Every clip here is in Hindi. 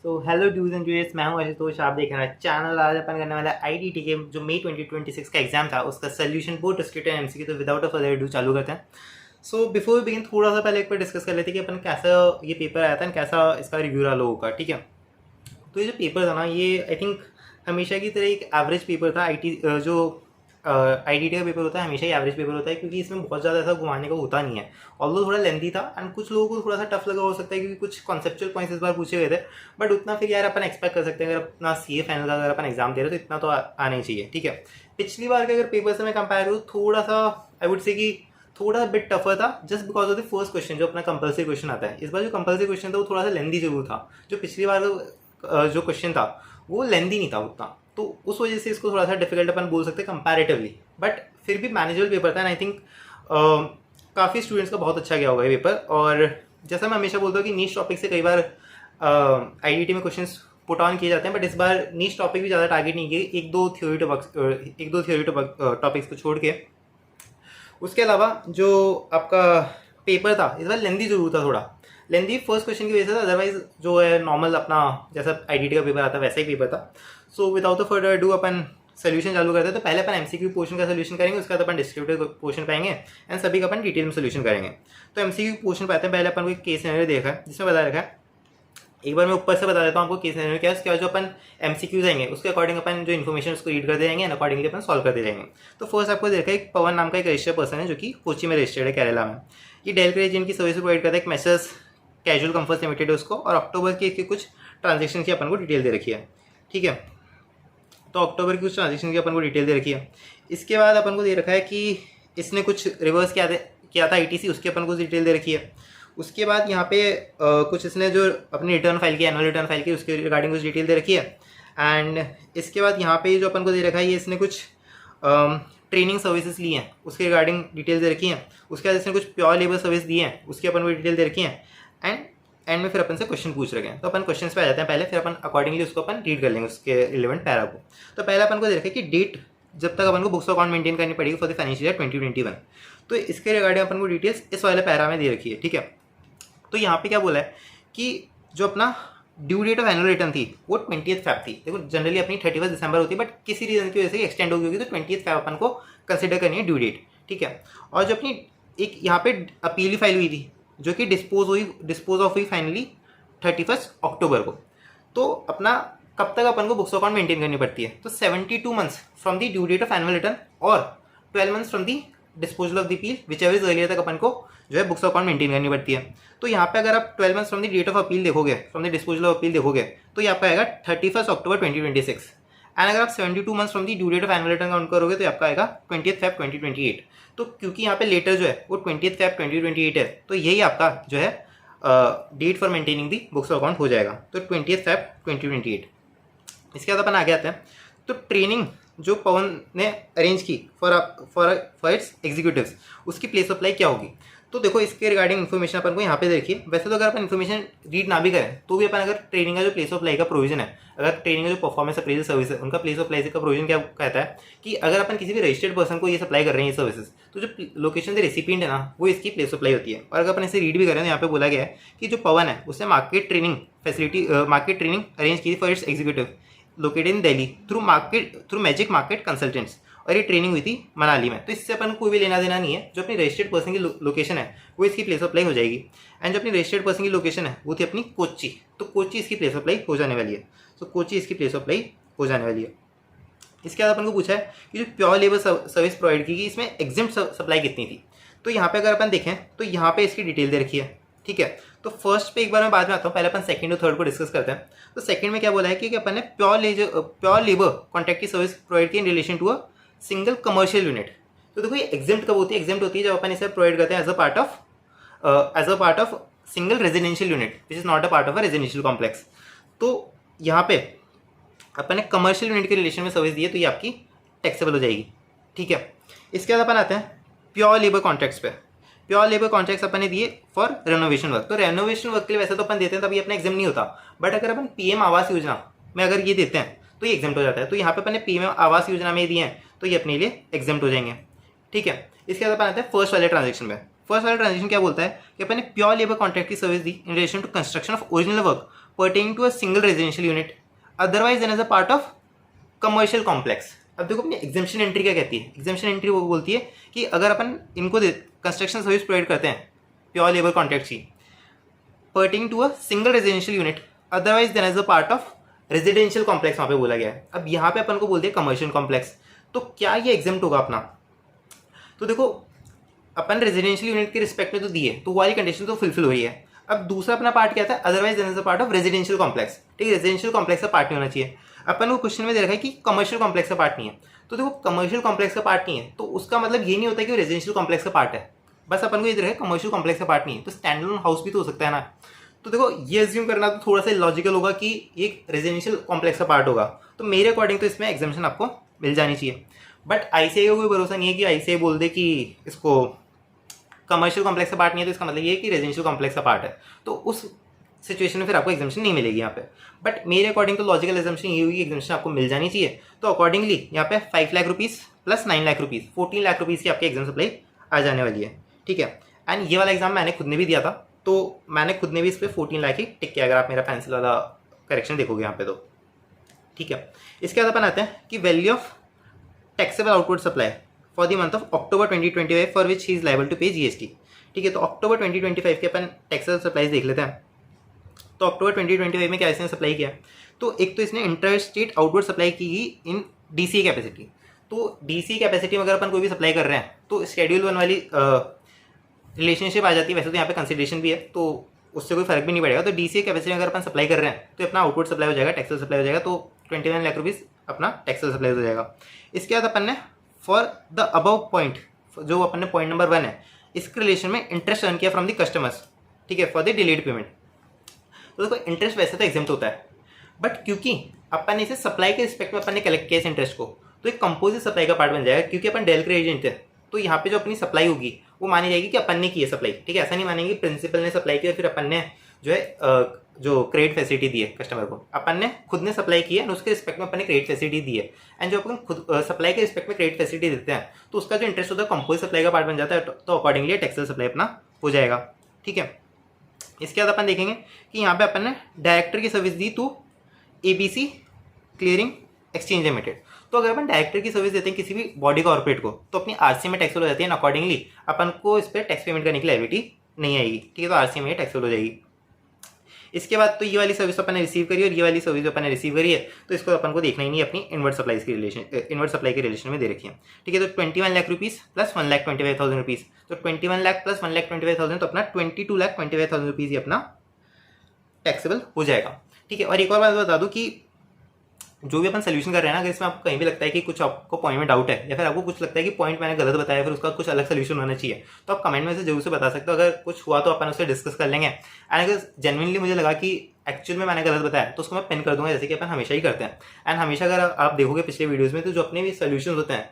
So hello dues and duets, मैं हूं आशुतोष। आप देख रहे हैं चैनल। आज अपन करने वाला आईटीटी के जो मई 2026 का एग्जाम था उसका solution both discrete and MCQ. तो विदाउट अ फर्दर डू चालू करते हैं। सो बिफोर बिगिन थोड़ा सा पहले एक बार डिस्कस कर लेते हैं कि अपन कैसा ये पेपर आया था एंड कैसा इसका रिव्यू रहा लोगों का। ठीक है, तो ये जो पेपर था ना, ये आई थिंक हमेशा की तरह एक एवरेज पेपर था। जो आईटीटी का पेपर होता है हमेशा ही एवरेज पेपर होता है, क्योंकि इसमें बहुत ज़्यादा ऐसा घुमाने का होता नहीं है। ऑल्दो थोड़ा लेंथी था एंड कुछ लोगों को थोड़ा सा टफ लगा हो सकता है, क्योंकि कुछ कॉन्सेप्चुअल पॉइंट्स इस बार पूछे गए थे। बट उतना फिर यार अपन एक्सपेक्ट कर सकते हैं, अगर अपना सीए फाइनल का अगर अपन एग्जाम दे रहे तो इतना तो आना ही चाहिए। ठीक है, पिछली बार के अगर पेपर से मैं कंपेयर करूँ थोड़ा सा आई वुड से कि थोड़ा बिट टफर था, just because of the first question जो अपना कंपल्सरी क्वेश्चन आता है। इस बार जो कंपल्सरी क्वेश्चन था वो थोड़ा सा लेंदी जरूर था। जो पिछली बार जो क्वेश्चन था वो लेंदी नहीं था उतना, तो उस वजह से इसको थोड़ा सा डिफिकल्ट अपन बोल सकते हैं कंपैरेटिवली। बट फिर भी मैनेजेबल पेपर था एंड आई थिंक काफ़ी स्टूडेंट्स का बहुत अच्छा गया होगा ये पेपर। और जैसा मैं हमेशा बोलता हूँ कि नीश टॉपिक से कई बार आईडीटी में क्वेश्चंस पुट ऑन किए जाते हैं, बट इस बार नीश टॉपिक भी ज़्यादा टारगेट नहीं किए, एक दो थ्योरी टॉपिक्स को छोड़ के। उसके अलावा जो आपका पेपर था इस बार लेंदी जरूर था, थोड़ा लेंदी फर्स्ट क्वेश्चन की वजह से था। अदरवाइज जो है नॉर्मल अपना जैसा आईडीटी का पेपर आता है वैसा ही पेपर था। So without further do upon solution चालू करते हैं। तो पहले अपन एमसीक्यू पोर्शन का सोल्यूशन करेंगे, उसके बाद अपन डिस्क्रिप्टिव पोर्शन पाएंगे एंड सभी का अपन डिटेल में सोल्यूशन करेंगे। तो एमसीक्यू पोर्शन पाते हैं। पहले अपन को एक केस सिनेरियो देखा है जिसमें बता रखा है, एक बार मैं ऊपर से बता देता हूँ आपको केस सिनेरियो क्या है। उसके बाद जो अपन एमसीक्यूज आएंगे उसके अकॉर्डिंग अपन जो इन्फॉर्मेशन उसको रीड करते रहेंगे एंड अकॉर्डिंगली अपन सॉल्व करते रहेंगे। तो फर्स्ट आपको देखा है एक पवन नाम का एक रजिस्टर्ड पर्सन है जो कि कोची में रजिस्टर्ड है, केरला में। ये डेल क्रेडिट जिनकी सर्विस प्रोवाइड करता है, एक मैसेज कैजुअल कंफर्ट लिमिटेड है उसको, और अक्टूबर की इसकी कुछ ट्रांजेक्शन की अपन को डिटेल दे रखी है। ठीक है, तो अक्टूबर की कुछ ट्रांजेक्शन की अपन को डिटेल दे रखी है। इसके बाद अपन को दे रखा है कि इसने कुछ रिवर्स किया था आईटीसी, उसकी अपन को डिटेल दे रखी है। उसके बाद यहाँ पे कुछ इसने जो अपनी रिटर्न फाइल की, एनुअल रिटर्न फाइल की, उसके रिगार्डिंग कुछ डिटेल दे रखी है। एंड इसके बाद यहाँ पे जो अपन को दे रखा है, ये इसने कुछ ट्रेनिंग सर्विसेज ली हैं उसके रिगार्डिंग डिटेल दे रखी हैं। उसके बाद इसने कुछ प्योर लेबर सर्विस दी हैं उसकी अपन को डिटेल दे रखी हैं। एंड में फिर अपन से क्वेश्चन पूछ रखे हैं। तो अपन क्वेश्चन पे आ जाते हैं पहले, फिर अपन अकॉर्डिंगली उसको अपन रीड कर लेंगे उसके रिलेवेंट पैरा को। तो पहले अपन को दे रखा है कि डेट जब तक अपन को बुक्स अकाउंट मेंटेन करनी पड़ेगी फॉर द फाइनेंशियल ईयर 2021। तो इसके रिगार्डिंग अपन को डिटेल्स इस वाले पैरा में दे रखी है। ठीक है, तो यहाँ पे क्या बोला है कि जो अपना due date of annual return थी वो 20th Feb थी। देखो जनरली अपनी 31 दिसंबर होती है, बट किसी रीजन की वजह से एक्सटेंड होगी तो 20th Feb अपन को कंसिडर करनी है ड्यू डेट। ठीक है, और जो अपनी एक यहाँ पे अपील फाइल हुई थी जो कि डिस्पोज ऑफ हुई फाइनली 31 अक्टूबर को। तो अपना कब तक अपन को बुक्स अकाउंट मेंटेन करनी पड़ती है, तो 72 months from the due date of annual return और 12 months from the disposal of the appeal, whichever is earlier तक अपन को जो है बुक्स अकाउंट मेंटेन करनी पड़ती है। तो यहाँ पे अगर आप 12 months from the date of appeal देखोगे, from the disposal of appeal देखोगे, तो यहाँ पे आएगा 31 अक्टूबर 2026। एंड अगर आप 72 months from the due date of annual return count करोगे तो आपका आएगा 20th Feb 2028। तो क्योंकि यहाँ पे लेटर जो है वो 20th Feb 2028 है, तो यही आपका जो है date for maintaining the books account हो जाएगा, तो 20th Feb 2028। इसके बाद अपन आगे आते हैं। तो ट्रेनिंग जो पवन ने अरेंज की फॉर इट्स एग्जीक्यूटिव्स, उसकी प्लेस अप्लाई क्या होगी। तो देखो इसके रिगार्डिंग इन्फॉर्मेशन अपन को यहाँ पे देखिए। वैसे तो अगर अपन इन्फॉर्मेशन रीड ना भी करें तो भी अपन अगर ट्रेनिंग का जो प्लेस ऑफ अप्लाई का प्रोविजन है, अगर ट्रेनिंग का जो परफॉर्मेंस अप्रेजल सर्विस है उनका प्लेस ऑफ अप्लाई का प्रोविजन क्या कहता है कि अगर अपन किसी भी रजिस्टर्ड पर्सन को ये सप्लाई कर रहे हैं ये सर्विसेज, तो जो लोकेशन से रेसिपिएंट है ना वो इसकी प्लेस अप्लाई होती है। और अगर अपन इसे रीड भी करें तो यहाँ पे बोला गया है कि जो पवन है उसने मार्केट ट्रेनिंग अरेंज की for its executive located in Delhi through magic market consultants, और ये ट्रेनिंग हुई थी मनाली में। तो इससे अपन कोई भी लेना देना नहीं है। जो अपनी रजिस्टर्ड पर्सन की लोकेशन है वो इसकी प्लेस अप्लाई हो जाएगी। एंड जो अपनी रजिस्टर्ड पर्सन की लोकेशन है वो थी अपनी कोच्चि, तो कोच्चि इसकी प्लेस अप्लाई हो जाने वाली है। तो कोच्चि इसकी प्लेस अप्लाई हो जाने वाली है। इसके बाद अपन को पूछा है कि जो प्योर लेबर सर्विस प्रोवाइड की इसमें एग्जिम्प्ट सप्लाई कितनी थी। तो यहाँ पे अगर अपन देखें तो यहाँ पे इसकी डिटेल दे रखी है। ठीक है, तो फर्स्ट पे एक बार मैं बाद में आता हूँ, पहले अपन सेकंड और थर्ड को डिस्कस करते हैं। तो सेकंड में क्या बोला है कि अपन ने प्योर लेबर कॉन्ट्रैक्ट की सर्विस प्रोवाइड की in relation to a single commercial unit. तो देखो ये एग्जेम्प्ट कब होती है, एग्जेम्प्ट होती है जब अपन इसे प्रोवाइड करते हैं as a part of single residential unit which is not a part of a residential complex. तो यहाँ पे अपन ने कमर्शियल यूनिट के रिलेशन में सर्विस दी है तो ये आपकी टैक्सेबल हो जाएगी। ठीक है, इसके बाद अपन आते हैं प्योर लेबर कॉन्ट्रैक्ट्स पे। प्योर लेबर कॉन्ट्रैक्ट्स अपन ने दिए फॉर रेनोवेशन वर्क। तो रेनोवेशन वर्क के लिए वैसे तो अपन देते हैं तभी अपना एग्जाम नहीं होता, बट अगर अपन पीएम आवास योजना में अगर ये देते हैं तो ये एग्जाम हो जाता है। तो यहाँ पे अपन ने पीएम आवास योजना में दिए हैं तो ये अपने लिए एग्जाम हो जाएंगे। ठीक है, इसके बाद अपन आते हैं फर्स्ट वाले ट्रांजेक्शन में। फर्स्ट वाला ट्रांजेक्शन क्या बोलता है कि अपन ने प्योर लेबर कॉन्ट्रैक्ट की सर्विस दी in relation to construction of original work pertaining to a single residential unit otherwise than as a part of commercial complex. अब देखो अपनी एग्जामिशन एंट्री क्या कहती है, एग्जामिशन एंट्री वो बोलती है कि अगर अपन इनको कंस्ट्रक्शन सर्विस प्रोवाइड करते हैं प्योर लेबर कॉन्ट्रैक्ट की pertaining to a single residential unit otherwise than as a part of residential complex वहाँ पे बोला गया है। अब यहाँ पे अपन को बोलते हैं कमर्शियल कॉम्प्लेक्स, तो क्या ये एग्जाम्प्ट होगा अपना? तो देखो अपन रेजिडेंशियल यूनिट के रिस्पेक्ट में तो दी है, तो वाली कंडीशन तो फुलफिल हो रही है। अब दूसरा अपना पार्ट क्या था, otherwise than is a part of residential complex. ठीक है, रेजिडेंशियल कॉम्प्लेक्स का पार्ट नहीं होना चाहिए। अपन को क्वेश्चन में दे रखा है कि कमर्शियल कॉम्प्लेक्स का पार्ट नहीं है, तो देखो कमर्शियल कॉम्प्लेक्स का पार्ट नहीं है तो उसका मतलब ये नहीं होता कि वो रेजिडेंशियल कॉम्प्लेक्स का पार्ट है। बस अपन को ये दे रखा है कमर्शियल कॉम्प्लेक्स का पार्ट नहीं है, तो स्टैंड अलोन हाउस भी तो हो सकता है ना। तो देखो ये एज्यूम करना तो थोड़ा सा लॉजिकल होगा कि ये रेजिडेंशियल कॉम्प्लेक्स का पार्ट होगा, तो मेरे अकॉर्डिंग तो इसमें एग्जाम्शन आपको मिल जानी चाहिए। बट आईसीआई को कोई भरोसा नहीं है कि आईसीआई बोल दे कि इसको कमर्शियल कॉम्प्लेक्स का पार्ट नहीं है, तो इसका मतलब ये है कि रेजिडेंशियल कॉम्प्लेक्स का पार्ट है, तो उस सिचुएशन में फिर आपको एग्जाम्शन नहीं मिलेगी यहाँ पे। बट मेरे अकॉर्डिंग तो लॉजिकल एग्जाम्शन ये होगी, एग्जाम्शन आपको मिल जानी चाहिए। तो अकॉर्डिंगली यहाँ पे 5 lakh rupees plus 9 lakh rupees 14 lakh rupees की आपकी एग्जाम सप्लाई आ जाने वाली है। ठीक है, एंड ये वाला एग्जाम मैंने खुद ने भी दिया था, तो मैंने खुद ने भी इस पर 14 लाख ही टिक किया, अगर आप मेरा पेंसिल वाला करेक्शन देखोगे यहाँ पे तो। ठीक है, इसके बाद अपन आते हैं कि value of taxable output supply for the month of October 2025 for which he is liable to pay GST. ठीक है, तो अक्टूबर 2025 के अपन टैक्सेबल सप्लाईज देख लेते हैं। तो अक्टूबर 2025 में क्या इसने सप्लाई किया, तो एक तो इसने इंटर स्टेट आउटवर्ड सप्लाई की इन डीसी कैपेसिटी। तो डीसी कैपेसिटी में अगर अपन कोई भी सप्लाई कर रहे हैं तो शेड्यूल 1 वाली रिलेशनशिप आ जाती है। वैसे तो यहाँ पे कंसिडरेशन भी है, तो उससे कोई फर्क भी नहीं पड़ेगा। तो डीसी कैपेसिटी में अगर अपन सप्लाई कर रहे हैं तो अपना आउटवर्ड सप्लाई हो जाएगा, टैक्सेबल सप्लाई हो जाएगा, तो 21 लाख रुपीज़ अपना टैक्सेबल सप्लाई हो जाएगा। इसके बाद अपन ने फॉर द अबव पॉइंट, जो अपन ने पॉइंट नंबर 1 है, इसके रिलेशन में इंटरेस्ट अर्न किया फ्रॉम द कस्टमर्स। ठीक है, फॉर द डिलेड पेमेंट। तो देखो इंटरेस्ट वैसे तो एग्जाम्प्ट होता है, बट क्योंकि अपन ने इसे सप्लाई के रिस्पेक्ट में अपन ने कलेक्ट किया इस इंटरेस्ट को, तो एक कंपोजिट सप्लाई का पार्ट बन जाएगा। क्योंकि अपन डेल के एजेंट है, तो यहाँ पे जो अपनी सप्लाई होगी वो मानी जाएगी कि अपन ने की है सप्लाई। ठीक है, ऐसा नहीं मानेंगे प्रिंसिपल ने सप्लाई की और फिर अपन ने जो है जो क्रेडिट फैसिलिटी दी है कस्टमर को, अपन ने खुद ने सप्लाई की है और उसके रिस्पेक्ट में अपन ने क्रेडिट फैसिलिटी दी है। एंड जो अपन खुद सप्लाई के रिस्पेक्ट में क्रेडिट फैसिलिटी देते हैं तो उसका जो इंटरेस्ट होता है कंपोजिट सप्लाई का पार्ट बन जाता है, तो अकॉर्डिंगली टैक्सेबल सप्लाई अपना हो जाएगा। ठीक है, इसके बाद अपन देखेंगे कि यहाँ पे अपन ने डायरेक्टर की सर्विस दी to ABC clearing exchange limited. तो अगर अपन डायरेक्टर की सर्विस देते हैं किसी भी बॉडी कॉर्पोरेट को, तो अपनी आरसी में टैक्सेबल हो जाती है, अकॉर्डिंगली अपन को इस पर टैक्स पेमेंट करने की लायबिलिटी नहीं आएगी। ठीक है, तो आरसी में टैक्सेबल हो जाएगी। इसके बाद तो ये वाली सर्विस अपन ने रिसीव करी और ये वाली सर्विस अपन ने रिसीव करी है, तो इसको अपन को देखना ही नहीं, अपनी इनवर्ट सप्लाई की रिलेशन में दे रखी है। ठीक है, तो 21 लाख रुपीज़ प्लस 1,25,000 रुपीज़, तो 21 लाख प्लस 1,25,000, तो अपना 22,25,000 रुपीज़ ही अपना टैक्सेबल हो जाएगा। ठीक है, और एक और बात बता दूं कि जो भी अपन सोल्यूशन कर रहे हैं ना, अगर इसमें आपको कहीं भी लगता है कि कुछ आपको पॉइंट में डाउट है या फिर आपको कुछ लगता है कि पॉइंट मैंने गलत बताया फिर उसका कुछ अलग सोल्यूशन होना चाहिए, तो आप कमेंट में से जरूर से बता सकते हो। अगर कुछ हुआ तो अपन उससे डिस्कस कर लेंगे। एंड अगर जेन्युइनली मुझे लगा कि एक्चुअल में मैंने गलत बताया तो उसको मैं पिन कर दूंगा, जैसे कि अपन हमेशा ही करते हैं। एंड हमेशा अगर आप देखोगे पिछले वीडियोज़ में, तो जो अपने भी सोल्यूशन होते हैं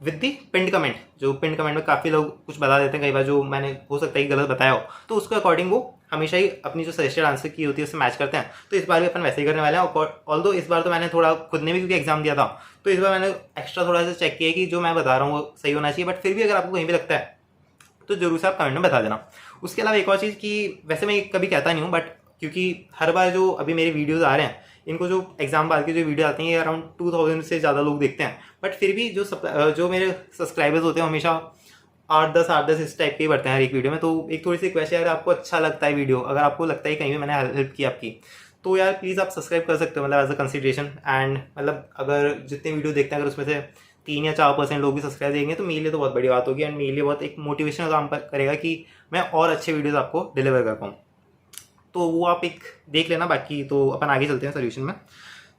विद दी पिंड कमेंट, जो पिंड कमेंट में काफ़ी लोग कुछ बता देते हैं कई बार, जो मैंने हो सकता है कि गलत बताया हो, तो उसके अकॉर्डिंग वो हमेशा ही अपनी जो सजेस्टेड आंसर की होती है उससे मैच करते हैं। तो इस बार भी अपन वैसे ही करने वाले हैं। ऑल्दो इस बार तो मैंने थोड़ा खुद ने भी क्योंकि एग्जाम दिया था, तो इस बार मैंने एक्स्ट्रा थोड़ा सा चेक किया कि जो मैं बता रहा हूँ वो सही होना चाहिए। बट फिर भी अगर आपको कहीं भी लगता है तो जरूर से आप कमेंट में बता देना। उसके अलावा एक और चीज़ कि वैसे मैं कभी कहता नहीं हूँ, बट क्योंकि हर बार जो अभी मेरे वीडियोज़ आ रहे हैं, इनको जो एग्जाम बाद के जो वीडियो आते हैं ये अराउंड 2000 से ज़्यादा लोग देखते हैं, बट फिर भी जो मेरे सब्सक्राइबर्स होते हैं हमेशा 8-10 इस टाइप के ही बढ़ते हैं हर एक वीडियो में। तो एक थोड़ी सी रिक्वेस्ट है, अगर आपको अच्छा लगता है वीडियो, अगर आपको लगता है कहीं भी मैंने हेल्प की आपकी, तो यार प्लीज़ आप सब्सक्राइब कर सकते हो, मतलब एज अ कंसिडरेशन। एंड मतलब अगर जितने वीडियो देखते हैं अगर उसमें से 3 या 4% लोग भी सब्सक्राइब देंगे तो मेरे लिए तो बहुत बड़ी बात होगी, एंड मेरे लिए बहुत एक मोटिवेशनल काम करेगा कि मैं और अच्छे वीडियोज़ आपको डिलीवर कर पाऊँ। तो वो आप एक देख लेना। बाकी तो अपन आगे चलते हैं सोल्यूशन में।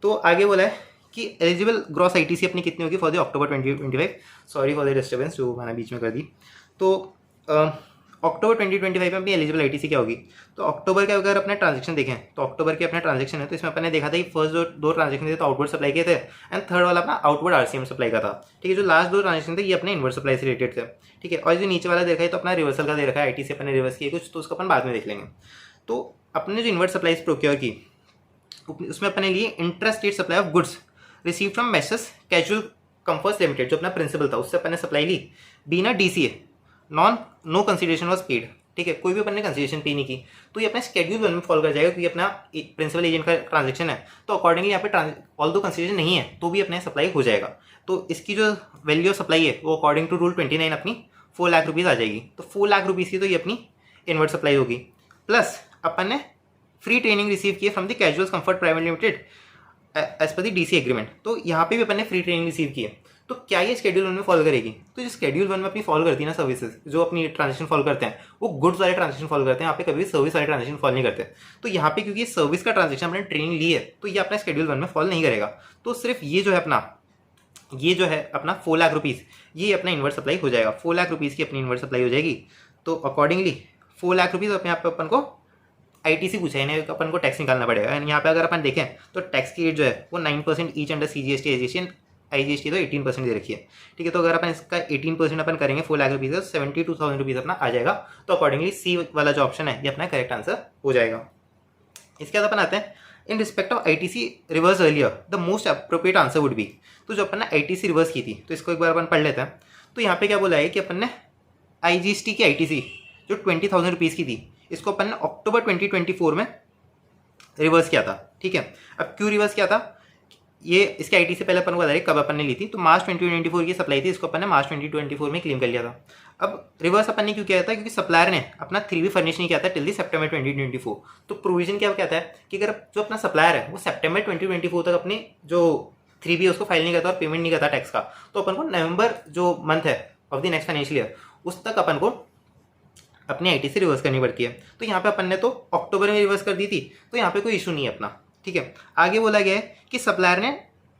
तो आगे बोला है कि एलिजिबल ग्रॉस आईटीसी अपनी कितनी होगी for the October 2025। Sorry for the disturbance जो मैंने बीच में कर दी। तो अक्टूबर 2025 में अपनी एलिजिबल आईटीसी क्या होगी, तो अक्टूबर के अगर अपने ट्रांजेक्शन देखें तो अक्टूबर के अपने ट्रांजेक्शन है, तो इसमें अपने देखा था कि फर्स्ट जो 2 ट्रांजेक्शन थे तो आउटवर्ड सप्लाई के थे, एंड थर्ड वाला अपना आउटवर्ड आरसीएम सप्लाई का था। ठीक है, जो लास्ट 2 ट्रांजेक्शन थे ये अपने इनवर्ड सप्लाई से रिलेटेड थे। ठीक है, और जो नीचे वाला देखा है तो अपना रिवर्सल का दे रखा है, आईटीसी अपने रिवर्स किए कुछ, तो उसको अपन बाद में देख लेंगे। तो अपने जो इनवर्ड सप्लाईज प्रोक्योर की उसमें अपने लिए intra state supply of goods receive from messrs casual comforts limited, जो अपना प्रिंसिपल था उससे अपने सप्लाई ली बिना DCA no consideration was paid, ठीक है, कोई भी अपन ने कंसिडरेशन पे नहीं की, तो ये अपना शेड्यूल 1 में फॉलो कर जाएगा क्योंकि अपना प्रिंसिपल एजेंट का ट्रांजेक्शन है, तो अकॉर्डिंगली यहाँ पे ऑल दो कंसिडरेशन नहीं है तो भी अपने सप्लाई हो जाएगा। तो इसकी जो वैल्यू ऑफ सप्लाई है वो अकॉर्डिंग टू रूल 29 अपनी 4 लाख रुपीज़ आ जाएगी। तो 4 लाख रुपीज़ की तो ये अपनी इनवर्ट सप्लाई होगी। प्लस अपन ने फ्री ट्रेनिंग रिसीव की है from the casuals comfort private limited as per the DC agreement, तो यहाँ पे भी अपन ने फ्री ट्रेनिंग रिसीव की है। तो क्या ये शेड्यूल 1 में फॉलो करेगी? तो जो शेड्यूल 1 में अपनी फॉलो करती है ना सर्विसेज, जो अपनी ट्रांजेक्शन फॉलो करते हैं वो गुड्स वाले ट्रांजेक्शन फॉलो करते हैं, यहाँ पे कभी सर्विस वाले ट्रांजेक्शन फॉलो नहीं करते। तो यहाँ पे क्योंकि सर्विस का ट्रांजेक्शन अपने ट्रेनिंग ली है तो ये अपना शेड्यूल 1 में फॉलो नहीं करेगा। तो सिर्फ ये जो है अपना 4 लाख रुपीज़ ये अपना इनवर्ट सप्लाई हो जाएगा। 4 लाख रुपीज़ की अपनी इनवर्ट सप्लाई हो जाएगी। तो अकॉर्डिंगली 4 लाख रुपीज़ अपने यहाँ पे अपन को आईटीसी पूछा है, इन्हें अपन को टैक्स निकालना पड़ेगा। एंड यहाँ पे अगर अपन देखें तो टैक्स की रेट जो है वो 9% each under CGST AGST IGST तो 18% दे रखी है, ठीक है। तो अगर अपन इसका 18% अपन करेंगे 4 लाख रुपीज़ 72,000 रुपीज़ अपना आ जाएगा। तो अकॉर्डिंगली सी वाला जो ऑप्शन है ये अपना करेक्ट आंसर हो जाएगा। इसके बाद अपन आते हैं in respect of ITC reverse earlier the most appropriate answer would be. तो जो अपन ने आईटीसी रिवर्स की थी तो इसको एक बार अपन पढ़ लेते हैं। तो यहाँ पे क्या बोला है कि अपन ने आईजीएसटी की आईटीसी जो 20,000 रुपीज़ की थी इसको अपन ने अक्टूबर 2024 में रिवर्स किया था, ठीक है। अब क्यों रिवर्स किया था, ये इसके आईटीसी पहले अपन को बता रहे कब अपन ने ली थी, तो मार्च 2024 की सप्लाई थी, इसको अपन ने मार्च 2024 में क्लेम कर लिया था। अब रिवर्स अपन ने क्यों किया था, क्योंकि सप्लायर ने अपना 3B फर्निश नहीं किया था टिल दी सितंबर 2024। तो प्रोविजन क्या कहता है कि अगर जो अपना सप्लायर है वो सितंबर 2024 तक अपनी जो 3B है उसको फाइल नहीं करता और पेमेंट नहीं करता टैक्स का, तो अपन को नवंबर जो मंथ है of the next financial year उस तक अपन को अपनी आईटीसी रिवर्स करनी पड़ती है। तो यहाँ पे अपन ने तो अक्टूबर में रिवर्स कर दी थी, तो यहाँ पे कोई इशू नहीं है अपना, ठीक है। आगे बोला गया है कि सप्लायर ने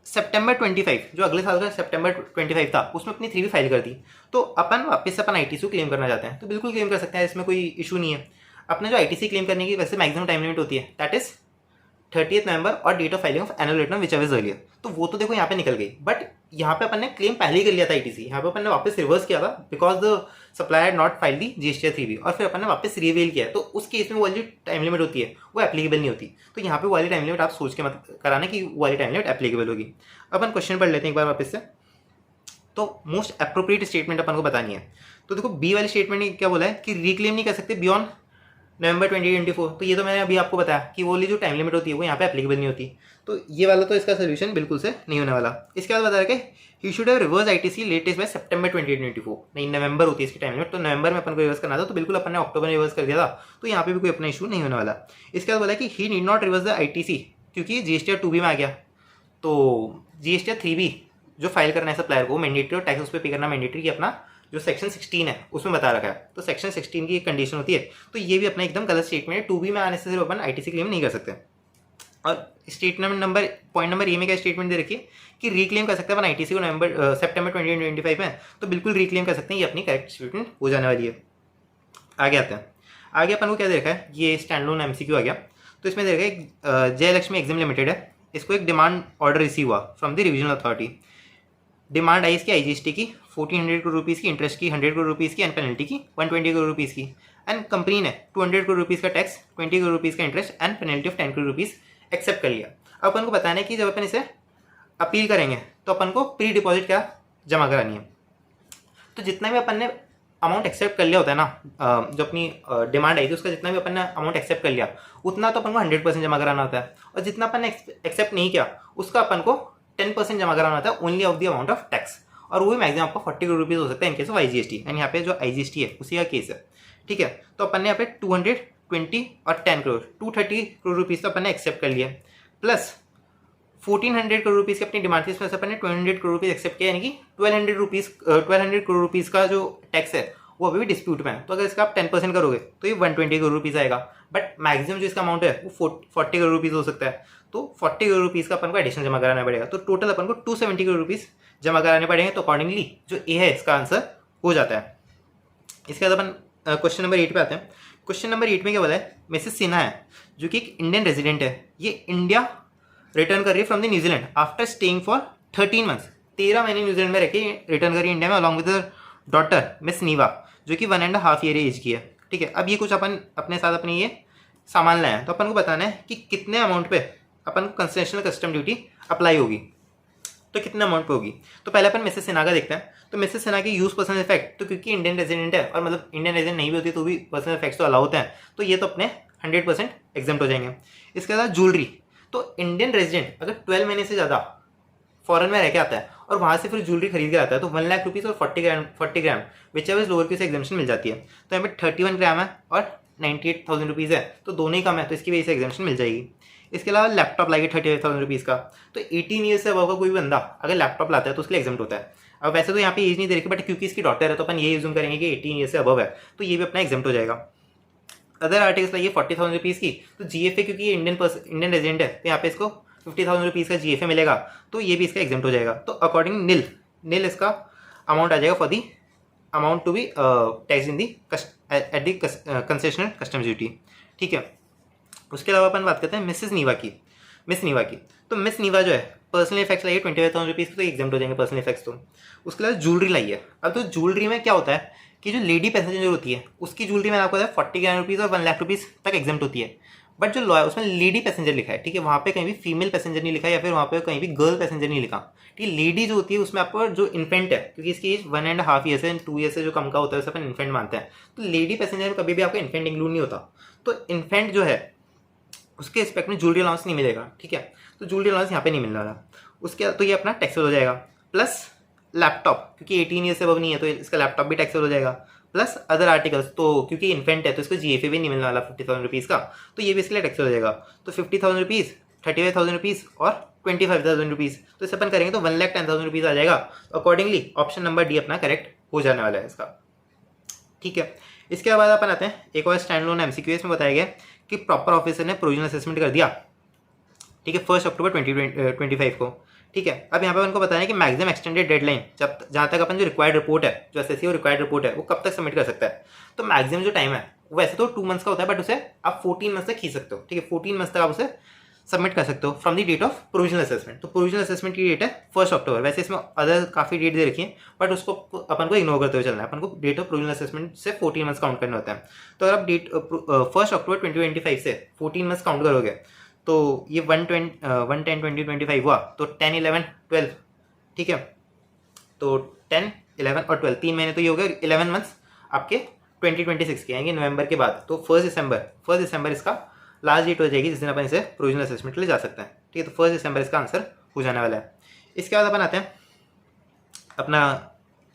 सितंबर 25 जो अगले साल का सितंबर 25 था उसमें अपनी 3B फाइल कर दी, तो अपन वापस से अपन आईटीसी क्लेम करना चाहते हैं तो बिल्कुल क्लेम कर सकते हैं, इसमें कोई इशू नहीं है। अपने जो आईटीसी क्लेम करने की वैसे मैक्सिमम टाइम लिमिट होती है दैट इज 30 नवंबर और date of filing of annual return whichever is earlier, तो वो तो देखो यहाँ पे निकल गई। बट यहाँ पे अपन ने क्लेम पहले ही कर लिया था आईटीसी, यहाँ पे अपन ने वापस रिवर्स किया था because the supplier not file the GST 3B और फिर अपन ने वापस रिवेल किया, तो उस केस में वो वाली टाइम लिमिट होती है वो एप्लीकेबल नहीं होती। तो यहाँ पे वाली टाइम लिमिट आप सोच के मत कराना कि वाली टाइम लिमिट एप्लीकेबल होगी। अपन क्वेश्चन पढ़ लेते हैं एक बार वापस से। तो मोस्ट अप्रोप्रिएट स्टेटमेंट अपन को बतानी है। तो देखो बी वाली स्टेटमेंट ने क्या बोला है कि रिक्लेम नहीं कर सकते बियॉन्ड नवंबर 2024, तो ये तो मैंने अभी आपको बताया कि वो वाली जो टाइम लिमिट होती है वो यहाँ पे एप्लीकेबल नहीं होती। तो ये वाला तो इसका सोल्यूशन बिल्कुल से नहीं होने वाला। इसके बाद बता रहे कि he should have reverse ITC latest by सितंबर 2024, नहीं नवंबर होती है इसकी टाइम लिमिट, तो नवंबर में अपन को रिवर्स करना था, तो बिल्कुल अपन ने अक्टूबर में रिवर्स कर दिया था, तो यहाँ पे भी कोई अपना इशू नहीं होने वाला। इसके बाद बोला कि he need not reverse the ITC क्योंकि जीएसटी 2B में आ गया, तो जीएसटी 3B जो फाइल करना है सप्लायर को मैंडेटरी और टैक्स उस पर पे करना मैंडेटरी की अपना जो सेक्शन 16 है उसमें बता रखा है, तो सेक्शन 16 की एक कंडीशन होती है। तो ये भी अपना एकदम गलत स्टेटमेंट है, 2B में आने से सिर्फ अपन आईटीसी क्लेम नहीं कर सकते। और स्टेटमेंट पॉइंट नंबर ए में क्या स्टेटमेंट दे रखी है कि रिक्लेम कर सकते हैं अपन आईटीसी को सितंबर 2025 में, तो बिल्कुल रिक्लेम कर सकते हैं, ये अपनी करेक्ट स्टेटमेंट हो जाने वाली है। आगे आते हैं, आगे अपन को क्या दे रखा है, ये स्टैंडलोन एमसीक्यू आ गया। तो इसमें दे रखा है जयलक्ष्मी एग्जाम लिमिटेड है, इसको एक डिमांड ऑर्डर रिसीव हुआ from the revisional authority. Demand आई इसकी आईजीएसटी की 1400 करोड़ रुपीज़ की, इंटरेस्ट की 100 करोड़ रुपीज़ की एंड पेनल्टी की 120 करोड़ रुपीज़ की, एंड कंपनी ने 200 करोड़ रुपीज़ का टैक्स 20 करोड़ रुपीज़ का interest and penalty of 10 crore rupees accept कर लिया। अब अपन को बताना है कि जब अपन इसे अपील करेंगे तो अपन को प्री डिपॉजिट क्या जमा करानी है। तो जितना भी अपन ने अमाउंट एक्सेप्ट कर लिया होता है ना, जो अपनी डिमांड आई थी उसका जितना भी अपन ने अमाउंट एक्सेप्ट कर लिया उतना तो अपन को 100% जमा कराना होता है, और जितना अपन ने एक्सेप्ट नहीं किया उसका अपन को 10% जमा कराना होता है only of the amount of tax, और वो भी मैक्सिमम आपको 40 करोड़ रुपीज़ हो सकता है in case of IGST, and यहाँ पे जो आईजीएसटी है उसी का केस है, ठीक है। तो अपन ने यहाँ पे 220 और 10 करोड़ 230 करोड़ रुपीज़ तो अपन ने एक्सेप्ट कर लिया, प्लस 1400 करोड़ रुपीज़ की अपनी डिमांड थी, इसमें से अपन ने 200 करोड़ रुपीज़ एक्सेप्ट किया, यानी कि 1200 करोड़ रुपीज़ का जो टैक्स है वो अभी भी डिस्प्यूट में है। तो अगर इसका आप 10% करोगे तो ये 120 करोड़ रुपीज़ आएगा, बट मैक्सिमम जो इसका अमाउंट है वो 40 करोड़ रुपीज़ हो सकता है, तो 40 करोड़ रुपीज़ का अपन को एडिशन जमा कराना पड़ेगा। तो टोटल अपन को 270 करोड़ रुपीज़ जमा कराने पड़ेंगे, तो अकॉर्डिंगली जो ए है इसका आंसर हो जाता है। इसके बाद अपन क्वेश्चन नंबर 8 पे आते हैं। क्वेश्चन नंबर 8 में क्या बोला है, मिसेस सिन्हा है जो कि एक इंडियन रेजिडेंट है, ये इंडिया रिटर्न कर रही है from the New Zealand after staying for 13 months, 13 महीने न्यूजीलैंड में रह के रिटर्न करी इंडिया में अलॉन्ग विद डॉटर मिस नीवा जो कि 1.5 ईयर एज की है, ठीक है। अब ये कुछ अपन अपने साथ अपनी ये सामान लाए हैं, तो अपन को बताना है कि कितने अमाउंट पे अपन को कंसेशनल कस्टम ड्यूटी अप्लाई होगी। तो कितने अमाउंट पे होगी। तो पहले अपन मिसेस सिन्हा का देखते हैं। तो मिसेस सिन्हा की यूज पर्सनल इफेक्ट, तो क्योंकि इंडियन रेजिडेंट है और मतलब इंडियन रेजिडेंट नहीं भी होती तो भी पर्सनल इफेक्ट्स तो अलाउ होते हैं, तो ये तो अपने 100% एग्जाम्प्ट हो जाएंगे। इसके बाद ज्वेलरी, तो इंडियन रेजिडेंट अगर 12 महीने से ज़्यादा फॉरेन में रह के आता है और वहाँ से फिर ज्वेलरी खरीद के आता है तो 1 लाख रुपीज़ और 40 ग्राम विच एवर लोअर की एग्जामेशन मिल जाती है। तो यहाँ पे 31 ग्राम है और 98,000 रुपीज़ है, तो दोनों ही कम है, तो इसकी वजह से एग्जामेशन मिल जाएगी। इसके अलावा लैपटॉप लाएगी 38,000 रुपीज़ का, तो 18 ईयर्स से अबव का कोई भी बंदा अगर लैपटॉप लाता है तो उसके लिए एग्जाम्प्ट होता है। अब वैसे तो यहाँ पे एज नहीं दे रखी, बट क्योंकि इसकी डॉटर है तो अपन ये यूज़ करेंगे कि 18 ईयर्स से अबव है, तो ये भी अपना एग्जाम्प्ट हो जाएगा। अदर आर्टिकल्स लाइए 40,000 रुपीज़ की, तो GFA क्योंकि ये इंडियन रेजिडेंट है तो यहाँ पे इसको 50,000 रुपीज़ का GFA मिलेगा, तो ये भी इसका एग्जाम्प्ट हो जाएगा। तो अकॉर्डिंग नील इसका अमाउंट आ जाएगा for the amount to be tax in the at the concessional customs duty. ठीक है, उसके अलावा अपन बात करते हैं मिस नीवा की। तो मिस नीवा जो है पर्सनल इफेक्ट्स लाइए 25,000 रुपीज़, तो एग्जाम्प्ट हो जाएंगे पर्सनल इफेक्ट्स। तो उसके अलावा ज्वेलरी लाइए। अब तो ज्वेलरी में क्या होता है कि जो लेडी पैसेंजर होती है उसकी ज्वेलरी में आपको 40 ग्राम रुपीज़ और 1 लाख रुपीज़ तक एग्जाम्प्ट होती है, बट जो लॉ है उसमें लेडी पैसेंजर लिखा है। ठीक है, वहाँ पे कहीं भी फीमेल पैसेंजर नहीं लिखा या फिर वहाँ पे कहीं भी गर्ल पैसेंजर नहीं लिखा। ठीक है, लेडी जो होती है उसमें आपको जो इन्फेंट है, क्योंकि इसकी एज 1.5 ईयर से 2 ईयर से जो कम का होता है उसे अपन इन्फेंट मानते हैं, तो लेडी पैसेंजर में कभी भी आपका इन्फेंट इंक्लूड नहीं होता। तो इन्फेंट जो है उसके रिस्पेक्ट में ज्वेलरी अलाउंस नहीं मिलेगा। ठीक है, तो ज्वेलरी अलाउंस यहाँ पे नहीं मिलने वाला। उसके तो ये अपना टैक्सेबल हो जाएगा। प्लस लैपटॉप, क्योंकि 18 ईयर से अब नहीं है तो इसका लैपटॉप भी टैक्सेबल हो जाएगा। प्लस अदर आर्टिकल्स, तो क्योंकि इन्फेंट है तो इसको GFA भी नहीं मिलने वाला 50,000 रुपीज़ का, तो ये भी इसके लिए टैक्सेबल हो जाएगा। तो 50,000 रुपीज़, 35,000 रुपीज़ और 25,000 रुपीज़, तो इसे अपन करेंगे तो 1,10,000 रुपीज़ आ जाएगा। अकॉर्डिंगली ऑप्शन नंबर डी अपना करेक्ट हो जाने वाला है इसका। ठीक है, इसके बाद अपन आते हैं एक और स्टैंड लोन MCQ। इसमें बताया गया कि प्रॉपर ऑफिसर ने प्रोविजनल असेसमेंट कर दिया। ठीक है, 1 अक्टूबर 2025 को। ठीक है, अब यहाँ पे उनको बताया कि मैक्सिमम एक्सटेंडेड डेडलाइन जब जहाँ तक अपन जो रिक्वायर्ड रिपोर्ट है, जो एसएससी और रिक्वायर्ड रिपोर्ट है, वो कब तक सबमिट कर सकता है। तो मैक्सिमम जो टाइम है वैसे तो 2 मंथ्स का होता है, बट उसे आप 14 मंथ्स तक खींच सकते हो। ठीक है, 14 मंथ्स तक आप उसे सबमिट कर सकते हो from the date of provisional assessment. तो प्रोविजनल असेसमेंट की डेट है 1 अक्टूबर। वैसे इसमें अदर काफ़ी डेट दे रखी है, बट उसको अपन को इग्नोर करते हुए चलना है। अपन को डेट ऑफ प्रोविजनल असेसमेंट से 14 मंथ्स काउंट करना होता है। तो अगर आप डेट 1 अक्टूबर 2025 से 14 मंथ्स काउंट करोगे तो ये 1/10/2025 हुआ, तो 10, 11, 12। ठीक है, तो 10, 11 और 12 3 महीने तो ये हो गया 11 मंथ्स आपके 2026 के आएंगे नवंबर के बाद। तो 1 दिसंबर इसका लास्ट डेट हो जाएगी जिस दिन अपन इसे प्रोविजनल असेसमेंट के लिए जा सकते हैं। ठीक है, तो 1 दिसंबर इसका आंसर हो जाने वाला है। इसके बाद अपन आते हैं अपना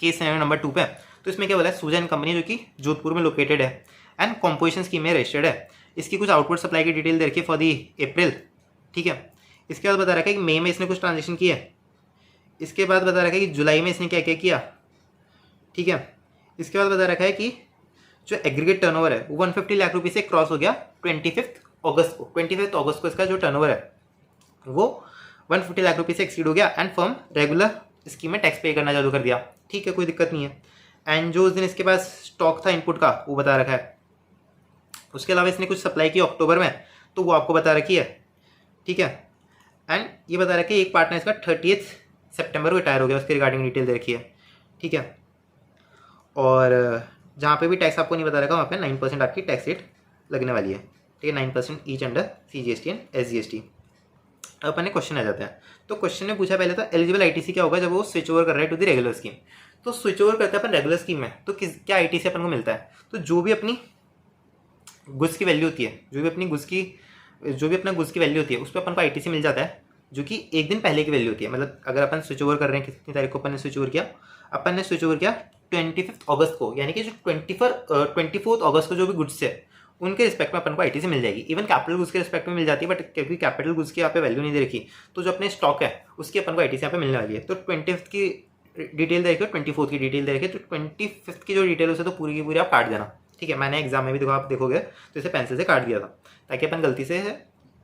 केस नंबर 2 पे। तो इसमें क्या बोला है, सुजैन कंपनी जो कि जोधपुर में लोकेटेड है एंड कॉम्पोजिशन स्कीम में रजिस्टर्ड है। इसकी कुछ आउटपुट सप्लाई की डिटेल दे रखी है फॉर दी अप्रैल। ठीक है, इसके बाद बता रखा है कि मई में इसने कुछ ट्रांजेक्शन किया है। इसके बाद बता रखा है कि जुलाई में इसने क्या क्या किया। ठीक है, इसके बाद बता रखा है कि जो एग्रीगेट टर्नओवर है वो 150 लाख रुपये से क्रॉस हो गया 25 अगस्त को। 25 अगस्त को इसका जो टर्नओवर है वो 150 लाख रुपये से एक्सीड हो गया एंड फर्म रेगुलर स्कीम में टैक्स पे करना चालू कर दिया। ठीक है, कोई दिक्कत नहीं है। एंड जो उस दिन इसके पास स्टॉक था इनपुट का वो बता रखा है। उसके अलावा इसने कुछ सप्लाई की अक्टूबर में, तो वो आपको बता रखी है। ठीक है, एंड ये बता रखा है एक पार्टनर इसका 30 सितंबर को रिटायर हो गया, उसके रिगार्डिंग डिटेल दे रखी है। ठीक है, और जहाँ पे भी टैक्स आपको नहीं बता रखा वहाँ पे 9% आपकी टैक्स रेट लगने वाली है। ठीक है, 9% each under CGST and SGST। अब अपने क्वेश्चन आ जाते हैं। तो क्वेश्चन में पूछा पहले था एलिजिबल ITC क्या होगा जब वो स्विच ओवर कर रहा है टू द रेगुलर स्कीम। तो स्विच ओवर करते हैं अपन रेगुलर स्कीम में, तो क्या ITC अपन को मिलता है। तो जो भी अपनी गुड्स की वैल्यू होती है, जो भी अपना गुड्स की वैल्यू होती है उस पर अपन को ITC मिल जाता है, जो कि एक दिन पहले की वैल्यू होती है। मतलब अगर अपन स्विच ओवर कर रहे हैं, कितनी तारीख को अपन ने स्विच ओवर किया, अपन ने स्विच ओवर किया 25 अगस्त को, यानी कि जो 24 अगस्त को जो भी गुड्स है उनके रिस्पेक्ट में अपन को ITC मिल जाएगी। इवन कैपिटल गुड्स के रिस्पेक्ट में मिल जाती है, बट क्योंकि कैपिटल गुड्स की यहाँ पे वैल्यू नहीं दे रखी, तो जो अपने स्टॉक है उसकी अपन को ITC यहाँ पे मिलने वाली है। तो 25 की डिटेल दे रखी है, 24 की डिटेल दे रखी है, तो 25 की जो डिटेल उसे तो पूरी की पूरी आप काट देना। ठीक है, मैंने एग्जाम में भी देखो, आप देखोगे तो इसे पेंसिल से काट दिया था ताकि अपन गलती से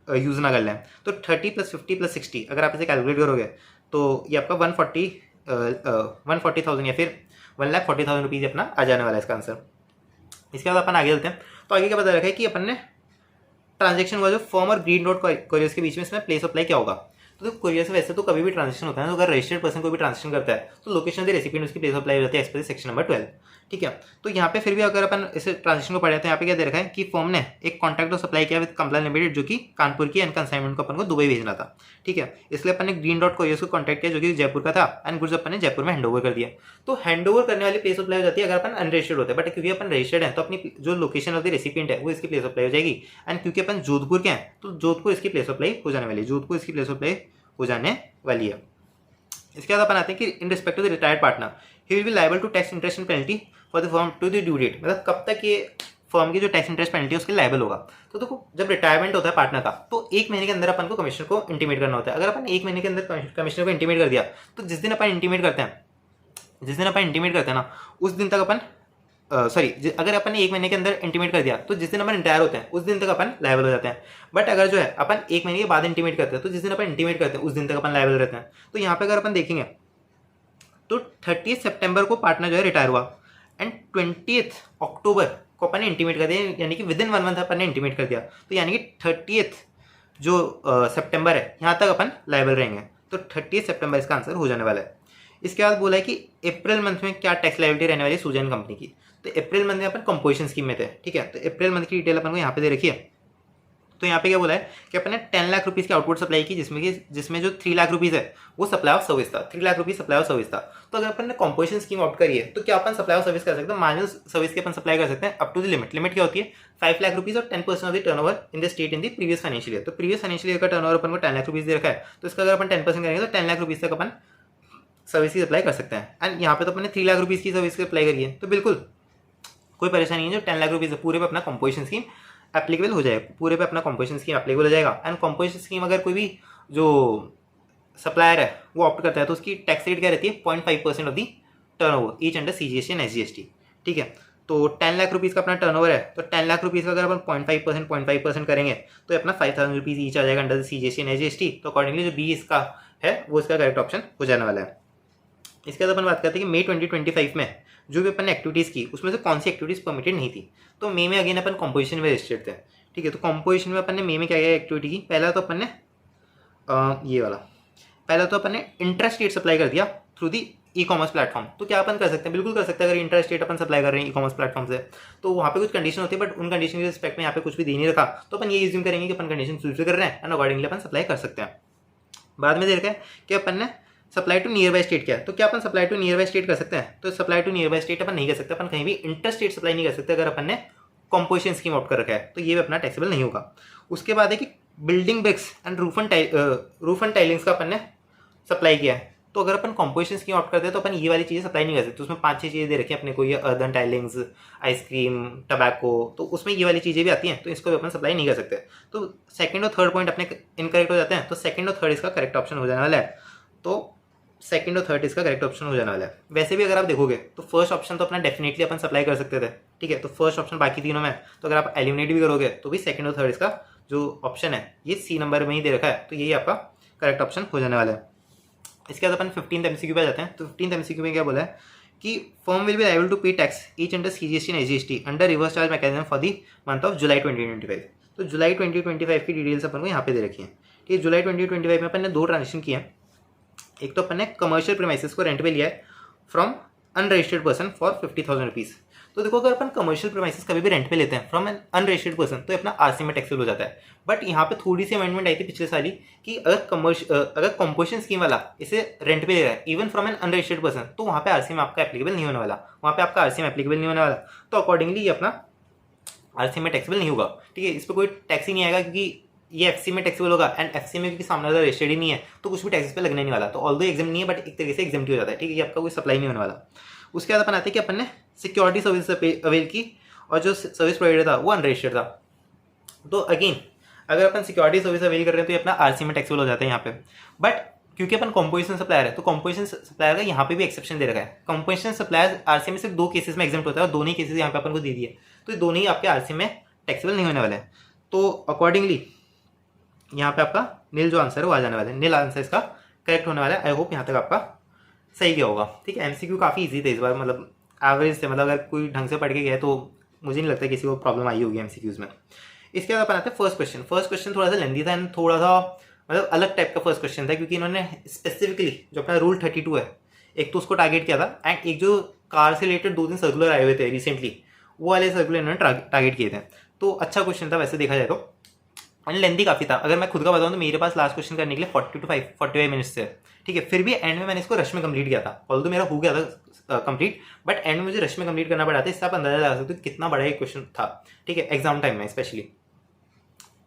यूज़ ना कर लें। तो 30 + 50 + 60 अगर आप इसे कैलकुलेट करोगे तो ये आपका 140,000 या फिर 1,40,000 रुपीज़ अपना आ जाने वाला है इसका आंसर। इसके बाद अपन आगे चलते हैं। तो आगे क्या बता रखा है कि अपन ने ट्रांजेक्शन हुआ जो फर्म और ग्रीन डॉट कॉरियर्स के बीच में इसमें प्लेस अप्लाई क्या होगा। तो कुरियर से वैसे तो कभी भी ट्रांजेक्शन होता है, तो अगर रजिस्टर्ड पर्सन कोई भी ट्रांजेक्शन करता है तो लोकेशन ऑफ द रेसिपिएंट उसकी प्लेस ऑफ अप्लाई हो जाती है एज पर सेक्शन नंबर 12। ठीक है, तो यहाँ पे फिर भी अगर अपन इस ट्रांजेक्शन को पढ़े तो यहाँ पे क्या दे रखा है कि फर्म ने एक कॉन्ट्रैक्ट तो सप्लाई किया विद कंप्लाइन लिमिटेड, जो कि कानपुर की, एंड कंसाइनमेंट को अपन को दुबई भेजना था। ठीक है, इसलिए अपन ने ग्रीन डॉट कोरियर्स को कॉन्टैक्ट किया जो कि जयपुर का था, एंड गुड्स अपन ने जयपुर में हैंडओवर कर दिया। तो हैंडओवर करने वाली प्लेस ऑफ अप्लाई हो जाती है अगर अपन अनरजिस्टर्ड होते हैं, बट क्योंकि अपन रजिस्टर्ड है तो अपनी जो लोकेशन ऑफ द रेसिपिएंट है वो इसकी प्लेस ऑफ अप्लाई हो जाएगी। एंड क्योंकि अपन जोधपुर के हैं तो जोधपुर इसकी प्लेस ऑफ अप्लाई हो जाने वाली है, जोधपुर इसकी प्लेस ऑफ अप्लाई हो जाने वाली है। इसके बाद अपन आते हैं कि in respect to the retired partner he will be liable to tax interest and penalty for the firm to the due date, मतलब कब तक ये फर्म की जो टैक्स इंटरेस्ट पेनल्टी है उसके लायबल होगा। तो देखो जब रिटायरमेंट होता है पार्टनर का तो 1 महीने के अंदर अपन को कमिश्नर को इंटीमेट करना होता है। अगर अपन 1 महीने के अंदर कमिश्नर को इंटीमेट कर दिया तो जिस दिन अपन इंटीमेट करते हैं ना उस दिन तक अपन अगर अपन ने 1 महीने के अंदर इंटीमेट कर दिया तो जिस दिन अपन रिटायर होते हैं उस दिन तक अपन लायबल हो जाते हैं। बट अगर जो है अपन 1 महीने के बाद इंटीमेट करते हैं तो जिस दिन अपन इंटीमेट करते हैं उस दिन तक अपन लायबल रहते हैं। तो यहाँ पे अगर अपन देखेंगे तो 30 सितंबर को पार्टनर जो है रिटायर हुआ एंड 20 अक्टूबर को अपन ने इंटीमेट कर दिया, यानी कि विद इन 1 मंथ अपन ने इंटीमेट कर दिया। तो यानी कि 30 जो सितंबर है यहाँ तक अपन लायबल रहेंगे। तो 30 सितंबर इसका आंसर हो जाने वाला है। इसके बाद बोला है कि अप्रैल मंथ में क्या टैक्स लायबिलिटी रहने वाली है सुजैन कंपनी की। तो अप्रैल मंथ में अपन कंपोजिशन स्कीम में थे। ठीक है, तो अप्रैल मंथ की डिटेल अपन को यहाँ पे दे रखी है। तो यहाँ पे क्या बोला है कि अपन ने 10 लाख रुपीज़ की आउटपुट सप्लाई की जिसमें जो 3 लाख रुपीज़ है वो सप्लाई ऑफ सर्विस था। 3 lakh rupees supply of service था। तो अगर अपन ने कंपोजिशन स्कीम ऑप्ट करी है तो क्या अपन सप्लाई ऑफ सर्विस कर सकते हैं, मार्जिनल सर्विस की अपन सप्लाई कर सकते हैं up to the limit. Limit क्या होती है 5 लाख रुपीज़ और 10% of the turnover in the state in the previous financial year. तो प्रीवियस फाइनेंशियल ईयर का टर्नओवर अपन को 10 लाख रुपीज़ दे रखा है, तो इसका अगर अपन 10% करेंगे तो 10 लाख रुपीज़ तक अपन सर्विस की सप्लाई कर सकते हैं। एंड यहाँ पे तो अपन ने 3 लाख रुपीज़ की सर्विस की अप्लाई करी है, तो बिल्कुल कोई परेशानी नहीं है। जो 10 लाख रुपीज़ पूरे पे अपना कंपोजिशन स्कीम एप्लीकेबल हो जाएगा, पूरे पे अपना कंपोजिशन स्कीम एप्लीकेबल हो जाएगा। एंड कंपोजिशन स्कीम अगर कोई भी जो सप्लायर है वो ऑप्ट करता है तो उसकी टैक्स रेट क्या रहती है 0.5% of the turnover each under CGST and SGST। ठीक है, तो 10 लाख रुपीज़ का अपना टर्नओवर है, तो 10 लाख रुपीज़ का अगर अपन 0.5% करेंगे तो अपना 5000 रुपीज़ ईच आ जाएगा अंडर CGST एंड SGST। तो अकॉर्डिंगली जो बी इसका है वो इसका करेक्ट ऑप्शन हो जाने वाला है। इसके बाद अपन बात करते हैं कि मई 2025 में जो भी अपन ने एक्टिविटीज़ की उसमें से कौन सी एक्टिविटीज़ परमिटेड नहीं थी। तो मई में अगेन अपन कंपोजिशन में रजिस्टर्ड थे। ठीक है, तो कंपोजिशन में अपन ने मई में क्या क्या एक्टिविटी की, पहला तो अपन ने इंट्रा स्टेट सप्लाई कर दिया थ्रू दी ई-कॉमर्स प्लेटफॉर्म। तो क्या अपन कर सकते हैं, बिल्कुल कर सकते हैं। अगर इंट्रा स्टेट अपन सप्लाई कर रहे हैं ई-कॉमर्स प्लेटफॉर्म से तो वहाँ पे कुछ कंडीशन होती है, बट उन कंडीशन के रिस्पेक्ट में यहाँ पे कुछ भी दे नहीं रखा, तो अपन ये यूज करेंगे कि अपन कंडीशन फुलफिल कर रहे हैं एंड अकॉर्डिंगली अपन सप्लाई कर सकते हैं। बाद में देखा है कि अपन ने supply to nearby state किया, तो क्या अपन supply to nearby state कर सकते हैं। तो supply to nearby state अपन नहीं कर सकते, अपन कहीं भी इंटर स्टेट सप्लाई नहीं कर सकते अगर अपन ने कंपोजिशन स्कीम ऑप्ट कर रखा है, तो ये भी अपना टैक्सेबल नहीं होगा। उसके बाद है कि building bricks and roof and tilings का अपन ने सप्लाई किया है, तो अगर अपन कंपोजिशन स्कीम ऑप्ट करते हैं तो अपन ये वाली चीज़ें सप्लाई नहीं कर सकते। उसमें 5-6 चीज़ें दे रखी हैं अपने को, ये अर्दन टाइलिंग्स, आइसक्रीम, टबैको, तो उसमें ये वाली चीज़ें भी आती हैं, तो इसको भी अपन सप्लाई नहीं कर सकते। तो सेकंड और थर्ड पॉइंट अपने इनकरेक्ट हो जाते हैं, तो सेकंड और थर्ड इसका करेक्ट ऑप्शन हो जाने वाला है। तो सेकंड और थर्ड इसका करेक्ट ऑप्शन हो जाने वाला है। वैसे भी अगर आप देखोगे तो फर्स्ट ऑप्शन तो अपना डेफिनेटली अपन सप्लाई कर सकते थे। ठीक है, तो फर्स्ट ऑप्शन बाकी तीनों में, तो अगर आप एलिमिनेट भी करोगे तो भी सेकंड और थर्ड इसका जो ऑप्शन है ये सी नंबर में ही दे रखा है, तो यही आपका करेक्ट ऑप्शन हो जाने वाला है। इसके बाद अपन 15th MCQ पे आ जाते हैं। तो 15th MCQ में क्या बोला है कि firm will be liable to pay tax each under CGST and SGST under reverse charge mechanism for the month of July 2025। तो जुलाई 2025 की डिटेल्स अपन को यहाँ पे दे रखी है। ठीक है, जुलाई 2025 में अपन ने 2 ट्रांजेक्शन किए हैं। एक तो अपन ने कमर्शियल प्रीमाइसेस को रेंट पे लिया है from unregistered person for 50,000 rupees. तो देखो अगर अपन कमर्शियल प्रीमाइसेस कभी भी रेंट पे लेते हैं फ्रॉम एन अनरजिस्टर्ड पर्सन तो अपना RC में टैक्सेबल हो जाता है। बट यहाँ पे थोड़ी सी अमेंडमेंट आई थी पिछले साल ही कि अगर कंपोजिशन स्कीम वाला इसे रेंट पे ले रहा है even from N unregistered person तो वहाँ पे RC में आपका एप्लीकेबल नहीं होने वाला, वहाँ पे आपका RC में एप्लीकेबल नहीं होने वाला। तो अकॉर्डिंगली ये अपना RC में टैक्सेबल नहीं होगा। ठीक है, इस पर कोई टैक्स ही नहीं आएगा क्योंकि ये FC में टैक्सेबल होगा एंड FC में क्योंकि सामने वाला रजिस्टर्ड ही नहीं है तो कुछ भी टैक्सेस पे लगने नहीं वाला। तो ऑल्दो एग्जाम नहीं है बट एक तरीके से एग्जाम हो जाता है। ठीक है, ये आपका कोई सप्लाई नहीं होने वाला। उसके बाद अपन आते हैं कि अपन ने सिक्योरिटी सर्विस अवेल की और जो सर्विस प्रोवाइडर था वो अनरजिस्टर्ड था। तो अगेन अगर अपन सिक्योरिटी सर्विस अवेल कर रहे हैं तो ये अपना RC में टैक्सेबल हो जाता है यहाँ पे। बट क्योंकि अपन कंपोजिशन सप्लायर है तो कंपोजिशन सप्लायर का यहाँ पे भी एक्सेप्शन दे रखा है। कंपोजिशन सप्लायर RC में सिर्फ 2 केसेस में एग्जाम्प्ट होता है और दोनों ही केसेस यहाँ पे अपन को दे दिए, तो ये दोनों ही आपके RC में टैक्सेबल नहीं होने वाले हैं। तो अकॉर्डिंगली यहाँ पे आपका नील जो आंसर है वो आ जाने वाला है। नील आंसर इसका करेक्ट होने वाला है। आई होप यहाँ तक आपका सही गया होगा। ठीक है, MCQ काफ़ी इजी थे इस बार, मतलब एवरेज से, मतलब अगर कोई ढंग से पढ़ के गया तो मुझे नहीं लगता किसी को प्रॉब्लम आई होगी MCQs में। इसके बाद अपन आते हैं फर्स्ट क्वेश्चन। फर्स्ट क्वेश्चन थोड़ा सा लेंदी था एंड थोड़ा सा मतलब अलग टाइप का फर्स्ट क्वेश्चन था, क्योंकि इन्होंने स्पेसिफिकली जो अपना रूल 32 है एक तो उसको टारगेट किया था, एंड एक जो कार से रिलेटेड 2-3 सर्कुलर आए हुए थे रिसेंटली, वो वाले सर्कुलर इन्होंने टारगेट किए थे। तो अच्छा क्वेश्चन था वैसे देखा जाए तो, एंड लेंथी काफ़ी था। अगर मैं खुद का बताऊं तो मेरे पास लास्ट क्वेश्चन करने के लिए 45 मिनट्स थे, ठीक है। फिर भी एंड में मैंने इसको रश में कंप्लीट किया था, ऑल्दो मेरा हो गया था कंप्लीट, बट एंड में मुझे रश में कंप्लीट करना पड़ा था। इससे आप अंदाजा लगा सकते हो कितना बड़ा एक क्वेश्चन था, ठीक है, एग्जाम टाइम में स्पेशली,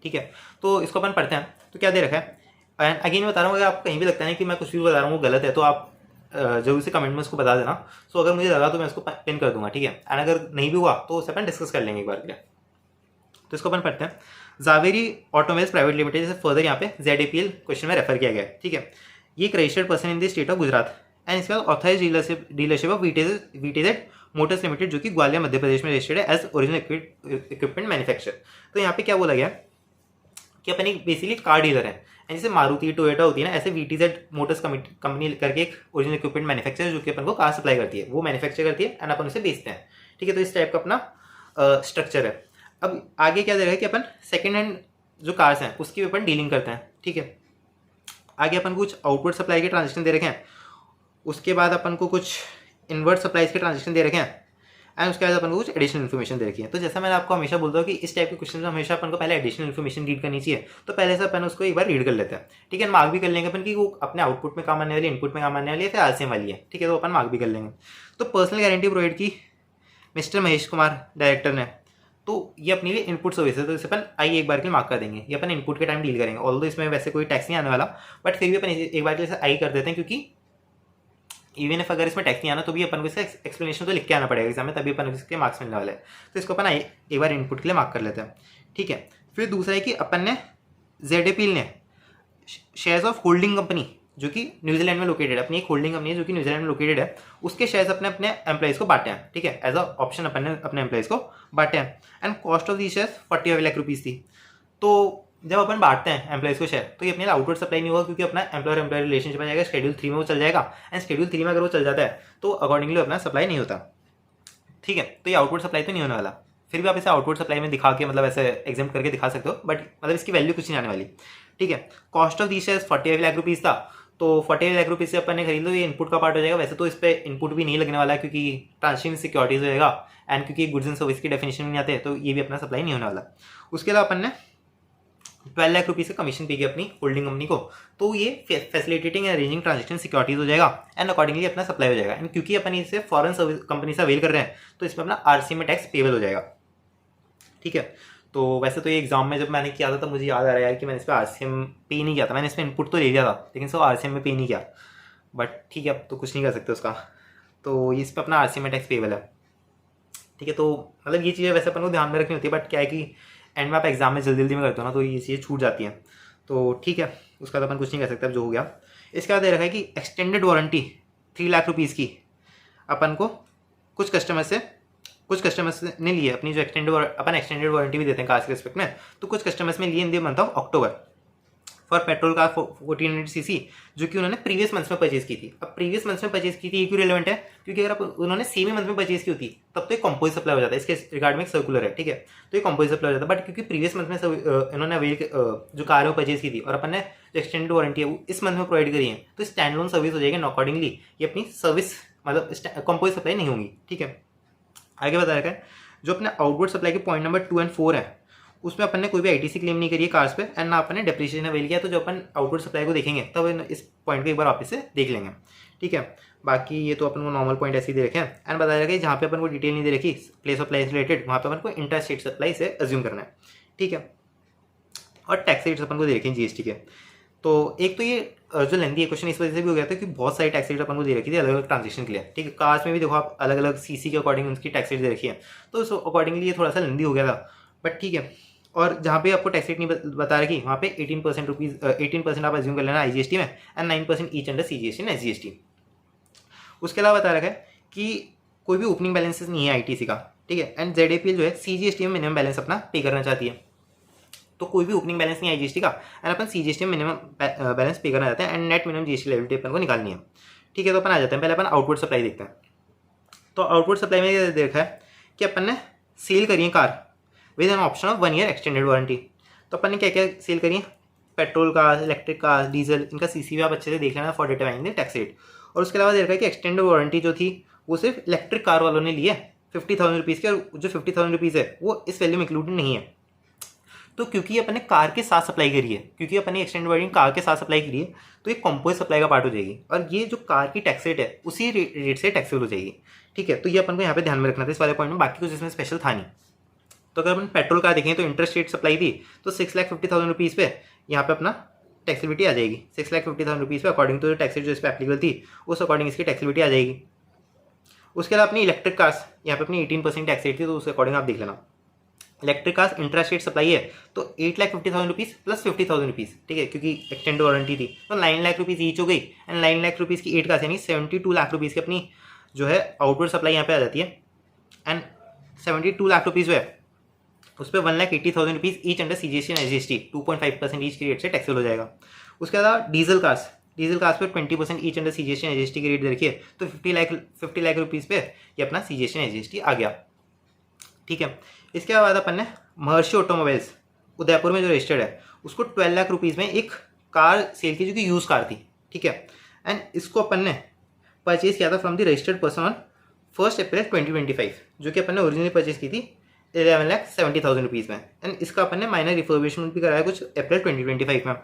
ठीक है। तो इसको अपन पढ़ते हैं। तो क्या दे रखा है, एंड अगेन बता रहा हूँ, अगर आपको कहीं भी लगता है कि मैं कुछ भी बता रहा हूँ वो गलत है तो आप जरूर से कमेंट में उसको बता देना। सो अगर मुझे लगा तो मैं उसको पिन कर दूंगा, ठीक है। एंड अगर नहीं भी हुआ तो उसे अपन डिस्कस कर लेंगे एक बार के लिए। तो इसको अपन पढ़ते हैं। जावेरी ऑटोमोबाइल्स प्राइवेट लिमिटेड, जैसे फर्दर यहाँ पे ZAPL क्वेश्चन में रेफर किया गया है, ठीक है। ये एक registered person in the state of Gujarat, and इसके बाद ऑथराइज डीलरशिप ऑफ वीटेजेड मोटर्स लिमिटेड, जो कि ग्वालियर मध्य प्रदेश में रजिस्टर्ड है एज ओरिजिनल इक्विपमेंट मैन्युफैक्चरर। तो यहाँ पे क्या बोला गया कि अपन एक बेसिकली कार डीलर है, एंड जैसे मारुति टोयोटा होती है ना, ऐसे वीटीजेड मोटर्स कंपनी करके एक ओरिजिनल इक्विपमेंट मैन्युफैक्चरर जो कि अपन को कार सप्लाई करती है, वो मैन्युफैक्चर करती है एंड अपन उसे बेचते हैं, ठीक है। तो इस टाइप का अपना स्ट्रक्चर है। अब आगे क्या दे रहा है कि अपन सेकेंड हैंड जो कार्स हैं उसकी अपन डीलिंग करते हैं, ठीक है। आगे अपन कुछ आउटवर्ड सप्लाई के ट्रांजेक्शन दे रखे हैं, उसके बाद अपन को कुछ इनवर्ड सप्लाईज के ट्रांजेक्शन दे रखे हैं, एंड उसके बाद अपन को कुछ एडिशनल इन्फॉर्मेशन दे रखी है। तो जैसा मैंने आपको हमेशा बोलता हूँ कि इस टाइप के क्वेश्चन में हमेशा अपन को पहले एडिशनल इन्फॉर्मेशन रीड करनी चाहिए, तो पहले से अपन उसको एक बार रीड कर लेते हैं, ठीक है। मार्क भी कर लेंगे अपन कि वो अपने आउटपुट में काम आने वाली, इनपुट में काम आने वाली है, फिर RCM वाली है, ठीक है। तो अपन मार्क भी कर लेंगे। तो पर्सनल गारंटी प्रोवाइड की मिस्टर महेश कुमार डायरेक्टर ने, तो ये अपने लिए इनपुट सर्विस है, तो इसे अपन आई एक बार के लिए मार्क कर देंगे। ये अपन इनपुट के टाइम डील करेंगे, ऑल्दो इसमें वैसे कोई टैक्स नहीं आने वाला, बट फिर भी अपन एक बार के लिए आई कर देते हैं, क्योंकि इवन इफ अगर इसमें टैक्स नहीं आना तो भी अपन को इसका एक्सप्लेनेशन तो लिख के आना पड़ेगा एग्जाम में, तभी अपन को इसके मार्क्स मिलने वाले हैं। तो इसको अपन एक बार इनपुट के लिए मार्क कर लेते हैं, ठीक है। फिर दूसरा है कि अपन ने ZAPL ने शेयर्स ऑफ होल्डिंग कंपनी जो कि न्यूजीलैंड में लोकेटेड है, अपनी एक होल्डिंग कंपनी है जो कि न्यूजीलैंड में लोकेटेड है, उसके शेयर्स अपने अपने एम्प्लॉइज को बांटे हैं, ठीक है। एज अ ऑप्शन अपन ने अपने एम्प्लॉइज को बांटे हैं, and cost of the shares 45 lakh rupees थी। तो जब अपन बांटते हैं एम्प्लॉइज को शेयर, तो ये अपने आउटवर्ड सप्लाई नहीं होगा, क्योंकि अपना एम्प्लॉयर एम्प्लॉयर रिलेशनशिप आ जाएगा, शेड्यूल 3 में वो चल जाएगा, एंड शेड्यूल 3 में अगर वो चल जाता है तो अकॉर्डिंगली अपना सप्लाई नहीं होता, ठीक है। तो ये आउटवर्ड सप्लाई तो नहीं होने वाला। फिर भी आप इसे आउटवर्ड सप्लाई में दिखा के मतलब ऐसे एग्जाम करके दिखा सकते हो, बट मतलब इसकी वैल्यू कुछ नहीं आने वाली, ठीक है। Cost of the shares 45 lakh rupees था, तो 45 लाख रुपीज़ से अपन ने खरीद लो, ये इनपुट का पार्ट हो जाएगा। वैसे तो इस पर इनपुट भी नहीं लगने वाला है, क्योंकि ट्रांसमिशन सिक्योरिटीज हो जाएगा, एंड क्योंकि गुड्स एंड सर्विस की डेफिनेशन नहीं आते, तो ये भी अपना सप्लाई नहीं होने वाला। उसके अलावा अपन ने 12 लाख रुपीज़ से कमीशन पे किया अपनी होल्डिंग कंपनी को, तो ये facilitating and arranging transaction securities हो जाएगा, एंड अकॉर्डिंगली अपना सप्लाई हो जाएगा। एंड क्योंकि अपन इसे फॉरेन सर्विस कंपनी से अवेल कर रहे हैं, तो इसमें अपना RCM में टैक्स पेबल हो जाएगा, ठीक है। तो वैसे तो ये एग्जाम में जब मैंने किया था तब मुझे याद आ रहा है कि मैंने इस पर RCM पे नहीं किया था, मैंने इसमें इनपुट तो ले लिया था, लेकिन सो RCM में पे नहीं किया, बट ठीक है, अब तो कुछ नहीं कर सकते उसका। तो इस पर अपना RCM में टैक्स पेबल है, ठीक है। तो मतलब ये चीज़ें वैसे अपन को ध्यान में रखनी होती है, बट क्या है कि एंड में आप एग्जाम में जल्दी में करते हो ना, तो ये चीज़ें छूट जाती हैं, तो ठीक है, उसका तो अपन कुछ नहीं कर सकते, अब जो हो गया। इसके बाद दे रखा है कि एक्सटेंडेड वारंटी 3 लाख रुपीज़ की अपन को कुछ कस्टमर्स ने लिए अपनी, जो अपन एक्सटेंडेड वारंटी भी देते हैं कार के रिस्पेक्ट में, तो कुछ कस्टमर्स में लिए in the month of October for petrol car 1400 CC, जो कि उन्होंने प्रीवियस मंथ में परचेज की थी। अब प्रीवियस मंथ में परचेज की थी, ये क्यों रिलेवेंट है, क्योंकि अगर आप उन्होंने सेम ही मंथ में परचेज की होती तब तो एक कंपोज सप्लाई हो जाता है। इसके रिगार्ड में एक सर्कुलर है, ठीक है, तो ये कंपोज सप्लाई हो जाता है, बट क्योंकि प्रीवियस मंथ में इन्होंने अवेल जो कार है वो परचेज की थी, और अपन ने जो एक्सटेंडेड वारंटी है वो इस मंथ में प्रोवाइड करी है, तो स्टैंड लोन सर्विस हो जाएगी, अकॉर्डिंगली ये अपनी सर्विस मतलब कंपोज सप्लाई नहीं होंगी, ठीक है। आगे बता रखा है जो अपने आउटवर्ड सप्लाई के पॉइंट नंबर 2 और 4 है, उसमें अपन ने कोई भी ITC क्लेम नहीं करी है कार्स पे, एंड ना अपन ने डेप्रिसिएशन अवेल किया। तो जो अपन आउटवर्ड सप्लाई को देखेंगे तब इस पॉइंट को एक बार वापस से देख लेंगे, ठीक है। बाकी ये तो अपन को नॉर्मल पॉइंट ऐसे ही दे रखे हैं, एंड बताया रखा है जहाँ पे अपन को डिटेल नहीं दे रखी प्लेस ऑफ सप्लाई रिलेटेड, वहाँ पे अपन को इंटर स्टेट सप्लाई से अज्यूम करना है, ठीक है। और टैक्स रेट्स अपन को दे रखे हैं GST के। तो एक तो ये जो लेंदी है क्वेश्चन इस वजह से भी हो गया था कि बहुत सारी टैक्स रेट अपन को दे रखी थी अलग अलग ट्रांजेक्शन के लिए, ठीक है। कार्स में भी देखो आप अलग अलग CC के अकॉर्डिंग उनकी टैक्स रेट दे रखी है, तो उस अकॉर्डिंगली ये थोड़ा सा लेंदी हो गया था, बट ठीक है। और जहाँ पे आपको टैक्स रेट नहीं बता रखी, वहाँ पे 18% आप अज्यूम कर लेना IGST में, and 9% each under CGST and SGST। उसके अलावा बता रखा है कि कोई भी ओपनिंग बैलेंसेस नहीं है ITC का, ठीक है। एंड ZAPL जो है CGST में मिनिमम बैलेंस अपना पे करना चाहती है, तो कोई भी ओपनिंग बैलेंस नहीं है IGST का, एंड अपन CGST में मिनिमम बैलेंस पे करना चाहते हैं, एंड नेट मिनिमम GST लेवलिटी अपन को निकालनी है, ठीक है। तो अपन आ जाते हैं, पहले अपन आउटवर्ड सप्लाई देखते हैं। तो आउटवर्ड सप्लाई में देखा है कि अपन ने सेल करी है car with an option of 1 year extended warranty. तो अपन ने क्या क्या सेल करी है, petrol cars, electric cars, diesel, इनका सीसी भी आप अच्छे से देख लेना for determining the tax rate. और उसके अलावा देखा है कि एक्सटेंडेड वारंटी जो थी वो सिर्फ इलेक्ट्रिक कार वालों ने ली है 50,000 रुपीज़ की, और जो 50,000 रुपीज़ है वो इस वैल्यू में इंक्लूडेड नहीं है। तो क्योंकि ये अपने कार के साथ सप्लाई करी है, क्योंकि अपने एक्सटेंडेड वारंटी कार के साथ सप्लाई करी है, तो ये कंपोजिट सप्लाई का पार्ट हो जाएगी, और ये जो कार की टैक्स रेट है उसी रेट से टैक्सेबल हो जाएगी। ठीक है, तो ये अपन को यहाँ पे ध्यान में रखना था इस वाले पॉइंट में, बाकी कुछ इसमें स्पेशल था नहीं। तो अगर अपन पेट्रोल कार देखें तो इंटरेस्ट रेट सप्लाई थी तो 6,50,000 रुपीज़ पे यहाँ पे अपना टैक्सेबिलिटी आ जाएगी। 6,50,000 रुपीज़ पे अकॉर्डिंग टू जो टैक्स रेट जो इस पर एप्लीकेबल थी उस अकॉर्डिंग इसकी टैक्सेबिलिटी आ जाएगी। उसके अलावा अपनी इलेक्ट्रिक कार्स यहाँ पे अपनी 18% टैक्स रेट थी, तो उसके अकॉर्डिंग आप देख लेना। Electric cars interest rate supply है तो 8,50,000 रुपीज़ प्लस 50,000 रुपीज़, ठीक है, क्योंकि एक्सटेंड वारंटी थी तो 9 लाख रुपीज़ ईच हो गई। एंड 9 लाख रुपीज़ की 8 कार्स यानी 72 लाख रुपीज़ की अपनी जो है आउटवर्ड सप्लाई यहाँ पे आ जाती है। एंड 72 लाख रुपीज़ जो है उस पर 1,80,000 rupees each under CGST and SGST 2.5% each की रेट से टैक्सेबल हो जाएगा। उसके अलावा डीजल कार्स पे 20% each under CGST and SGST की रेट दे रखी है, तो 50 लाख रुपीज़ पे ये अपना CGST एंड SGST आ गया। ठीक है, इसके बाद अपन ने महर्षि ऑटोमोबाइल्स उदयपुर में जो रजिस्टर्ड है उसको 12 लाख रुपीज़ में एक कार सेल की जो कि यूज़ कार थी। ठीक है, एंड इसको अपन ने परचेज किया था from the registered person on 1 अप्रैल 2025, जो कि अपन ने ओरिजिनली परचेज की थी 11,70,000 रुपीज़ में। एंड इसका अपन ने माइनर रिफर्बिशमेंट भी कराया कुछ अप्रैल 2025 में।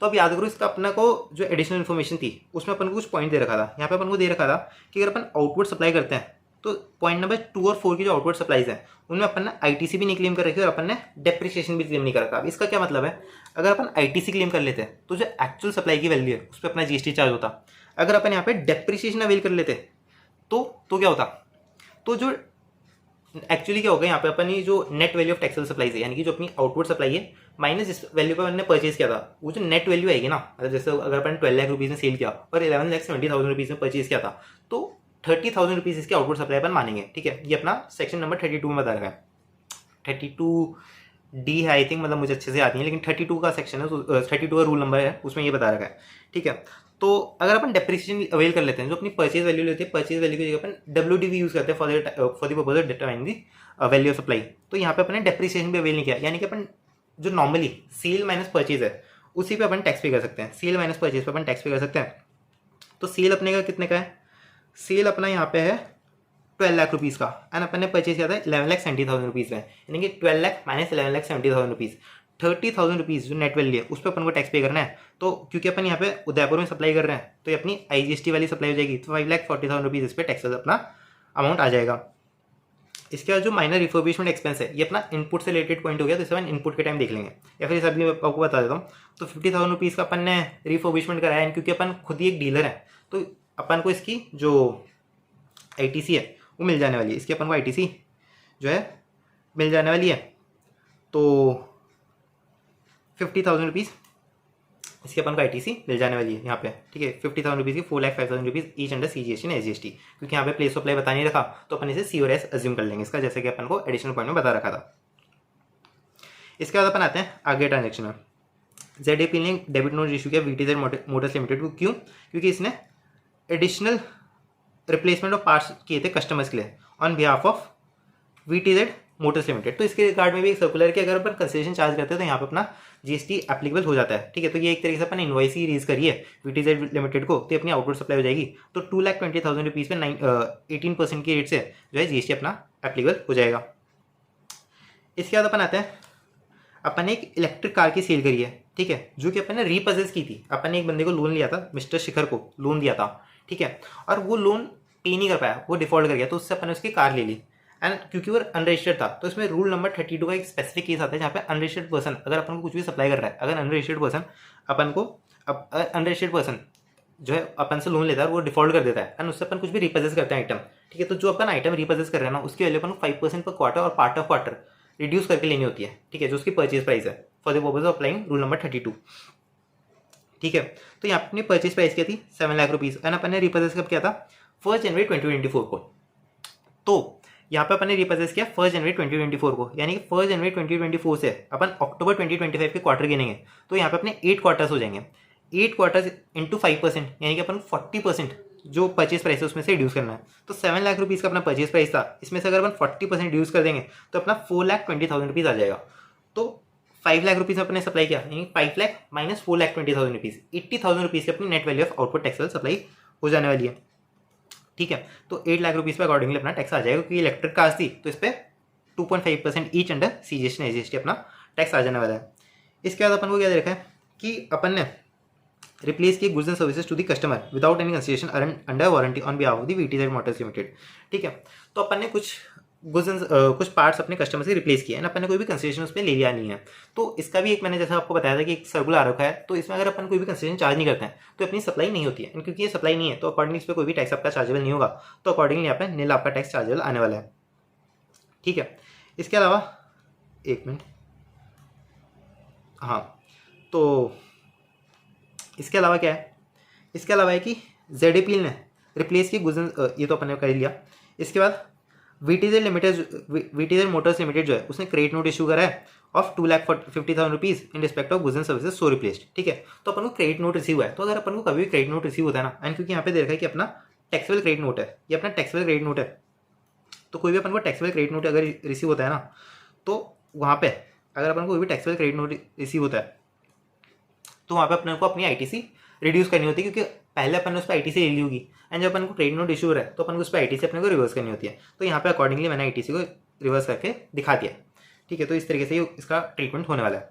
तो अब याद करो इसका अपना को जो एडिशनल इन्फॉर्मेशन थी उसमें अपन को कुछ पॉइंट दे रखा था। यहाँ पे अपन को दे रखा था कि अगर अपन आउटवर्ड सप्लाई करते हैं तो पॉइंट नंबर 2 और 4 की जो आउटवर्ड सप्लाईज हैं उनमें अपन ने ITC भी नहीं क्लेम कर रखी और अपन ने डेप्रिसिएशन भी क्लेम नहीं कर रखा। अब इसका क्या मतलब है, अगर अपन ITC क्लेम कर लेते हैं तो जो एक्चुअल सप्लाई की वैल्यू है उस पर अपना GST चार्ज होता। अगर अपन यहाँ पे डेप्रिसिएशन अवेल कर लेते तो क्या होता, तो जो एक्चुअली क्या होगा यहाँ पे अपन ये जो net value of taxable supply है यानी कि जो अपनी आउटवर्ड सप्लाई है माइनस जिस वैल्यू पर हमने परचेज किया था वो जो नेट वैल्यू आएगी ना, मतलब जैसे अगर अपन 12 लाख रुपीज़ में सेल किया और 11,70,000 रुपीज़ में परचेज किया था तो 30,000 रुपीज़ इसकी आउटवर्ड सप्लाई अपन मानेंगे। ठीक है, ये अपना सेक्शन नंबर 32 में बता रखा है। 32D है आई थिंक, मतलब मुझे अच्छे से याद नहीं है, लेकिन 32 का सेक्शन है, 32 का रूल नंबर है उसमें ये बता रखा है। ठीक है, तो अगर अपन डेप्रिसिएशन अवेल कर लेते हैं जो अपनी परचेज वैल्यू लेते हैं, परचेज वैल्यू की जगह अपन WDV यूज़ करते हैं for the purpose of determining the value of supply, तो यहाँ पे अपन डेप्रिसिएशन भी अवेल नहीं किया, यानी कि अपन जो नॉर्मली सेल माइनस परचेज है उसी पे अपन टैक्स पे कर सकते हैं। सेल माइनस परचेज पे अपन टैक्स पे कर सकते हैं। तो सेल अपने का कितने का है, सेल अपना यहाँ पे है 12 लाख रुपीज़ का, एंड अपन ने परचेज किया था 11,70,000 रुपीज़ में, यानी कि 12 लाख माइनस 11,70,000 रुपीज़, 30,000 रुपीज़ जो नेट वैल्यू है उस पर अपन को टैक्स पे करना है। तो क्योंकि अपन यहाँ पे उदयपुर में सप्लाई कर रहे हैं तो ये अपनी IGST वाली सप्लाई हो जाएगी, तो 5,40,000 रुपीज़ इस पर टैक्स अपना अमाउंट आ जाएगा। इसके बाद जो माइनर रिफर्बिशमेंट एक्सपेंस है ये अपना इनपुट से रिलेटेड पॉइंट हो गया, तो इसे अपन इनपुट के टाइम देख लेंगे, या फिर इसे अभी मैं आपको बता देता हूँ। तो 50,000 रुपीज़ का अपन ने रिफर्बिशमेंट कराया है, क्योंकि अपन खुद ही एक डीलर है तो अपन को इसकी जो ITC है वो मिल जाने वाली है, इसकी अपन को ITC जो है मिल जाने वाली है। तो 50,000 रुपीज़ इसकी अपन को ITC मिल जाने वाली है यहाँ पे। ठीक है, 50,000 रुपीज़ की 4,05,000 rupees each under CGST and SGST, क्योंकि यहाँ पे प्लेस ऑफ प्ले बता नहीं रखा तो अपन इसे C और S अज्यूम कर लेंगे इसका, जैसे कि अपन को एडिशनल पॉइंट में बता रखा था। इसके बाद अपन आते हैं आगे ट्रांजेक्शन में। ZAP ने डेबिट नोट इशू किया VTZ मोटर्स लिमिटेड को, क्यों, क्योंकि इसने एडिशनल रिप्लेसमेंट ऑफ पार्ट्स किए थे कस्टमर्स के लिए on behalf of VTZ motors limited. तो इसके रिगार्ड में भी एक सर्कुलर कि अगर अपन कंसेशन चार्ज करते हैं तो यहाँ पे अपना GST एप्लीकेबल हो जाता है। ठीक है, तो ये एक तरीके से अपन इनवॉइस ही रीज करी है VTZ लिमिटेड को, तो अपनी आउटवर्ड सप्लाई हो जाएगी। तो 2,20,000 रुपीज़ में 18% की रेट से जो है GST अपना एप्लीकेबल हो जाएगा। इसके बाद अपन आते हैं, अपन ने एक इलेक्ट्रिक कार की सेल करी है, ठीक है, जो कि अपन ने रीपजेस की थी। अपन ने एक बंदे को लोन लिया था, मिस्टर शिखर को लोन दिया था, ठीक है, और वो लोन पे नहीं कर पाया, वो डिफॉल्ट कर गया, तो उससे अपन ने उसकी कार ले ली। एंड क्योंकि वो अनरजिस्टर्ड था तो इसमें रूल नंबर 32 का एक स्पेसिफिक केस आता है जहाँ पे अनरजिस्टर्ड पर्सन अगर अपन को कुछ भी सप्लाई कर रहा है, अगर अनरजिस्टर्ड पर्सन अपन को अनरजिस्टर्ड पर्सन जो है अपन से लोन लेता है वो डिफॉल्ट कर देता है एंड उससे अपन कुछ भी रिपजेस करते हैं आइटम, ठीक है, तो जो अपन आइटम रिपजेस कर रहे हैं ना उसकी वैल्यू अपन को 5% पर क्वार्टर और पार्ट ऑफ क्वार्टर रिड्यूस करके लेनी होती है, ठीक है, जो उसकी परचेज प्राइस है for the purpose of applying rule number 32। ठीक है, तो यहाँ अपनी परचेज प्राइस क्या थी 7 लाख रुपीज़ एंड अपन ने रिपजेस कब किया था 1 जनवरी 2024 को। तो यहाँ पे अपन ने रिपजेस किया 1 जनवरी 2024 को, यानी कि 1 जनवरी 2024 से अपन अक्टूबर 2025 के क्वार्टर गिनेंगे तो यहाँ पे अपने 8 क्वार्टर्स हो जाएंगे। 8 क्वार्टर्स इंटू 5% यानी कि अपन 40% जो परचेज प्राइस है उसमें से रिड्यूस करना है। तो 7 लाख रुपीज़ का अपना परचेज प्राइस था, इसमें से अगर अपन 40% रिड्यूस कर देंगे तो अपना 4,20,000 रुपीज़ आ जाएगा। तो 5 लाख रुपीज़ अपने सप्लाई किया, यानी 5 लाख माइनस 4,20,000 रुपीज़, 80,000 रुपीज़ की अपनी net value of output taxable supply हो जाने वाली है। ठीक है, तो 8 लाख रुपीज़ पे अकॉर्डिंगली अपना टैक्स आ जाएगा, क्योंकि इलेक्ट्रिक कार्स थी तो इस पर 2.5% each under CGST and SGST अपना टैक्स आ जाने वाला है। इसके बाद अपन को क्या देखा है कि अपन ने रिप्लेस किए goods and services to the customer without any consideration under warranty on behalf of the VTZ motors limited. ठीक है, तो अपन ने कुछ गुड्स एंड कुछ पार्ट्स अपने कस्टमर से रिप्लेस किया है ना, अपन ने कोई भी कंसिडरेशन उसमें ले लिया नहीं है। तो इसका भी एक मैंने जैसा आपको बताया था कि एक सर्कुलर आ रखा है, तो इसमें अगर अपन कोई भी कंसिडरेशन चार्ज नहीं करते हैं तो अपनी सप्लाई नहीं होती है, एंड क्योंकि ये सप्लाई नहीं है तो अकॉर्डिंगली इस पर कोई भी टैक्स आपका चार्जेबल नहीं होगा, तो अकॉर्डिंगली यहाँ पे नील आपका टैक्स चार्जेबल आने वाला है। ठीक है, इसके अलावा एक मिनट, हाँ, तो इसके अलावा क्या है, इसके अलावा है कि ZAPL ने रिप्लेस की गुड्स, ये तो अपन ने कर लिया। इसके बाद VTZ मोटर्स लिमिटेड जो है उसने क्रेडिट नोट इशू करा है of 2,50,000 rupees in respect of goods and services so replaced. ठीक है, तो अपन को क्रेडिट नोट रिसीव हुआ है, तो अगर अपन को कभी भी क्रेडिट नोट रिसीव होता है ना, एंड क्योंकि यहाँ पे दे रखा है कि अपना टैक्सेबल क्रेडिट नोट है, ये अपना टैक्सेबल क्रेडिट नोट है, तो कोई भी अपन को टैक्सेबल क्रेडिट नोट अगर रिसीव होता है ना, तो वहाँ पे अगर अपन को कोई भी टैक्सेबल क्रेडिट नोट रिसीव होता है तो वहाँ पे अपने को अपनी ITC रिड्यूस करनी होती है, क्योंकि पहले अपन ने उस पर ITC ले ली होगी, एंड जब अपन को क्रेडिट नोट इशू हो रहा है तो अपन को उस पर ITC अपने को रिवर्स करनी होती है। तो यहाँ पे अकॉर्डिंगली मैंने ITC को रिवर्स करके दिखा दिया। ठीक है, तो इस तरीके से इसका ट्रीटमेंट होने वाला है।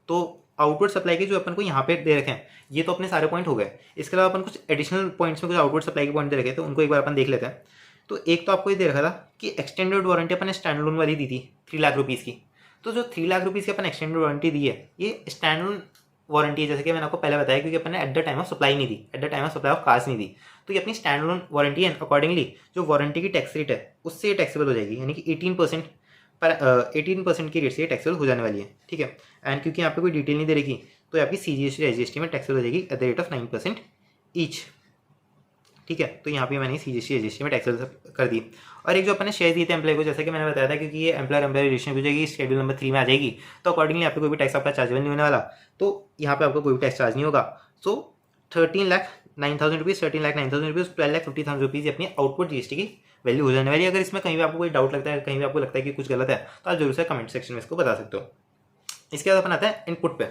तो आउटवर्ड सप्लाई के जो अपन को यहाँ पे दे रखे हैं, ये तो अपने सारे पॉइंट हो गए। इसके अलावा अपन कुछ एडिशनल पॉइंट्स में कुछ आउटवर्ड सप्लाई के पॉइंट दे रखे, तो उनको एक बार अपन देख लेते हैं। तो एक तो आपको ये दे रखा था कि एक्सटेंडेड वारंटी अपन ने स्टैंड लोन वाली दी थी 3 लाख रुपीज़ की। तो जो 3 लाख रुपीज़ की अपन एक्सटेंडेड वारंटी दी है, ये स्टैंड लोन वारंटी है, जैसे कि मैंने आपको पहले बताया, क्योंकि अपन ने at the time of supply नहीं दी, at the time of supply of cars नहीं दी। तो ये अपनी स्टैंड लोन वारंटी है, अकॉर्डिंगली जो वारंटी की टैक्स रेट है उससे ये टैक्सेबल हो जाएगी, यानी कि 18% की रेट से ये टैक्सेबल हो जाने वाली है। ठीक है, एंड क्योंकि यहाँ पे कोई डिटेल नहीं दे रही तो ये आपकी CGST SGST में टैक्सेबल हो जाएगी at the rate of 9% each. ठीक है, तो यहाँ पे मैंने CGST SGST में टैक्सेबल कर दी। और एक जो अपन ने शेयर दिए थे एम्प्लॉय को, जैसा कि मैंने बताया था, क्योंकि ये एम्प्लॉयर रिलेशन हो जाएगी, शेड्यूल नंबर 3 में आ जाएगी, तो अकॉर्डिंगली यहाँ पे कोई भी टैक्स आपका चार्जेबल नहीं होने वाला, तो यहाँ पे आपको कोई भी टैक्स चार्ज नहीं होगा। सो 13,09,000 रुपीज़, 13,09,000 रुपीज़, 12,50,000 रुपीज़ अपनी आउटपुट GST की वैल्यू हो जाने वाली है। अगर इसमें कहीं भी आपको कोई डाउट लगता है, कहीं भी आपको लगता है कि कुछ गलत है, तो आप जरूर से कमेंट सेक्शन में इसको बता सकते हो। इसके बाद अपन आता है इनपुट पे।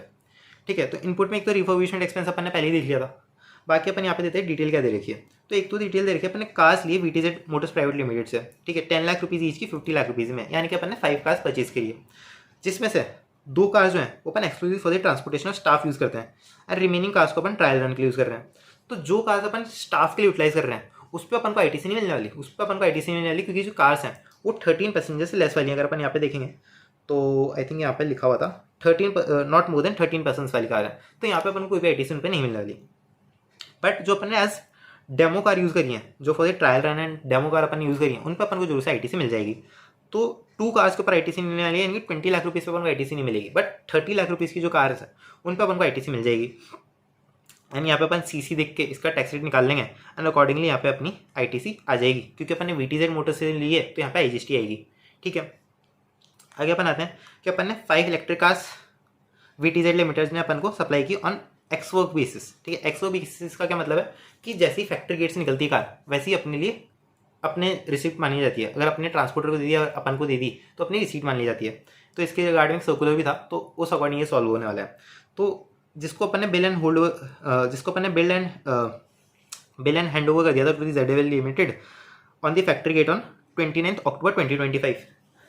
ठीक है, तो इनपुट में एक तो रिफर्बिशमेंट एक्सपेंस अपन ने पहले ही देख लिया था, बाकी अपन यहाँ पे देते हैं डिटेल क्या दे रखी है। तो एक तो डिटेल दे रखी है अपने कार्स लिए VTZ मोटर्स प्राइवेट लिमिटेड से। ठीक है, 10 लाख रुपीज़ ईच की 50 लाख रुपीज़ में, यानी कि अपन ने 5 कार्स परचेज करी है, जिसमें से 2 कार्स जो हैं वो अपन exclusive for the transportation of staff use करते हैं, और रिमेनिंग कार्स को अपन ट्रायल रन के लिए यूज़ कर रहे हैं। तो जो कार्स अपन स्टाफ के लिए यूटिलाइज कर रहे हैं उस पर अपन को ITC नहीं मिलने वाली, उस पर अपन को ITC नहीं मिलने वाली, क्योंकि जो कार्स हैं वो 13 पैसेंजर से लेस वाली हैं। अगर अपन यहाँ पे देखेंगे तो आई थिंक यहाँ पे लिखा हुआ था 13 नॉट मोर देन 13 पर्सन्स वाली कार है, तो यहाँ पे अपन को कोई भी ITC उन पर नहीं मिलने वाली। बट जो अपन ने एज डेमो कार यूज़ करी है, जो for the trial run and demo car upon use करी है, उन पर अपन को जरूर से ITC मिल जाएगी। तो 2 कार्स के ऊपर ITC मिलने वाली है, यानी कि 20 लाख रुपीज़ पे अपन को ITC नहीं मिलेगी, बट 30 लाख रुपीज़ की जो कार है उन पर अपन को ITC मिल जाएगी। एंड यहाँ पे अपन CC देख के इसका टैक्स रेट निकाल लेंगे, एंड अकॉर्डिंगली यहाँ पे अपनी ITC आ जाएगी, क्योंकि अपन ने VTZ मोटर से ली है तो यहाँ पे IGST आएगी। ठीक है, आगे अपन आते हैं कि अपन ने 5 इलेक्ट्रिक कार्स VTZ लिमिटेड ने अपन को सप्लाई की ऑन एक्सवर्क बेसिस। ठीक है, एक्सवर्क बेसिस का क्या मतलब है कि जैसी फैक्ट्री गेट से निकलती है कार, वैसी अपने लिए अपने रिसिप्ट मानी जाती है। अगर अपने ट्रांसपोर्टर को दे दिया और अपन को दे दी तो अपनी रिसीट मान ली जाती है। तो इसके रिगार्डिंग सर्कुलर भी था, तो उस अकॉर्डिंग ये सॉल्व होने वाला है। तो जिसको अपन ने बिल एंड हैंड ओवर कर दिया था to the ZAPL limited on the factory gate on 29 October 2025,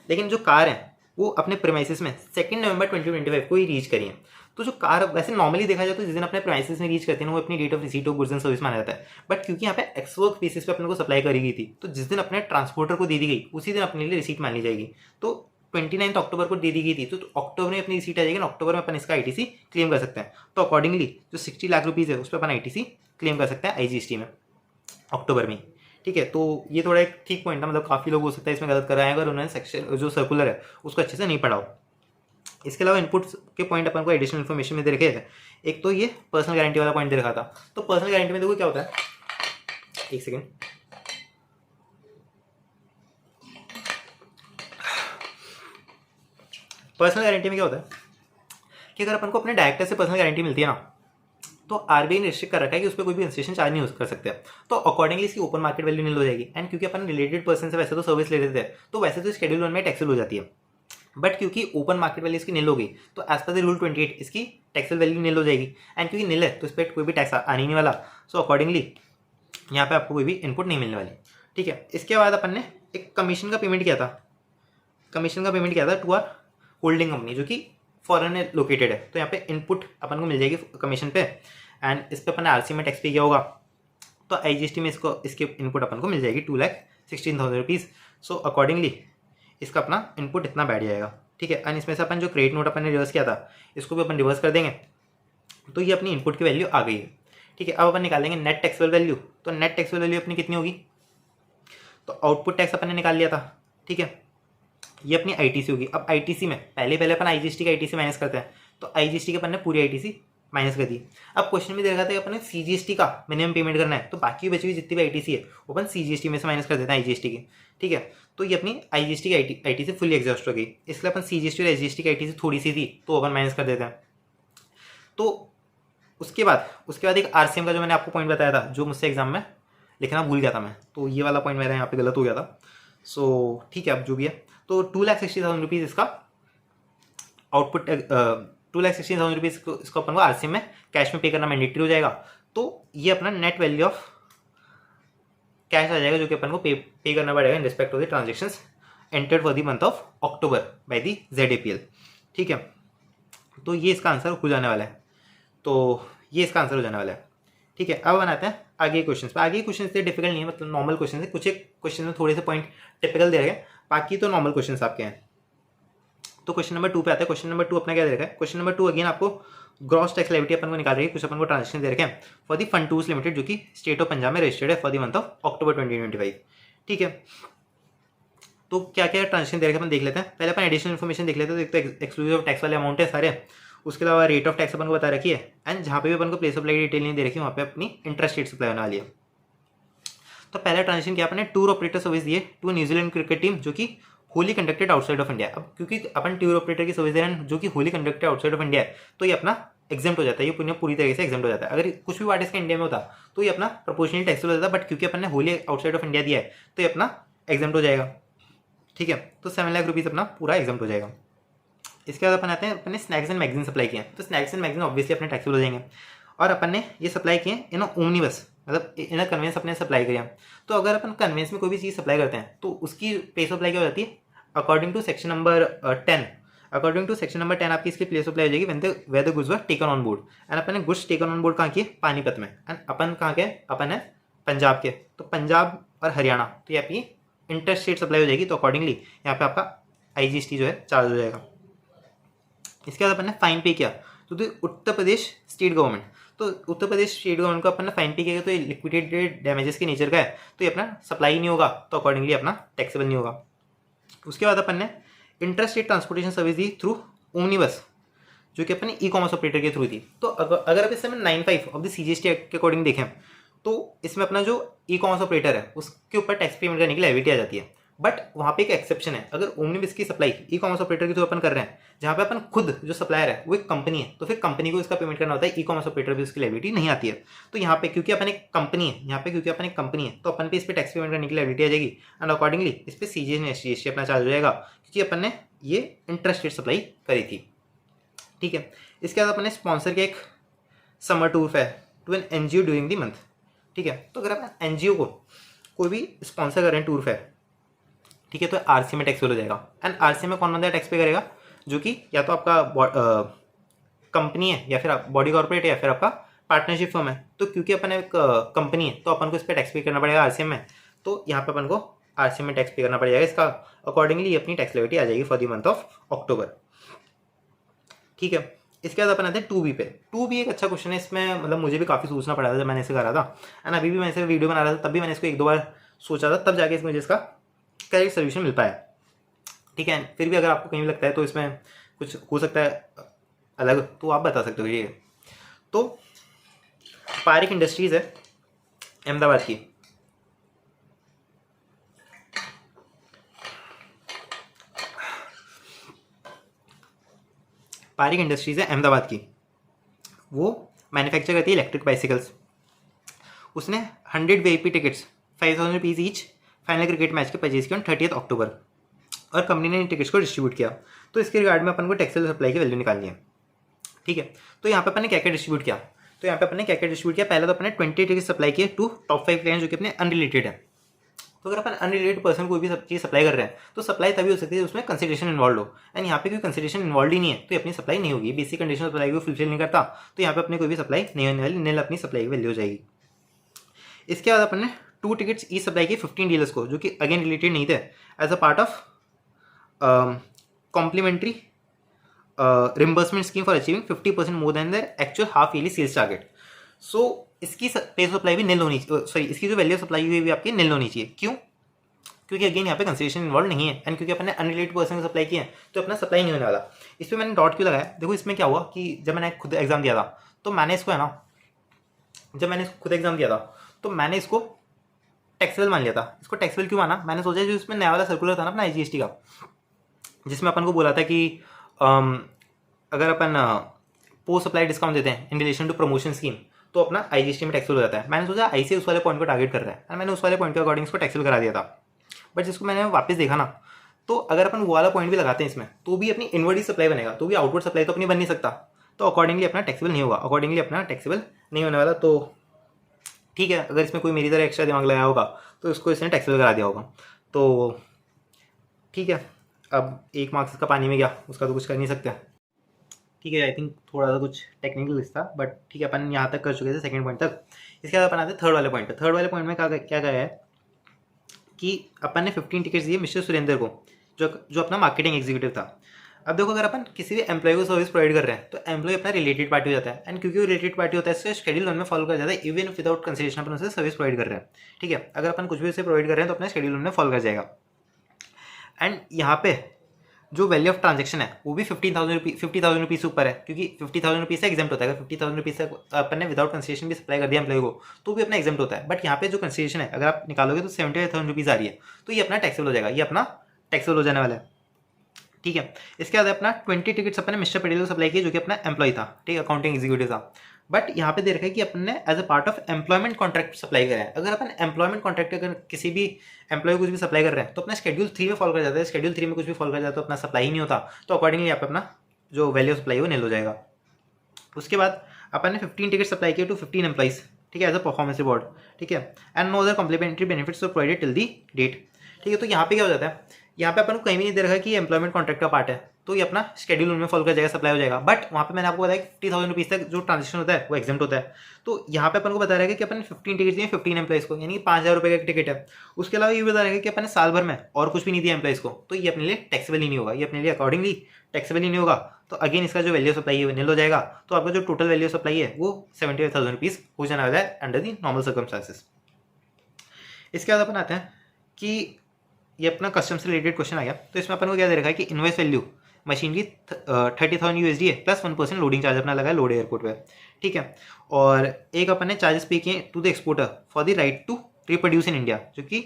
लेकिन जो कार है वो अपने प्रीमाइसिस में 2 नवंबर 2025 को ही रीच करी है। तो जो कार वैसे नॉर्मली देखा जाए तो जिस दिन अपने प्रीमाइसिस में रीच करते हैं वो अपनी date of receipt of goods and service माना जाता है, बट क्योंकि यहाँ पे एक्सवर्क बेसिस पे अपने को सप्लाई करी गई थी, तो जिस दिन अपने ट्रांसपोर्टर को दे दी गई उसी दिन अपने लिए रिसीट मान ली जाएगी। तो 29 अक्टूबर को दे दी गई थी, तो अक्टूबर में अपनी रिसीट आ जाएगी, अक्टूबर में अपन इसका ITC क्लेम कर सकते हैं। तो अकॉर्डिंगली जो 60 लाख रुपीज़ है उस पर अपन ITC क्लेम कर सकते हैं IGST में अक्टूबर में। ठीक है, तो ये थोड़ा एक ठीक पॉइंट है, मतलब काफ़ी लोग हो सकता है इसमें गलत कर रहे हैं अगर उन्होंने सेक्शन जो सर्कुलर है उसको अच्छे से नहीं पढ़ा हो। इसके अलावा इनपुट के पॉइंट अपन को एडिशनल इन्फॉर्मेशन में दे रखे थे। एक तो ये पर्सनल गारंटी वाला पॉइंट दे रखा था। तो पर्सनल गारंटी में देखो क्या होता है, एक सेकेंड, पर्सनल गारंटी में क्या होता है कि अगर अपन को अपने डायरेक्टर से पर्सनल गारंटी मिलती है ना, तो RBI ने रिस्ट्रिक्ट कर रखा है कि उस पर कोई भी कंसेशन चार्ज नहीं कर सकते। तो अकॉर्डिंगली इसकी ओपन मार्केट वैल्यू नील हो जाएगी, एंड क्योंकि अपन रिलेटेड पर्सन से वैसे तो सर्विस ले लेते हैं तो वैसे तो शेड्यूल 1 में टैक्सेबल हो जाती है। बट क्योंकि ओपन मार्केट वैल्यू इसकी नील हो गई तो एज पर द रूल 28 इसकी टैक्सेबल वैल्यू नील हो जाएगी, एंड क्योंकि नील है तो इस पर कोई भी टैक्स आने नहीं वाला। सो अकॉर्डिंगली यहाँ पे आपको कोई भी इनपुट नहीं मिलने वाली। ठीक है, इसके बाद अपन ने एक कमीशन का पेमेंट किया था, टू आर होल्डिंग कंपनी जो कि फॉरेन में लोकेटेड है। तो यहाँ पे इनपुट अपन को मिल जाएगी कमीशन पे, एंड इस पर अपन ने आरसी में टैक्स पे किया होगा तो आईजीएसटी में इसकी इनपुट अपन को मिल जाएगी 2,16,000 रुपीज़। सो अकॉर्डिंगली इसका अपना इनपुट इतना बैठ जाएगा। ठीक है, एंड इसमें से अपन जो क्रेडिट नोट अपन ने रिवर्स किया था इसको भी अपन रिवर्स कर देंगे, तो ये अपनी इनपुट की वैल्यू आ गई है। ठीक है, अब अपन निकालेंगे नेट टैक्सेबल वैल्यू। तो नेट टैक्सेबल वैल्यू अपनी कितनी होगी, तो आउटपुट टैक्स अपन ने निकाल लिया था। ठीक है, ये अपनी आईटीसी होगी। अब आईटीसी में पहले अपन आईजीएसटी का आईटीसी माइनस करते हैं, तो आईजीएसटी के अपन ने पूरी आईटीसी माइनस कर दी। अब क्वेश्चन में दे रखा था कि अपन ने सीजीएसटी का मिनिमम पेमेंट करना है, तो बाकी बची हुई जितनी भी आईटीसी है वो अपन सीजीएसटी में से माइनस कर देते हैं आईजीएसटी की। ठीक है, तो ये अपनी आईजीएसटी की आईटीसी फुली एग्जॉस्ट हो गई, इसलिए अपन सीजीएसटी और एसजीएसटी की आईटीसी थोड़ी सी थी तो अपन माइनस कर देते हैं। तो उसके बाद एक आरसीएम का जो मैंने आपको पॉइंट बताया था जो मुझसे एग्जाम में लिखना भूल गया था मैं, तो ये वाला पॉइंट मेरा यहाँ पे गलत हो गया था। सो ठीक है, अब जो भी है तो 2,60,000 रुपीज़ इसका आउटपुट, 2,60,000 रुपीज़ इसको अपन को आरसीएम में कैश में पे करना मैंडेटरी हो जाएगा। तो ये अपना नेट वैल्यू ऑफ कैश आ जाएगा जो कि अपन को पे करना पड़ेगा in respect of the transactions entered for the month of October by the ZAPL। ठीक है, तो ये इसका आंसर हो जाने वाला है। ठीक है, अब बनाते हैं आगे क्वेश्चन पे। आगे क्वेश्चन से डिफिकल्ट नहीं है, मतलब नॉर्मल क्वेश्चन है। कुछ एक क्वेश्चन में थोड़े से पॉइंट टिपिकल दे रखे हैं, बाकी तो नॉर्मल क्वेश्चन आपके हैं। तो क्वेश्चन नंबर 2 पे आते हैं। क्वेश्चन नंबर 2 अपना क्या दे रखा है, क्वेश्चन नंबर 2 अगेन आपको ग्रॉस टैक्स लायबिलिटी अपन को निकाल रही है, कुछ अपन को ट्रांजेक्शन दे रखे हैं for the fund tools limited जो कि स्टेट ऑफ पंजाब में रजिस्टर्ड है for the month of October 2025। ठीक है, तो क्या क्या ट्रांजेक्शन दे रखे अपन देख लेते हैं। पहले अपन एडिशनल इन्फॉर्मेशन देख लेते हैं। तो एक तो एक्सक्लूसिव टैक्स वाले अमाउंट है सारे, उसके अलावा रेट ऑफ टैक्स अपन को बता रखी है, एंड जहाँ पे भी अपन को प्लेस अप्लाई डिटेल नहीं दे रखी है वहाँ पे अपनी इंटरेस्ट रेट सप्लाई होने वाली है। तो पहला ट्रांजेक्शन क्या अपने टूर ऑपरेटर सर्विस दिए टू न्यूजीलैंड क्रिकेट टीम जो कि Holi conducted outside of India. अब क्योंकि अपन टूर ऑपरेटर की सर्विस दे रहे हैं जो कि Holi conducted outside of India है, तो ये अपना एग्जाम्प्ट हो जाता है, ये पूरी तरीके से एग्जाम्प्ट हो जाता है। अगर कुछ भी पार्ट इसका इंडिया में होता तो ये अपना प्रोपोर्शनल टैक्स हो जाता, बट क्योंकि अपन ने होली आउटसाइड ऑफ इंडिया दिया है तो ये अपना एग्जाम्प्ट हो जाएगा। ठीक है, तो 7 लाख रुपीज़ अपना पूरा एग्जाम्प्ट हो जाएगा। इसके बाद अपन आते हैं, अपने स्नैक्स एंड मैगजीन सप्लाई किए हैं, तो स्नैक्स एंड मैगजीन ऑब्वियसली अपने टैक्सेबल हो जाएंगे। और अपन ने ये सप्लाई किए इन ओमनीबस, मतलब इन कन्वेंस अपने सप्लाई किया। तो अगर अपन कन्वेंस में कोई भी चीज़ सप्लाई करते हैं तो उसकी प्लेस सप्लाई क्या हो जाती है, अकॉर्डिंग टू सेक्शन नंबर 10 आपकी इसकी प्लेस सप्लाई हो जाएगी where the goods were taken on board. And अपन ने गुड्स टेकन ऑन बोर्ड कहाँ किए, पानीपत में। एंड अपन कहाँ के, अपन है पंजाब के, तो पंजाब और हरियाणा, तो ये आपकी इंटर स्टेट सप्लाई हो जाएगी। तो अकॉर्डिंगली यहाँ पे आपका आईजीएसटी जो है चार्ज हो जाएगा। इसके बाद अपन ने फाइन पे किया तो उत्तर प्रदेश स्टेट गवर्नमेंट, तो उत्तर प्रदेश स्टेट गवर्नमेंट को अपन ने फाइन पे किया तो ये लिक्विडेटेड डैमेजेस के नेचर का है, तो ये अपना सप्लाई नहीं होगा, तो अकॉर्डिंगली अपना टैक्सेबल नहीं होगा। उसके बाद अपन ने inter state transportation service the through omnibus जो कि अपने ई कॉमर्स ऑपरेटर के थ्रू थी। तो अगर आप इस समय 9(5) ऑफ द CGST एक्ट के अकॉर्डिंग देखें तो इसमें अपना जो ई कॉमर्स ऑपरेटर है उसके ऊपर टैक्स पेमेंट करने की लायबिलिटी आ जाती है। बट वहाँ पे एक एक्सेप्शन है, अगर ओमनीबस की सप्लाई ई कॉमर्स ऑपरेटर के थ्रू अपन कर रहे हैं जहाँ पे अपन खुद जो सप्लायर है वो एक कंपनी है, तो फिर कंपनी को इसका पेमेंट करना होता है, ई कॉमर्स ऑपरेटर भी उसकी लायबिलिटी नहीं आती है। तो यहाँ पे क्योंकि अपन एक कंपनी है तो अपन पे इस पर टैक्स पेमेंट करने की लायबिलिटी आ जाएगी, एंड अकॉर्डिंगली इस पर CGST अपना चार्ज हो जाएगा क्योंकि अपन ने ये इंटरेस्ट रेट सप्लाई करी थी। ठीक है, इसके बाद अपन ने स्पॉन्सर के एक summer tour fair to an NGO during the month. ठीक है, तो अगर अपन NGO को कोई भी स्पॉन्सर कर रहे हैं टूर फेयर, ठीक है, तो आरसी में टैक्स हो जाएगा। एंड आरसी में कौन बंदा टैक्स पे करेगा, जो कि या तो आपका कंपनी है या फिर बॉडी कॉर्पोरेट है या फिर आपका पार्टनरशिप फर्म है। तो क्योंकि अपन एक कंपनी है तो अपन को इस पर टैक्स पे करना पड़ेगा आरसीएम में, तो यहाँ पे अपन को आरसीएम में टैक्स पे करना पड़ेगा इसका। अकॉर्डिंगली अपनी टैक्स लायबिलिटी आ जाएगी फॉर द मंथ ऑफ अक्टूबर। ठीक है, इसके बाद अपन आते हैं 2B पे। 2B एक अच्छा क्वेश्चन है, इसमें मतलब मुझे भी काफ़ी सोचना पड़ा था जब मैंने इसे करा था, एंड अभी भी मैं इसे वीडियो बना रहा था तब भी मैंने इसको 1-2 बार सोचा था, तब जाके इसमें मुझे इसका करेक्ट सोल्यूशन मिल पाया। ठीक है, फिर भी अगर आपको कहीं लगता है तो इसमें कुछ हो सकता है अलग, तो आप बता सकते हो। ये तो पारिक इंडस्ट्रीज़ है अहमदाबाद की, पारिक इंडस्ट्रीज़ है अहमदाबाद की, वो मैन्युफैक्चर करती है इलेक्ट्रिक बाइसिकल्स। उसने 100 VIP tickets 5,000 rupees each final cricket match के परचेज किए ऑन 30 अक्टूबर। और कंपनी ने इन टिकट्स को डिस्ट्रीब्यूट किया। तो इसके रिगार्ड में अपन को टैक्सेबल सप्लाई की वैल्यू निकालनी है, ठीक है। तो यहाँ पे अपन ने क्या क्या डिस्ट्रीब्यूट किया, तो यहाँ पे अपन ने क्या क्या डिस्ट्रीब्यूट किया, पहले तो अपने 20 टिकट सप्लाई किए टू टॉप 5 क्लाइंट जो कि अपने अनरिलेटेड है। तो अगर अपन अनरिलेटेड पर्सन कोई भी सब चीज़ सप्लाई कर रहे हैं तो सप्लाई तभी हो सकती है उसमें कंसिडरेशन इन्वॉल्व हो, एंड यहाँ पे कोई कंसिडरेशन इन्वॉल्व ही नहीं है तो अपनी सप्लाई नहीं होगी। बेसिक कंडीशन सप्लाई को फुलफिल नहीं करता तो यहाँ पे अपनी कोई भी सप्लाई नहीं होने वाली, नील अपनी सप्लाई की वैल्यू हो जाएगी। इसके बाद अपन ने 2 टिकट्स ई सप्लाई की 15 डीलर्स को जो कि अगेन रिलेटेड नहीं थे, as a part of complimentary reimbursement scheme for achieving 50% more than their actual half yearly sales target. So इसकी पे सप्लाई भी निल होनी, सॉरी इसकी जो वैल्यू सप्लाई हुई भी आपकी निल होनी चाहिए। क्यों? क्योंकि अगेन यहाँ पे कंसिडरेशन इन्वॉल्व नहीं है, एंड क्योंकि अपने अनरिलेटेड पर्सन को सप्लाई किया है तो अपना सप्लाई नहीं होने वाला। इस पर मैंने डॉट क्यों लगाया, देखो इसमें क्या हुआ कि जब मैंने खुद एग्जाम दिया था तो मैंने इसको है ना, जब मैंने खुद एग्जाम दिया था तो मैंने इसको टैक्सेबल मान लिया था। इसको टैक्सेबल क्यों माना, मैंने सोचा जो इसमें नया वाला सर्कुलर था ना अपना IGST का, जिसमें अपन को बोला था कि अगर अपन पोस्ट सप्लाई डिस्काउंट देते हैं in relation to promotion scheme तो अपना IGST में टैक्सेबल हो जाता है। मैंने सोचा IC उस वाले पॉइंट को टारगेट कर रहा है, मैंने उस वाले पॉइंट के अकॉर्डिंग इसको टैक्सेबल करा दिया था। बट जिसको मैंने वापस देखा ना, तो अगर अपन वो वाला पॉइंट भी लगाते हैं इसमें तो भी अपनी इनवर्ड ही सप्लाई बनेगा, तो भी आउटवर्ड सप्लाई तो अपनी बन नहीं सकता, तो अकॉर्डिंगली अपना टैक्सेबल नहीं होगा, अकॉर्डिंगली अपना टैक्सेबल नहीं होने वाला। तो ठीक है, अगर इसमें कोई मेरी तरह एक्स्ट्रा दिमाग लगाया होगा तो इसको इसने टैक्सेबल करा दिया होगा, तो ठीक है। अब 1 मार्क्स इसका पानी में गया, उसका तो कुछ कर नहीं सकते, ठीक है। आई थिंक थोड़ा सा कुछ टेक्निकल लिस्ट था, बट ठीक है अपन यहाँ तक कर चुके थे सेकंड पॉइंट तक। इसके बाद अपन आते हैं थर्ड वाले पॉइंट। थर्ड वाले पॉइंट में क्या कहा है कि अपन ने 15 टिकट्स दिए मिस्टर सुरेंद्र को, जो अपना मार्केटिंग एग्जीक्यूटिव था। अब देखो अगर अपन किसी भी एम्प्लॉय को सर्विस प्रोवाइड कर रहे हैं तो एम्प्लॉय अपना रिलेटेड पार्टी हो जाता है, एंड क्योंकि वो रिलेटेड पार्टी होता है इससे शेड्यूल 1 में फॉलो कर जाता है, इवन विदाउट कंसिडरेशन अपन उसे सर्विस प्रोवाइड कर रहे हैं, ठीक है। अगर अपन कुछ भी उसे प्रोवाइड कर रहे हैं तो अपने शेड्यूल 1 में फॉलो कर जाएगा। एंड यहाँ पे जो वैल्यू ऑफ ट्रांजेक्शन है वो भी 50,000 रुपीज़ से ऊपर है, क्योंकि 50,000 रुपीज़ से एग्जाम्प्ट होता है। अगर 50,000 रुपीज़ से अपन ने विदाउट कंसिडरेशन भी सप्लाई कर दिया एम्प्लॉय को तो भी अपना एग्जाम्प्ट होता है। बट यहाँ पे जो कंसिडरेशन है अगर आप निकालोगे तो 75,000 रुपीज़ आ रही है, तो ये अपना टैक्सेबल हो जाएगा, ये अपना टैक्सेबल हो जाने वाला है, ठीक है। इसके बाद अपना 20 टिकट्स अपने मिस्टर पटेल को सप्लाई किए जो कि अपना एम्प्लॉय था, ठीक है, अकाउंटिंग एग्जीक्यूटिव था। बट यहाँ पे दे रखा है कि अपन ने as a part of employment contract supply करा है। अगर अपन एम्प्लॉयमेंट कॉन्ट्रैक्ट अगर किसी भी एम्प्लॉय कुछ भी सप्लाई कर रहे हैं तो अपना शेड्यूल 3 में फॉलो कर जाता है, शेड्यूल 3 में कुछ भी फॉलो कर जाता है तो अपना सप्लाई ही नहीं होता, तो अकॉर्डिंगली यहाँ पे अपना जो वैल्यू सप्लाई है वो निल हो जाएगा। उसके बाद अपन ने 15 टिकट सप्लाई किए टू 15 एम्प्लॉइज, ठीक है, एज अ परफॉर्मेंस रिवॉर्ड, ठीक है, and no other complimentary benefits provided till the date, ठीक है। तो यहाँ पे क्या हो जाता है, यहाँ पे अपन को कहीं भी नहीं दे रखा कि एम्प्लॉयमेंट कॉन्ट्रैक्ट का पार्ट है तो ये अपना शेड्यूल में फॉलो कर जाएगा, सप्लाई हो जाएगा। बट वहाँ पे मैंने आपको बताया कि 50,000 रुपीज़ तक जो ट्रांजेक्शन होता है वो एग्जाम्प्ट होता है। तो यहाँ पे अपन को बता रहेगा कि अपन 15 टिकट दिए 15 एम्प्लॉइज को, यानी कि 5,000 रुपये का टिकट है। उसके अलावा ये बता रहेगा कि अपन साल भर में और कुछ भी नहीं दिया एम्प्लॉइज को, तो ये अपने लिए टैक्सेबल ही नहीं होगा, ये अपने लिए अकॉर्डिंगली टैक्सेबल ही नहीं होगा। तो अगेन इसका जो वैल्यू सप्लाई है वो निल हो जाएगा, तो आपका जो टोटल वैल्यू सप्लाई है वो 75,000 रुपीज़ हो जाने वाला है अंडर दी नॉर्मल सर्कमस्टांसेस। इसके बाद अपन आते हैं कि ये अपना कस्टम से रिलेटेड क्वेश्चन आ गया। तो इसमें अपन को क्या दे रखा है कि इनवॉइस वैल्यू मशीन की 30,000 USD है प्लस 1% लोडिंग चार्ज अपना लगा है लोड एयरपोर्ट पे, ठीक है। और एक अपन ने चार्जेस पे किए to the exporter for the right to reproduce in India जो कि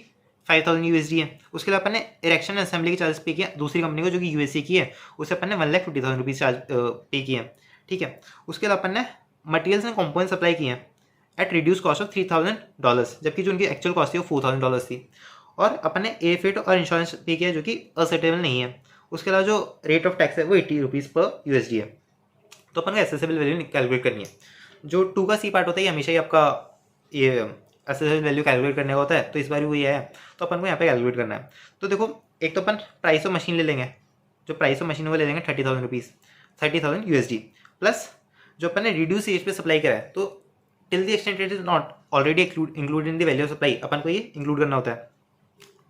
5,000 USD है। उसके लिए अपन ने इरेक्शन असेंबली के चार्जेस पे किए दूसरी कंपनी को जो कि USA की है, उससे अपन ने 1,50,000 रुपीज़ चार्ज पे किए हैं, ठीक है। उसके बाद अपन ने मटीरियल्स एंड कॉम्पोनेंट सप्लाई किए हैं एट रिड्यूस कॉस्ट ऑफ $3,000, जबकि जो उनकी एक्चुअल कॉस्ट थी वो $4,000 थी। और अपन ने एयर फेट और इंश्योरेंस पे किया जो कि असेटेबल नहीं है। उसके अलावा जो रेट ऑफ टैक्स है वो 80 रुपीज़ पर USD है। तो अपन को एसेसेबल वैल्यू कैलकुलेट करनी है। जो 2 का C पार्ट होता है हमेशा ही आपका ये एसेसेबल वैल्यू कैलकुलेट करने का होता है, तो इस बार भी वही है, तो अपन को यहाँ पे कैलकुलेट करना है। तो देखो एक तो अपन प्राइस ऑफ मशीन ले लेंगे, जो प्राइस ऑफ मशीन वो ले लेंगे 30,000 रुपीज़, 30,000 USD, प्लस जो अपन ने रिड्यूस एज पे सप्लाई करा है तो till the extent it is not already include in the value of supply, अपन को ये इंक्लूड करना होता है।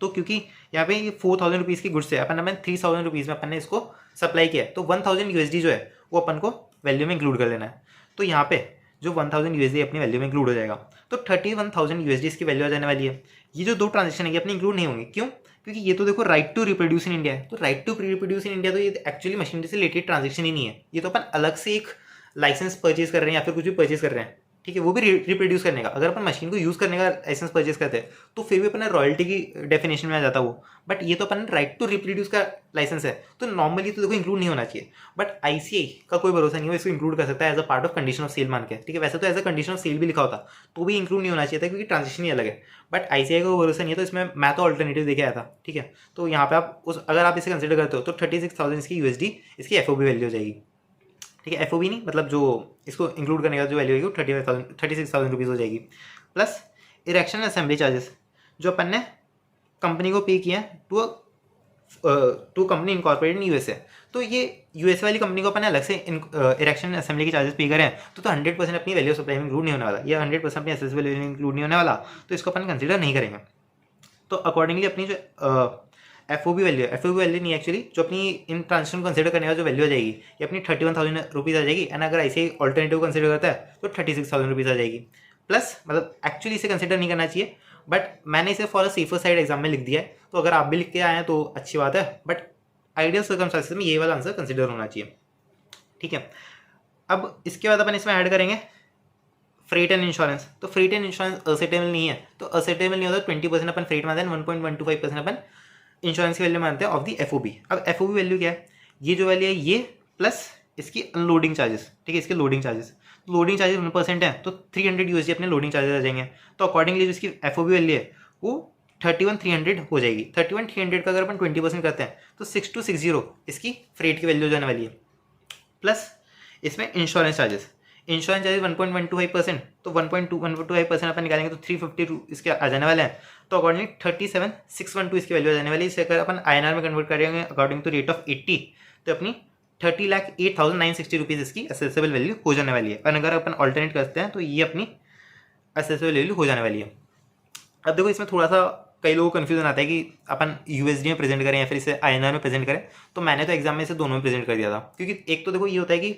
तो क्योंकि यहाँ पे ये 4,000 रुपीज़ की गुड्स है, अपन ने 3,000 रुपीज़ में अपन ने इसको सप्लाई किया है, तो 1,000 USD जो है वो अपन को वैल्यू में इंक्लूड कर लेना है। तो यहाँ पे जो 1,000 USD अपनी वैल्यू में इंक्लूड हो जाएगा, तो 31,000 USD इसकी वैल्यू आ जाने वाली है। ये जो 2 ट्रांजेक्शन है ये अपनी इंक्लूड नहीं होंगे, क्यों? क्योंकि ये तो देखो right to reproduce in India है, तो right to reproduce in India तो ये एक्चुअली मशीनरी से रिलेटेड ट्रांजेक्शन ही नहीं है, ये तो अपन अलग से एक लाइसेंस परचेज कर रहे हैं या फिर कुछ भी परचेज कर रहे हैं, ठीक है, वो भी रिप्रोड्यूस करने का। अगर अपन मशीन को यूज़ करने का लाइसेंस परचेज करते हैं तो फिर भी अपन रॉयल्टी की डेफिनेशन में आ जाता वो, बट ये तो अपन राइट टू रिप्रोड्यूस का लाइसेंस है, तो नॉर्मली तो देखो इंक्लूड नहीं होना चाहिए। बट आईसीआई का कोई भरोसा नहीं हो, इसको इंक्लूड कर सकता है as a part of condition of sale मान के, ठीक है। वैसे तो as a condition of sale भी लिखा होता तो भी इंक्लूड नहीं होना चाहिए था, क्योंकि ट्रांजेक्शन ही अलग है। बट आईसीआई का कोई भरोसा नहीं है, तो इसमें मैं तो ऑल्टरनेटिव देखे आया था, ठीक है। तो यहाँ पे आप अगर आप इसे कंसिडर करते हो तो 36,000 इसकी यूएसडी इसकी एफओबी वैल्यू हो जाएगी, ठीक है। एफओबी नहीं, मतलब जो इसको इंक्लूड करने का जो वैल्यू होगी वो 36,000 रुपीज़ हो जाएगी, प्लस इरेक्शन असेंबली चार्जेस जो अपन ने कंपनी को पे किए हैं to company incorporated in USA. तो ये यूएस वाली कंपनी को अपन ने अलग से इरेक्शन असेंबली के चार्जेस पे करें तो 100% अपनी वैल्यू ऑफ सप्लाई में इंक्लूड नहीं होने वाला, या 100% अपनी एसेसिबल वैल्यू में इंक्लूड नहीं होने वाला, तो इसको अपन कंसिडर नहीं करेंगे। तो अकॉर्डिंगली अपनी जो एफओबी वैल्यू नहीं, एक्चुअली जो अपनी इन ट्रांजेक्शन को कंसिडर करने का जो वैल्यू आ जाएगी ये अपनी 31,000 रुपीज़ आ जाएगी, एंड अगर ऐसे ऑल्टरनेटिव कंसिडर करता है तो 36,000 रुपीज़ आ जाएगी। प्लस मतलब एक्चुअली इसे कंसिडर नहीं करना चाहिए, बट मैंने इसे for a safer side exam में लिख दिया है, तो अगर आप भी लिख के आए हैं तो अच्छी बात है, बट आइडियल सर्कमस्टेंसेस में ये वाला आंसर कंसिडर होना चाहिए, ठीक है। अब इसके बाद अपन इसमें ऐड करेंगे फ्रेट एंड इंश्योरेंस। तो फ्रेट एंड इंश्योरेंस असेटेबल नहीं है, तो असेटेबल नहीं होता 20% अपन फ्रेट मानते हैं, 1.125% अपन इंश्योरेंस की वैल्यू मानते हैं ऑफ दी एफओबी। अब एफओबी वैल्यू क्या है, ये जो वैल्यू है ये प्लस इसकी अनलोडिंग चार्जेस, ठीक है, इसके लोडिंग चार्जेस 1% है, तो 300 यूएसडी अपने लोडिंग चार्जेस आ जाएंगे। तो अकॉर्डिंगली जो इसकी एफओबी वैल्यू है वो 31,300 हो जाएगी। 31,300 का अगर अपन 20% करते हैं तो 6260 इसकी फ्रेट की वैल्यू हो जाने वाली है, प्लस इसमें इंश्योरेंस चार्जेस 1.125%, तो 1.125% अपन निकालेंगे तो 350 इसके आ जाने वाले हैं। तो अकॉर्डिंगली 37,612 इसकी वैल्यू आ जाने वाली है। इसे अगर अपन INR में कन्वर्ट करेंगे अकॉर्डिंग टू रेट ऑफ 80 तो अपनी 30,08,960 रुपीज़ इसकी असेसेबल वैल्यू हो जाने वाली है। और अगर अपन ऑल्टरनेट करते हैं तो ये अपनी असेसेबल वैल्यू हो जाने वाली है। अब देखो इसमें थोड़ा सा कई लोगों को कन्फ्यूजन आता है कि अपन यूएसडी में प्रेजेंट करें या फिर इसे INR में प्रेजेंट करें। तो मैंने तो एग्जाम में इसे दोनों में प्रेजेंट कर दिया था, क्योंकि एक तो देखो ये होता है कि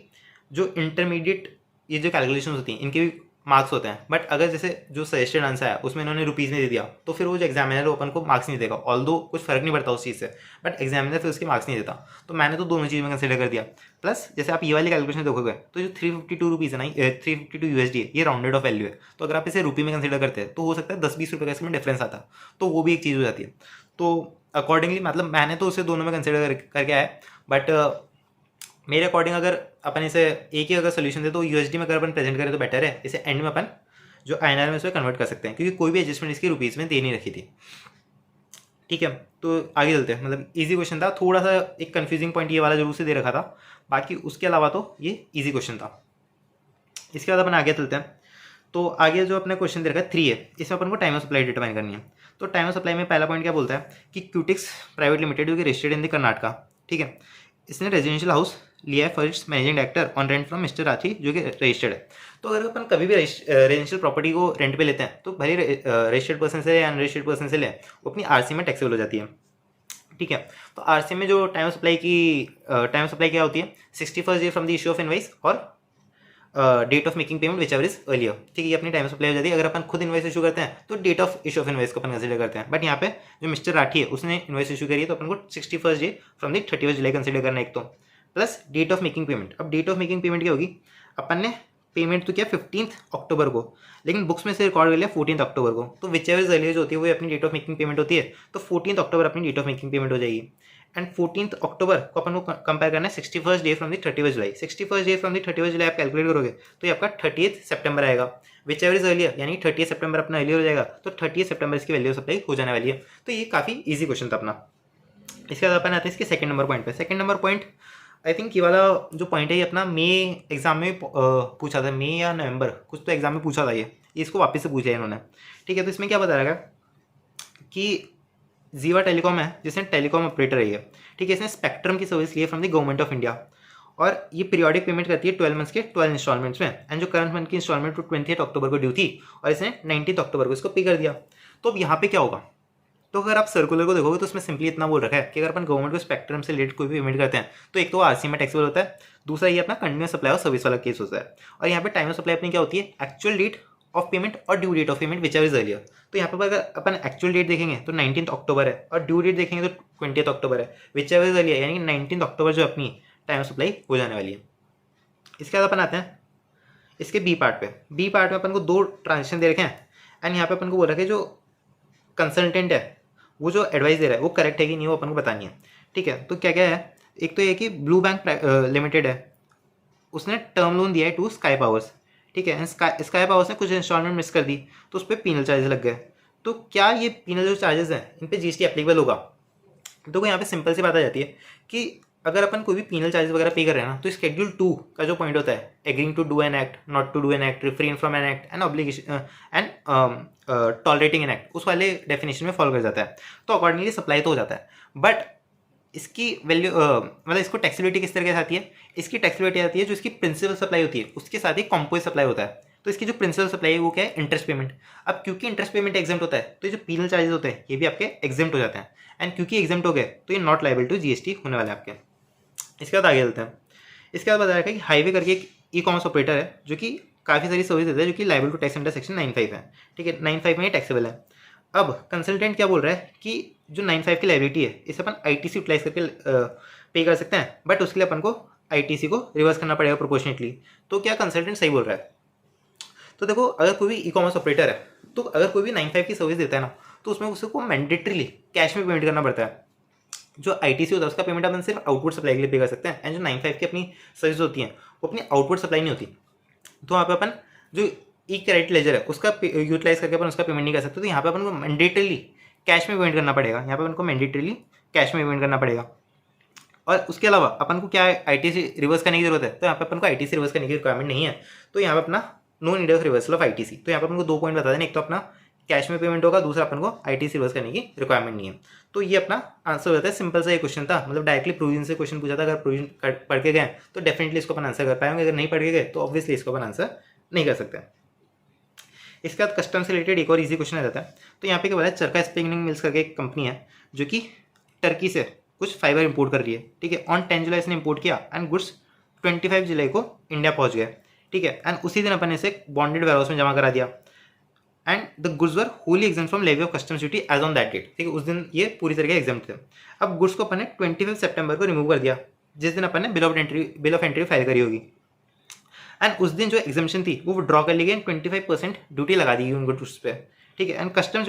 जो इंटरमीडिएट ये जो कैलकुलेशन होती हैं इनके भी मार्क्स होते हैं, बट अगर जैसे जो सजेस्टेड आंसर है उसमें इन्होंने रुपीज़ में दे दिया तो फिर वो जो एग्जामिनर है अपन को मार्क्स नहीं देगा, ऑल्दो कुछ फर्क नहीं पड़ता उस चीज़ से, बट एग्जामिनर फिर उसके मार्क्स नहीं देता। तो मैंने तो दोनों चीज़ में कंसिडर कर दिया। प्लस जैसे आप ये वाली कैलकुलेशन देखोगे तो जो 352 रुपीज़ है ना, 352 USD है, ये राउंडेड ऑफ वैल्यू है। तो अगर आप इसे रुपये में कंसिडर करते हैं तो हो सकता है 10-20 रुपये का इसमें डिफरेंस आता है, तो वो भी एक चीज़ हो जाती है। तो अकॉर्डिंगली मतलब मैंने तो उसे दोनों में कंसिडर करके आया, बट मेरे अकॉर्डिंग अगर अपन इसे एक ही अगर सोल्यूशन दे तो यूएसडी में अगर अपन प्रेजेंट करें तो बेटर है। इसे एंड में अपन जो INR में उसमें कन्वर्ट कर सकते हैं, क्योंकि कोई भी एडजस्टमेंट इसकी रुपीज़ में दे नहीं रखी थी, ठीक है। तो आगे चलते हैं, मतलब इजी क्वेश्चन था, थोड़ा सा एक कन्फ्यूजिंग पॉइंट ये वाला जरूर से दे रखा था, बाकी उसके अलावा तो ये ईजी क्वेश्चन था। इसके बाद अपन आगे चलते हैं। तो आगे जो अपने क्वेश्चन दे रखा है 3 है, इसमें अपन को टाइम ऑफ सप्लाई डिटरमाइन करनी है। तो टाइम ऑफ सप्लाई में पहला पॉइंट क्या बोलता है कि क्यूटिक्स प्राइवेट लिमिटेड जो कि रजिस्टर्ड इन द कर्नाटका, ठीक है, इसने रेजिडेंशियल हाउस लिया है first managing director on rent from mister Rathi जो कि रजिस्टर्ड है। तो अगर अपन कभी भी रेजिडेंशियल प्रॉपर्टी को रेंट पे लेते हैं तो भले रजिस्टर्ड पर्सन से या अनरजिस्टर्ड पर्सन से ले, वो अपनी आरसी में टैक्सेबल हो जाती है, ठीक है। तो आरसी में जो टाइम ऑफ सप्लाई क्या होती है, 61st day from the issue of invoice और date of making payment whichever is earlier, ठीक है, ये अपनी टाइम ऑफ सप्लाई हो जाती है। अगर अपन खुद इनवाइस इशू करते हैं तो date of issue of invoice को अपन कंसिडर करते हैं, बट यहाँ पे जो मिस्टर राठी है उसने इनवाइस इशू करी है तो अपन को 61st day from the 31st July consider करना है एक तो, plus date of making payment. अब डेट ऑफ मेकिंग पेमेंट क्या होगी, अपन ने पेमेंट तो किया 15 अक्टूबर को, लेकिन बुक्स में से रिकॉर्ड कर लिया 14 अक्टूबर को, तो विच एवर इज अर्लियर जो होती है वो अपनी डेट ऑफ मेकिंग पेमेंट होती है। तो 14 अक्टूबर अपनी डेट ऑफ मेकिंग पेमेंट हो जाएगी, एंड 14 अक्टूबर को अपन को कंपेयर करना है 61st day from the 31st July. 61st day from the 31st जुलाई आप कैलकुलेट करोगे तो ये आपका 30th सितंबर आएगा, विच एवर इज अर्लियर, यानी 30th सितंबर अपना अर्लियर हो जाएगा, तो 30th सितंबर इसकी वैल्यू सप्लाई हो जाने वाली है। तो ये काफ़ी ईजी क्वेश्चन था अपना। इसके बाद अपन आते हैं इसके सेकंड नंबर पॉइंट पे। Second number point I think ये वाला जो पॉइंट है ये अपना मई एग्जाम में पूछा था, मई या नवंबर कुछ तो एग्जाम में पूछा था, ये इसको वापस से पूछा है इन्होंने, ठीक है। तो इसमें क्या बता रहा है कि जीवा टेलीकॉम है जिसने टेलीकॉम ऑपरेटर है, ठीक है, इसने स्पेक्ट्रम की सर्विस ली है from the government of India, और ये पीरियोडिक पेमेंट करती है 12 मंथ्स के 12 इंस्टॉलमेंट्स में, एंड जो करंट मंथ की इंस्टॉलमेंट 28 अक्टूबर को ड्यू थी और इसने 19 अक्टूबर को इसको पे कर दिया। तो अब यहाँ पे क्या होगा, तो अगर आप सर्कुलर को देखोगे तो उसमें सिंपली इतना बोल रखा है कि अगर अपन गवर्नमेंट को स्पेक्ट्रम से रिलेटेड कोई भी पेमेंट करते हैं तो एक तो आरसी में टैक्सेबल होता है, दूसरा ये अपना कंटिन्यूस सप्लाई और सर्विस वाला केस होता है। और यहाँ पे टाइम ऑफ सप्लाई अपनी क्या होती है, एक्चुअल डेट ऑफ पेमेंट और due date of payment whichever is earlier. तो यहाँ पर अगर अपन एक्चुअल डेट देखेंगे तो 19 अक्टूबर है, और ड्यू डेट देखेंगे तो 20 अक्टूबर है, विच एवर इज अर्लियर, यानी कि 19 अक्टूबर जो अपनी टाइम ऑफ सप्लाई हो जाने वाली है। इसके बाद अपन आते हैं इसके बी पार्ट में अपन को 2 ट्रांजेक्शन दे रखे हैं एंड यहाँ पे अपन को बोल रखा है जो कंसल्टेंट है वो जो एडवाइस दे रहा है वो करेक्ट है कि नहीं वो अपन को बतानी है। ठीक है, तो क्या क्या है, एक तो ये कि ब्लू बैंक लिमिटेड है, उसने टर्म लोन दिया है टू स्काई पावर्स। ठीक है, स्काई पावर्स ने कुछ इंस्टॉलमेंट मिस कर दी तो उस पर पीनल चार्जेस लग गए। तो क्या ये पीनल जो चार्जेस हैं इन पे जीएसटी एप्लीकेबल होगा? तो यहाँ पे सिंपल सी बात आ जाती है कि अगर अपन कोई भी पीनल चार्जेस वगैरह पे कर रहे हैं ना, तो शेड्यूल 2 का जो पॉइंट होता है, agreeing to do an act, not to do an act, refrain from an act and obligation and tolerating an act, उस वाले डेफिनेशन में फॉलो कर जाता है। तो अकॉर्डिंगली सप्लाई तो हो जाता है, बट इसकी वैल्यू मतलब इसको टैक्सेबिलिटी किस तरीके से आती है? इसकी टैक्सेबिलिटी आती है जो इसकी प्रिंसिपल सप्लाई होती है उसके साथ ही कॉम्पोज सप्लाई होता है। तो इसकी जो प्रिंसिपल सप्लाई है वो क्या है? Interest payment. अब क्योंकि इंटरेस्ट पेमेंट एग्जेम्प्ट होता है तो ये जो पीनल चार्जेस होते हैं ये भी आपके एग्जेम्प्ट हो जाते हैं, एंड क्योंकि एग्जेम्प्ट हो गए तो ये नॉट लायबल टू जीएसटी होने वाले आपके। इसके बाद आगे चलते हैं। इसके बाद बताया कि हाईवे करके एक ई कॉमर्स ऑपरेटर है जो कि काफ़ी सारी सर्विस देता है जो कि liable to tax under section 95 है। ठीक है, 95 में ये टैक्सेबल है। अब कंसल्टेंट क्या बोल रहा है कि जो 95 की लायबिलिटी है इसे अपन आईटीसी यूटिलाइज करके पे कर सकते हैं, बट उसके लिए अपन को आईटीसी को रिवर्स करना पड़ेगा प्रोपोर्शनेटली। तो क्या कंसल्टेंट सही बोल रहा है? तो देखो, अगर कोई भी ई कॉमर्स ऑपरेटर है तो अगर कोई भी 95 की सर्विस देता है ना तो उसमें उसको मैंडेटरीली कैश में पेमेंट करना पड़ता है। जो आईटीसी होता है उसका पेमेंट अपन सिर्फ आउटपुट सप्लाई के लिए पे कर सकते हैं, एंड जो 95 की अपनी सर्विस होती हैं वो अपनी आउटपुट सप्लाई नहीं होती। तो वहाँ पे अपन जो ई क्रेडिट लेजर है उसका यूटिलाइज करके अपन उसका पेमेंट नहीं कर सकते। तो यहाँ पे अपन को मैंडेटरीली कैश में पेमेंट करना पड़ेगा। यहाँ पे अपन को मैंडेटरीली कैश में पेमेंट करना पड़ेगा। और उसके अलावा अपन को क्या आईटीसी रिवर्स करने की जरूरत है? तो यहाँ पे अपन को आईटीसी रिवर्स करने की रिक्वायरमेंट नहीं है। तो यहाँ पे अपना no need of reversal of ITC. तो यहाँ पे अपन को 2 पॉइंट बता दें, एक तो अपना कैश में पेमेंट होगा, दूसरा अपन को आईटीसी रिवर्स करने की रिक्वायरमेंट नहीं है। तो ये अपना आंसर हो जाता है। सिंपल सा ये क्वेश्चन था, मतलब डायरेक्टली प्रोविजन से क्वेश्चन पूछा था। अगर प्रोविजन पढ़ के गए तो डेफिनेटली इसको अपन आंसर कर पाएंगे, अगर नहीं पढ़ के गए तो ऑब्वियसली इसको अपन आंसर नहीं कर सकते। इसके बाद कस्टम से रिलेटेड एक और इजी क्वेश्चन आ जाता है। तो यहाँ पे क्या बोला है, चरखा स्पिनिंग मिल्स करके एक कंपनी है जो कि टर्की से कुछ फाइबर इंपोर्ट कर रही है। ठीक है, ऑन 10 जुलाई इसने इंपोर्ट किया एंड गुड्स 25 जुलाई को इंडिया पहुंच गया। ठीक है, एंड उसी दिन अपन इसे बॉन्डेड वेयरहाउस में जमा करा दिया and the goods were wholly exempt from levy of customs duty as on that date. ठीक है, उस दिन ये पूरी तरीके एग्जेम्प्ट थे। अब गुड्स को अपन ने 25 सितंबर को रिमूव कर दिया, जिस दिन अपन ने बिल ऑफ एंट्री फाइल करी होगी, एंड उस दिन जो एग्जेम्पशन थी वो ड्रॉ कर ली गई, 25% ड्यूटी लगा दी गई उन गुड्स पे। ठीक है, एंड कस्टम्स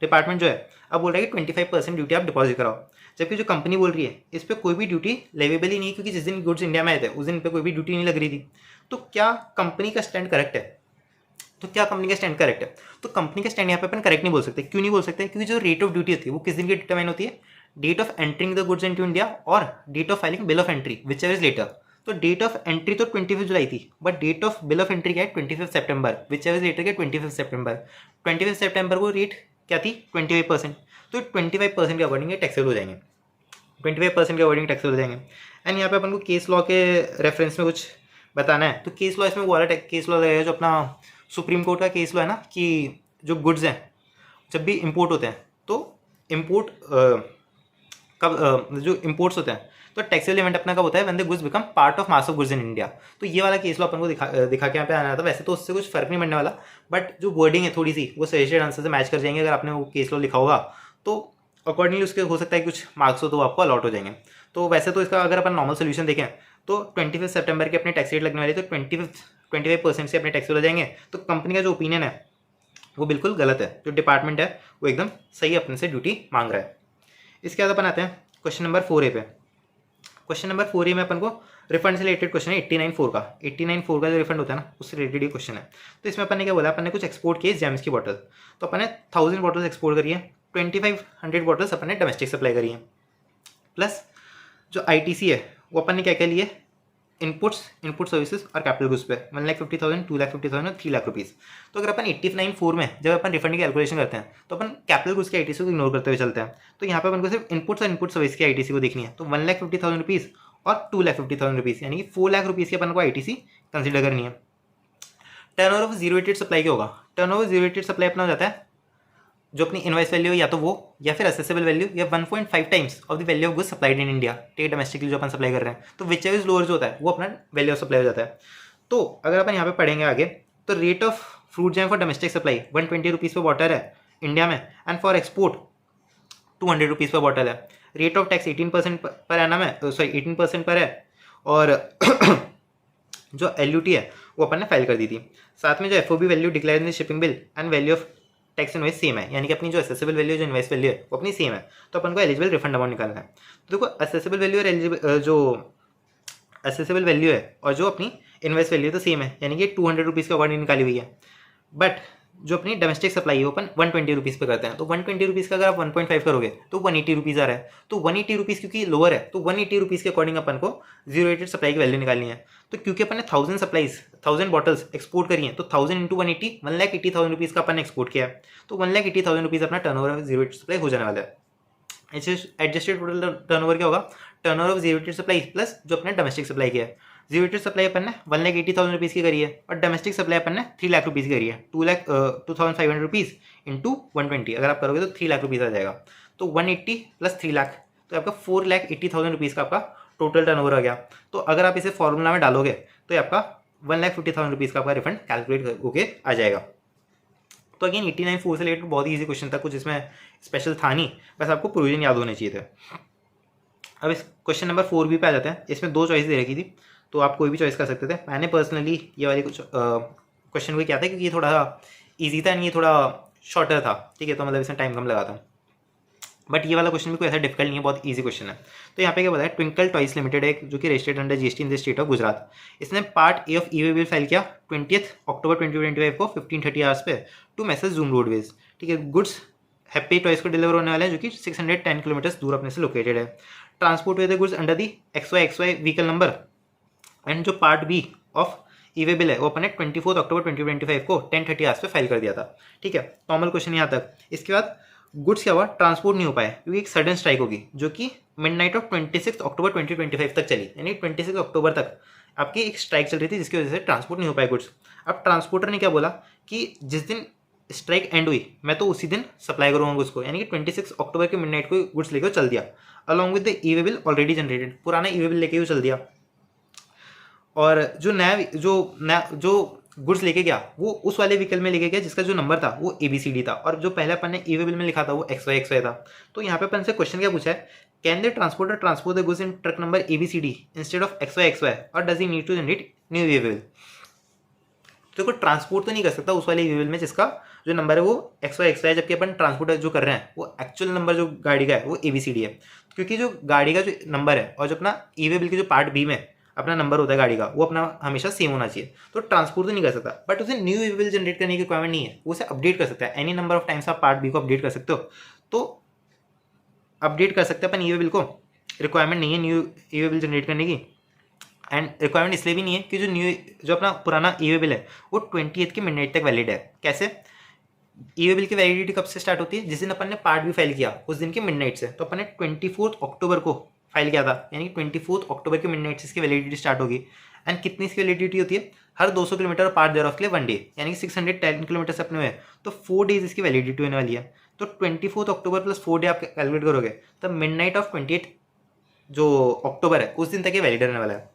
डिपार्टमेंट जो है अब बोल रहा है कि 25% ड्यूटी आप डिपॉजिट कराओ, जबकि जो कंपनी बोल रही है इस पर कोई भी ड्यूटी लेवेबल ही नहीं है, क्योंकि जिस दिन गुड्स इंडिया में आए थे उस दिन पे कोई भी ड्यूटी नहीं लग रही थी। तो क्या कंपनी का स्टैंड करेक्ट है? तो कंपनी का स्टैंड यहाँ पे अपन करेक्ट नहीं बोल सकते। क्यों नहीं बोल सकते? क्योंकि जो रेट ऑफ ड्यूटी होती है वो किस दिन की डिटरमाइन होती है? Date of entering the goods into India और date of filing bill of entry, whichever is later. तो डेट ऑफ एंट्री तो 25 जुलाई थी, but date of bill of entry क्या है? 25 सितंबर, विच एवर इज लेटर क्या? 25 सितंबर। 25 सितंबर को रेट क्या थी? 25%। तो 25% के अकॉर्डिंग टैक्सेबल हो जाएंगे, 25% के अकॉर्डिंग टैक्सेबल हो जाएंगे। एंड यहाँ पे अपन को केस लॉ के रेफरेंस में कुछ बताना है। तो केस लॉ इसमें वो वाला केस लॉ लगेगा जो अपना सुप्रीम कोर्ट का केस लॉ है ना, कि जो गुड्स हैं जब भी इंपोर्ट होते हैं तो इंपोर्ट जो इंपोर्ट्स होते हैं तो टैक्सेबल इवेंट अपना कब होता है? When the goods become part of mass of goods in India. तो ये वाला केस लॉ अपन को दिखा के यहाँ पे आना था। वैसे तो उससे कुछ फर्क नहीं पड़ने वाला, बट जो वर्डिंग है थोड़ी सी वो सजेस्टेड आंसर से मैच कर जाएंगे। अगर आपने वो केस लॉ लिखा होगा तो अकॉर्डिंगली उसके हो सकता है कुछ मार्क्स हो तो आपको अलॉट हो जाएंगे। तो वैसे तो इसका अगर अपन नॉर्मल सोल्यूशन देखें तो 25 सितंबर के अपने टैक्स रेट लगने वाले, तो 25% से अपने टैक्स हो जाएंगे। तो कंपनी का जो ओपिनियन है वो बिल्कुल गलत है, जो डिपार्टमेंट है वो एकदम सही अपने से ड्यूटी मांग रहा है। इसके बाद अपन आते हैं क्वेश्चन नंबर 4A पे। क्वेश्चन नंबर 4A में अपन को रिफंड से रिलेटेड क्वेश्चन है 89.4 का। 89.4 का जो रिफंड होता है ना उससे रिलेटेड ये क्वेश्चन है। तो इसमें अपन ने क्या बोला, अपन ने कुछ एक्सपोर्ट किए जेम्स की बॉटल। तो अपन ने 1000 बॉटल्स एक्सपोर्ट करी है, 2500 बॉटल्स अपन ने डोमेस्टिक सप्लाई करी है, प्लस जो आईटीसी है वो अपन ने क्या क्या लिए? इनपुट सर्विसेज और कैपिटल गुड्स पे 1,50,000, 2,50,000 और 3 लाख रुपीज़। तो अगर अपन 89.4 में जब अपन रिफंड की कैलकुलेशन करते हैं तो अपन कैपिटल गुड्स की आईटीसी को इग्नोर करते हुए चलते हैं। तो यहाँ पे अपन को सिर्फ इनपुट्स और इनपुट सर्विस की आईटीसी को देखनी है। तो 1,50,000 रुपीज़ और 2,50,000 रुपीज़, यानी कि 4 लाख रुपीज़ की अपन को आईटीसी कंसिडर करनी है। Turnover of zero rated supply क्या होगा? टर्नओवर जीरो रेटेड सप्लाई अपना हो जाता है जो अपनी इनवॉइस वैल्यू या तो वो या फिर असेसेबल वैल्यू या 1.5 times of the value of goods supplied in India. ठीक है, डोमेस्टिकली जो अपन सप्लाई कर रहे हैं तो विच एवर लोअर जो होता है वो अपना वैल्यू ऑफ सप्लाई हो जाता है। तो अगर अपन यहाँ पे पढ़ेंगे आगे तो rate of fruit jam for domestic supply 120 rupees पर बॉटल है इंडिया में, एंड फॉर एक्सपोर्ट 200 रुपीज़ पर बॉटल है। Rate of tax 18% per annum है, सॉरी 18% पर है, और जो LUT है वो अपन ने फाइल कर दी थी। साथ में जो FOB value declare in shipping bill and value of tax invoice same है, यानी कि अपनी जो असेसेबल वैल्यू जो इनवॉइस वैल्यू है वो अपनी सेम है, तो अपन को एलिजिबल रिफंड अमाउंट निकालना है। तो देखो असेसेबल वैल्यू और एलिजिबल जो असेसेबल वैल्यू है और जो अपनी इनवॉइस वैल्यू तो सेम है, यानी कि 200 रुपीज़ के अकॉर्डिंग निकाली हुई है। बट जो अपनी डोमेस्टिक सप्लाई है वो अपन 120 रुपीज़ पे करते हैं, तो 120 रुपीज़ का अगर आप 1.5 करोगे तो 180 रुपीज़ आ रहा है। तो 180 रुपीज़ क्योंकि लोअर है तो 180 रुपीज़ के अकॉर्डिंग अपन को जीरो रेटेड सप्लाई की वैल्यू निकालनी है। तो क्योंकि अपन ने 1000 बॉटल्स एक्सपोर्ट करी हैं, तो 1000 इंटू 180 1,80,000 रुपीज़ का अपन ने एक्सपोर्ट किया है, तो 1,80,000 रुपीज़ अपना टर्नओवर जीरो रेटेड सप्लाई हो जाने वाला है। एडजस्टेड टोटल टर्नओवर क्या होगा, turnover of zero rated supply plus जो अपने डोमेस्टिक सप्लाई किया है। जीरो रेटेड सप्लाई अपन ने 1,80,000 रुपीज़ की करी है और डोमेस्टिक सप्लाई अपन ने 3 लाख रुपीज़ की करी है। 2,500 रुपीज़ इंटू 120 अगर आप करोगे तो 3 लाख रुपीज़ आ जाएगा। तो 180 प्लस 3 लाख तो आपका 4,80,000 रुपीज़ का आपका टोटल टर्नओवर आ गया। तो अगर आप इसे फॉर्मूला में डालोगे तो ये आपका 1,50,000 रुपीज़ का आपका रिफंड कैलकुलेट होके आ जाएगा। तो अगेन 89(4) से रिलेटेड बहुत ही ईजी क्वेश्चन था, कुछ इसमें स्पेशल था नहीं, बस आपको प्रोविजन याद होने चाहिए थे। अब इस क्वेश्चन नंबर 4 भी पे आ जाते हैं। इसमें 2 चॉइस दे रखी थी, तो आप कोई भी चॉइस कर सकते थे। मैंने पर्सनली ये वाली कुछ क्वेश्चन को किया था क्योंकि ये थोड़ा ईजी था एंड ये थोड़ा शॉर्टर था, ठीक है, तो मतलब इसमें टाइम कम लगा था। बट ये वाला क्वेश्चन भी कोई ऐसा डिफिकल्ट नहीं है, बहुत इजी क्वेश्चन है। तो यहाँ पे क्या बताया, ट्विंकल टॉयज लिमिटेड है जो कि registered under GST in the state of Gujarat. इसने part A of e-way bill file किया 20 अक्टूबर 2025 को 15:30 आवर्स पे टू मैसेज जूम रोडवेज, ठीक है। गुड्स हैप्पी टॉयज को डिलीवर होने वाले हैं जो कि 610 किलोमीटर दूर अपने से लोकेटेड है। ट्रांसपोर्ट हुए थे goods under the XY vehicle number. And जो part B of e-way bill है वो अपने 24 अक्टूबर 2025 को 10:30 आवर्स पे फाइल कर दिया था, ठीक है। नॉर्मल क्वेश्चन यहाँ तक। इसके बाद गुड्स क्या हुआ, ट्रांसपोर्ट नहीं हो पाया क्योंकि एक सडन स्ट्राइक होगी जो कि मिडनाइट ऑफ 26 अक्टूबर 2025 तक चली, यानी 26 अक्टूबर तक आपकी एक स्ट्राइक चल रही थी जिसकी वजह से ट्रांसपोर्ट नहीं हो पाए गुड्स। अब ट्रांसपोर्टर ने क्या बोला कि जिस दिन स्ट्राइक एंड हुई मैं तो उसी दिन सप्लाई करूँगा गुड्स को, यानी कि 26 अक्टूबर के मिडनाइट को गुड्स लेकर चल दिया along with the e-way bill already generated. पुराना ई-वे बिल लेके वो चल दिया और जो गुड्स लेके गया वो उस वाले व्हीकल में लेके गया जिसका जो नंबर था वो ABCD था और जो पहले अपन ने ई-वे बिल में लिखा था वो XY था। तो यहाँ पे अपन से क्वेश्चन क्या पूछा है, can the transporter transport the goods in truck number ABCD instead of XY और does he need to generate new e way bill. तो कोई ट्रांसपोर्ट तो नहीं कर सकता उस वाले ई-वे बिल में जिसका जो नंबर है वो XY, जबकि अपन ट्रांसपोर्टर जो कर रहे हैं वो एक्चुअल नंबर जो गाड़ी का है वो ABCD है, क्योंकि जो गाड़ी का जो नंबर है और जो अपना ई-वे बिल के जो पार्ट बी में अपना नंबर होता है गाड़ी का वो अपना हमेशा सेम होना चाहिए। तो ट्रांसपोर्ट तो नहीं कर सकता, बट उसे न्यू ई-वे बिल जनरेट करने की रिक्वायरमेंट नहीं है, वो उसे अपडेट कर सकता है। एनी नंबर ऑफ टाइम्स आप पार्ट बी को अपडेट कर सकते हो, तो अपडेट कर सकते हैं अपन ई-वे बिल को। रिक्वायरमेंट नहीं है न्यू ई-वे बिल जनरेट करने की, एंड रिक्वायरमेंट इसलिए भी नहीं है कि जो अपना पुराना ई-वे बिल है वो 28 के मिडनाइट तक वैलिड है। कैसे, ई-वे बिल की वैलिडिटी कब से स्टार्ट होती है, जिस दिन अपन ने पार्ट बी फाइल किया उस दिन के मिडनाइट से। तो अपन ने 24 अक्टूबर को फाइल किया था, यानी 24 अक्टूबर के मिडनाइट से इसकी वैलिडिटी स्टार्ट होगी। एंड कितनी इसकी वैलिडिटी होती है, हर 200 किलोमीटर पार्ट देयर ऑफ के लिए 1 डे, यानी कि 610 किलोमीटर से अपने हुए तो 4 डेज इसकी वैलिडिटी होने वाली है। तो 24 अक्टूबर प्लस 4 डे आप कैलकुलेट करोगे तब मिडनाइट ऑफ 28 जो अक्टूबर है उस दिन तक ये वैलिड रहने वाला है।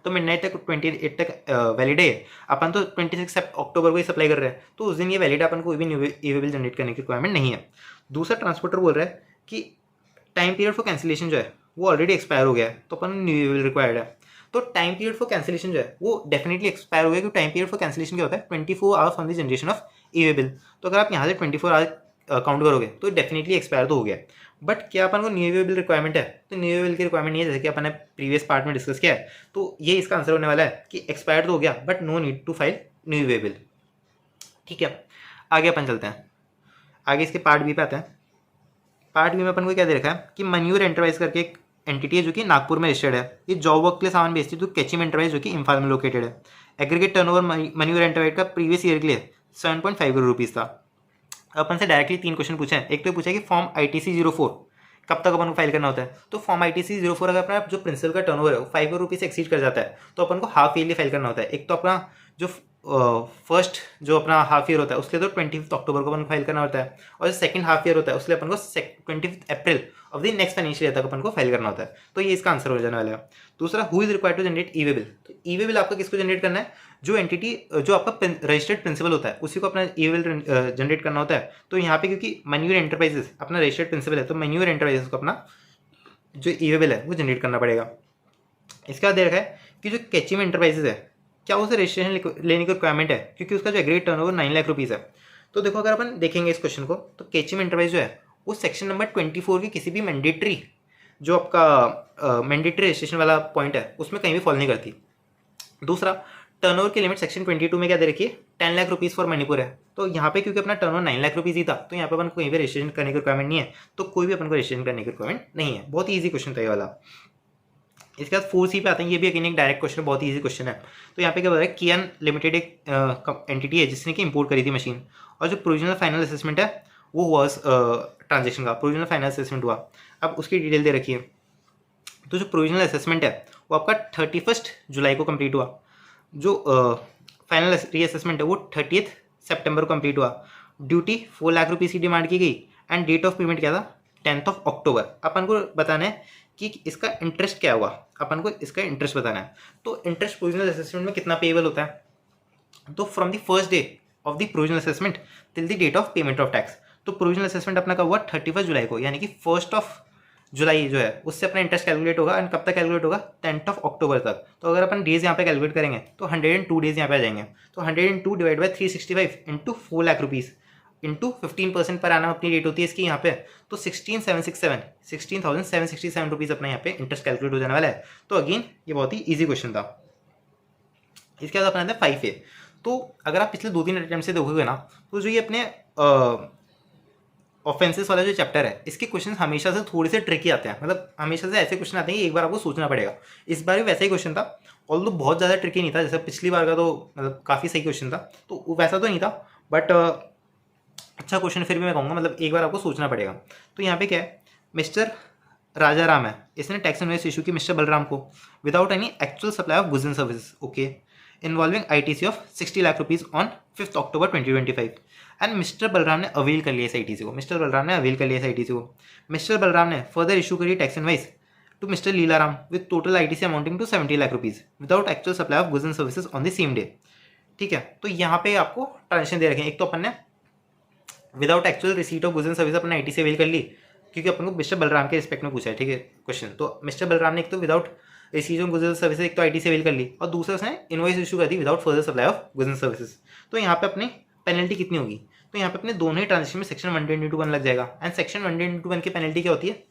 तो मिडनाइट तक 28 तक वैलिड है, अपन तो 26 अक्टूबर को ही सप्लाई कर रहे हैं, तो उस दिन ये वैलिड, अपन को कोई भी ई-वे बिल जनरेट करने की रिक्वायरमेंट नहीं है। दूसरा ट्रांसपोर्टर बोल रहा है कि टाइम पीरियड फॉर कैंसिलेशन जो है वो ऑलरेडी एक्सपायर हो गया है, तो अपन न्यू ई-वे बिल रिक्वायर्ड है। तो टाइम पीरियड फॉर कैंसिलेशन जो है वो डेफिनेटली एक्सपायर हो गया, क्योंकि टाइम पीरियड फॉर कैंसिलेशन क्या होता है 24 hours from the generation of e-way bill. तो अगर आप यहाँ से 24 आवर्स काउंट करोगे तो डेफिनेटली एक्सपायर तो हो गया। बट क्या अपन को न्यू ई-वे बिल रिक्वायरमेंट है, तो न्यू ई-वे बिल की रिक्वायरमेंट नहीं है, जैसे कि अपन ने प्रीवियस पार्ट में डिस्कस किया है। तो ये इसका आंसर होने वाला है कि एक्सपायर तो हो गया but no need to file new e way bill, ठीक है। आगे अपन चलते हैं, आगे इसके पार्ट बी पे आते हैं। पार्ट बी में अपन को क्या दे रखा है कि मन्यूर एंटरप्राइज करके एक एंटिटी है जो कि नागपुर में रजिस्टर्ड है। ये जॉब वर्क के लिए सामान बेचती है, तो कैचिम एंटरप्राइज जो कि इम्फाल में लोकेटेड है। एग्रीगेट टर्नओवर मन्यूर एंटरप्राइज का प्रीवियस ईयर के लिए 7.5 करोड़ रुपीज़ था। अपन से डायरेक्टली 3 क्वेश्चन पूछे हैं। एक तो पूछा कि फॉर्म ITC 04 कब तक अपन को फाइल करना होता है। तो फॉर्म ITC 04 अगर अपना जो प्रिंसिपल का टर्नओवर है वो 5 करोड़ रुपये से एक्सीड कर जाता है तो अपन को हाफ ईयरली फाइल करना होता है। एक तो अपना जो फर्स्ट जो अपना हाफ ईयर होता है उसके लिए तो 25 अक्टूबर को अपन को फाइल करना होता है, और जो सेकंड हाफ ईयर होता है उसके लिए अपन को 25 अप्रैल of the next financial year तक अपन को फाइल करना होता है। तो ये इसका आंसर हो जाने वाला है। दूसरा, who is required to generate e way bill. तो ई-वे बिल आपका किसको जनरेट करना है, जो एंटिटी जो आपका रजिस्टर्ड प्रिंसिपल होता है उसी को अपना ई-वे बिल जनरेट करना होता है। तो यहाँ पे क्योंकि मन्यूर एंटरप्राइजेस अपना रजिस्टर्ड प्रिंसिपल है तो मन्यूर एंटरप्राइजेस को अपना जो ई-वे बिल है वो जनरेट करना पड़ेगा। इसके बाद दे रखा है कि जो कैचिम एंटरप्राइजेस है क्या उसे रजिस्ट्रेशन लेने की रिक्वायरमेंट है, क्योंकि उसका जो एग्रीड टर्नओवर 9 लाख रुपीज़ है। तो देखो अगर अपन देखेंगे इस क्वेश्चन को, तो केचम एंटरप्राइज जो है वो सेक्शन नंबर 24 के किसी भी मैंडेटरी जो आपका मैंडेटरी रजिस्ट्रेशन वाला पॉइंट है उसमें कहीं भी फॉलो नहीं करती। दूसरा, टर्नओवर की लिमिट सेक्शन 22 में क्या दे रखी है, 10 लाख रुपीज़ फॉर मणिपुर है। तो यहाँ पे क्योंकि अपना टर्नओवर 9 लाख रुपीज़ ही था, तो यहाँ पे अपन को कहीं भी रजिस्ट्रेशन करने की रिक्वायरमेंट नहीं है, तो कोई भी अपन को रजिस्ट्रेशन करने की रिक्वायरमेंट नहीं है। बहुत ईजी क्वेश्चन था ये वाला। इसके बाद 4C पे आते हैं, ये भी अगेन एक डायरेक्ट क्वेश्चन, बहुत ईजी क्वेश्चन है। तो यहाँ पे क्या बोल रहा है, कियान लिमिटेड एक एंटिटी है जिसने कि इंपोर्ट करी थी मशीन, और जो प्रोविजनल फाइनल असेसमेंट है वो हुआ ट्रांजेक्शन का प्रोविजनल फाइनल असेसमेंट हुआ। अब उसकी डिटेल दे रखी है। तो जो प्रोविजनल असेसमेंट है वो आपका 31 जुलाई को कंप्लीट हुआ, जो फाइनल रीअसेसमेंट है वो 30 सितंबर को कंप्लीट हुआ। ड्यूटी 4 लाख रुपीज़ की डिमांड की गई एंड डेट ऑफ पेमेंट क्या था, 10 अक्टूबर। अपन को बताना है कि इसका इंटरेस्ट क्या हुआ, अपन को इसका इंटरेस्ट बताना है। तो इंटरेस्ट प्रोविजनल असेसमेंट में कितना पेएबल होता है, तो from the first day of the provisional assessment till the date of payment of tax. तो प्रोविजनल असेसमेंट अपना कब हुआ, 31 जुलाई को, यानी कि 1 जुलाई जो है उससे अपना इंटरेस्ट कैलकुलेट होगा। एंड कब तक कैलकुलेट होगा, 10 अक्टूबर तक। तो अगर अपन डेज यहाँ पे कैलकुलेट करेंगे तो 102 डेज यहाँ पे आ जाएंगे। तो 102 divide by 365 into 4 lakh rupees into 15% पर आना अपनी रेट होती है इसकी यहाँ पे, तो 16,767 रुपीज़ अपना यहाँ पे इंटरेस्ट कैलकुलेट हो जाने वाला है। तो अगेन ये बहुत ही ईजी क्वेश्चन था। इसके बाद अपना आता है 5A। तो अगर आप पिछले 2-3 अटेम्प्ट से देखोगे ना, तो जो ये अपने ऑफेंसेस वाला जो चैप्टर है इसके क्वेश्चन हमेशा से थोड़े से ट्रिकी आते हैं। मतलब हमेशा से ऐसे क्वेश्चन आते हैं कि एक बार आपको सोचना पड़ेगा। इस बार भी वैसा ही क्वेश्चन था, ऑल्दो बहुत ज़्यादा ट्रिकी नहीं था। जैसे पिछली बार का तो मतलब काफ़ी सही क्वेश्चन था, तो वैसा तो नहीं था, बट अच्छा क्वेश्चन फिर भी मैं कहूँगा, मतलब एक बार आपको सोचना पड़ेगा। तो यहाँ पे क्या है, मिस्टर राजा राम है, इसने टैक्स इनवॉइस इशू की मिस्टर बलराम को without any actual supply of goods and services, okay, involving ITC of 60 lakh rupees on 5 October 2025। And mister Balram ने अवेल कर लिया इस ITC को, मिस्टर बलराम ने अवेल कर लिया इस ITC को। मिस्टर बलराम ने फर्दर इशू करी tax invoice to mister Leelaram with total ITC amounting to 70 lakh rupees without actual supply of goods and services on the same day. ठीक है, तो यहाँ पे आपको ट्रांजेक्शन दे रखे हैं। एक तो अपन ने without actual receipt of goods and service अपने ITC अवेल कर ली, क्योंकि अपन को मिस्टर बलराम के रिस्पेक्ट में पूछा है, ठीक है क्वेश्चन। तो मिस्टर बलराम ने एक तो without receipt of goods and services एक तो ITC अवेल कर ली, और दूसरा उसने इनवॉइस इशू कर दी without further supply of goods and services. तो यहाँ पे अपनी पेनल्टी कितनी होगी, तो यहाँ पे अपने दोनों ही ट्रांजेक्शन में सेक्शन 122(1) लग जाएगा। एंड सेक्शन 122(1) की पेनल्टी क्या होती है,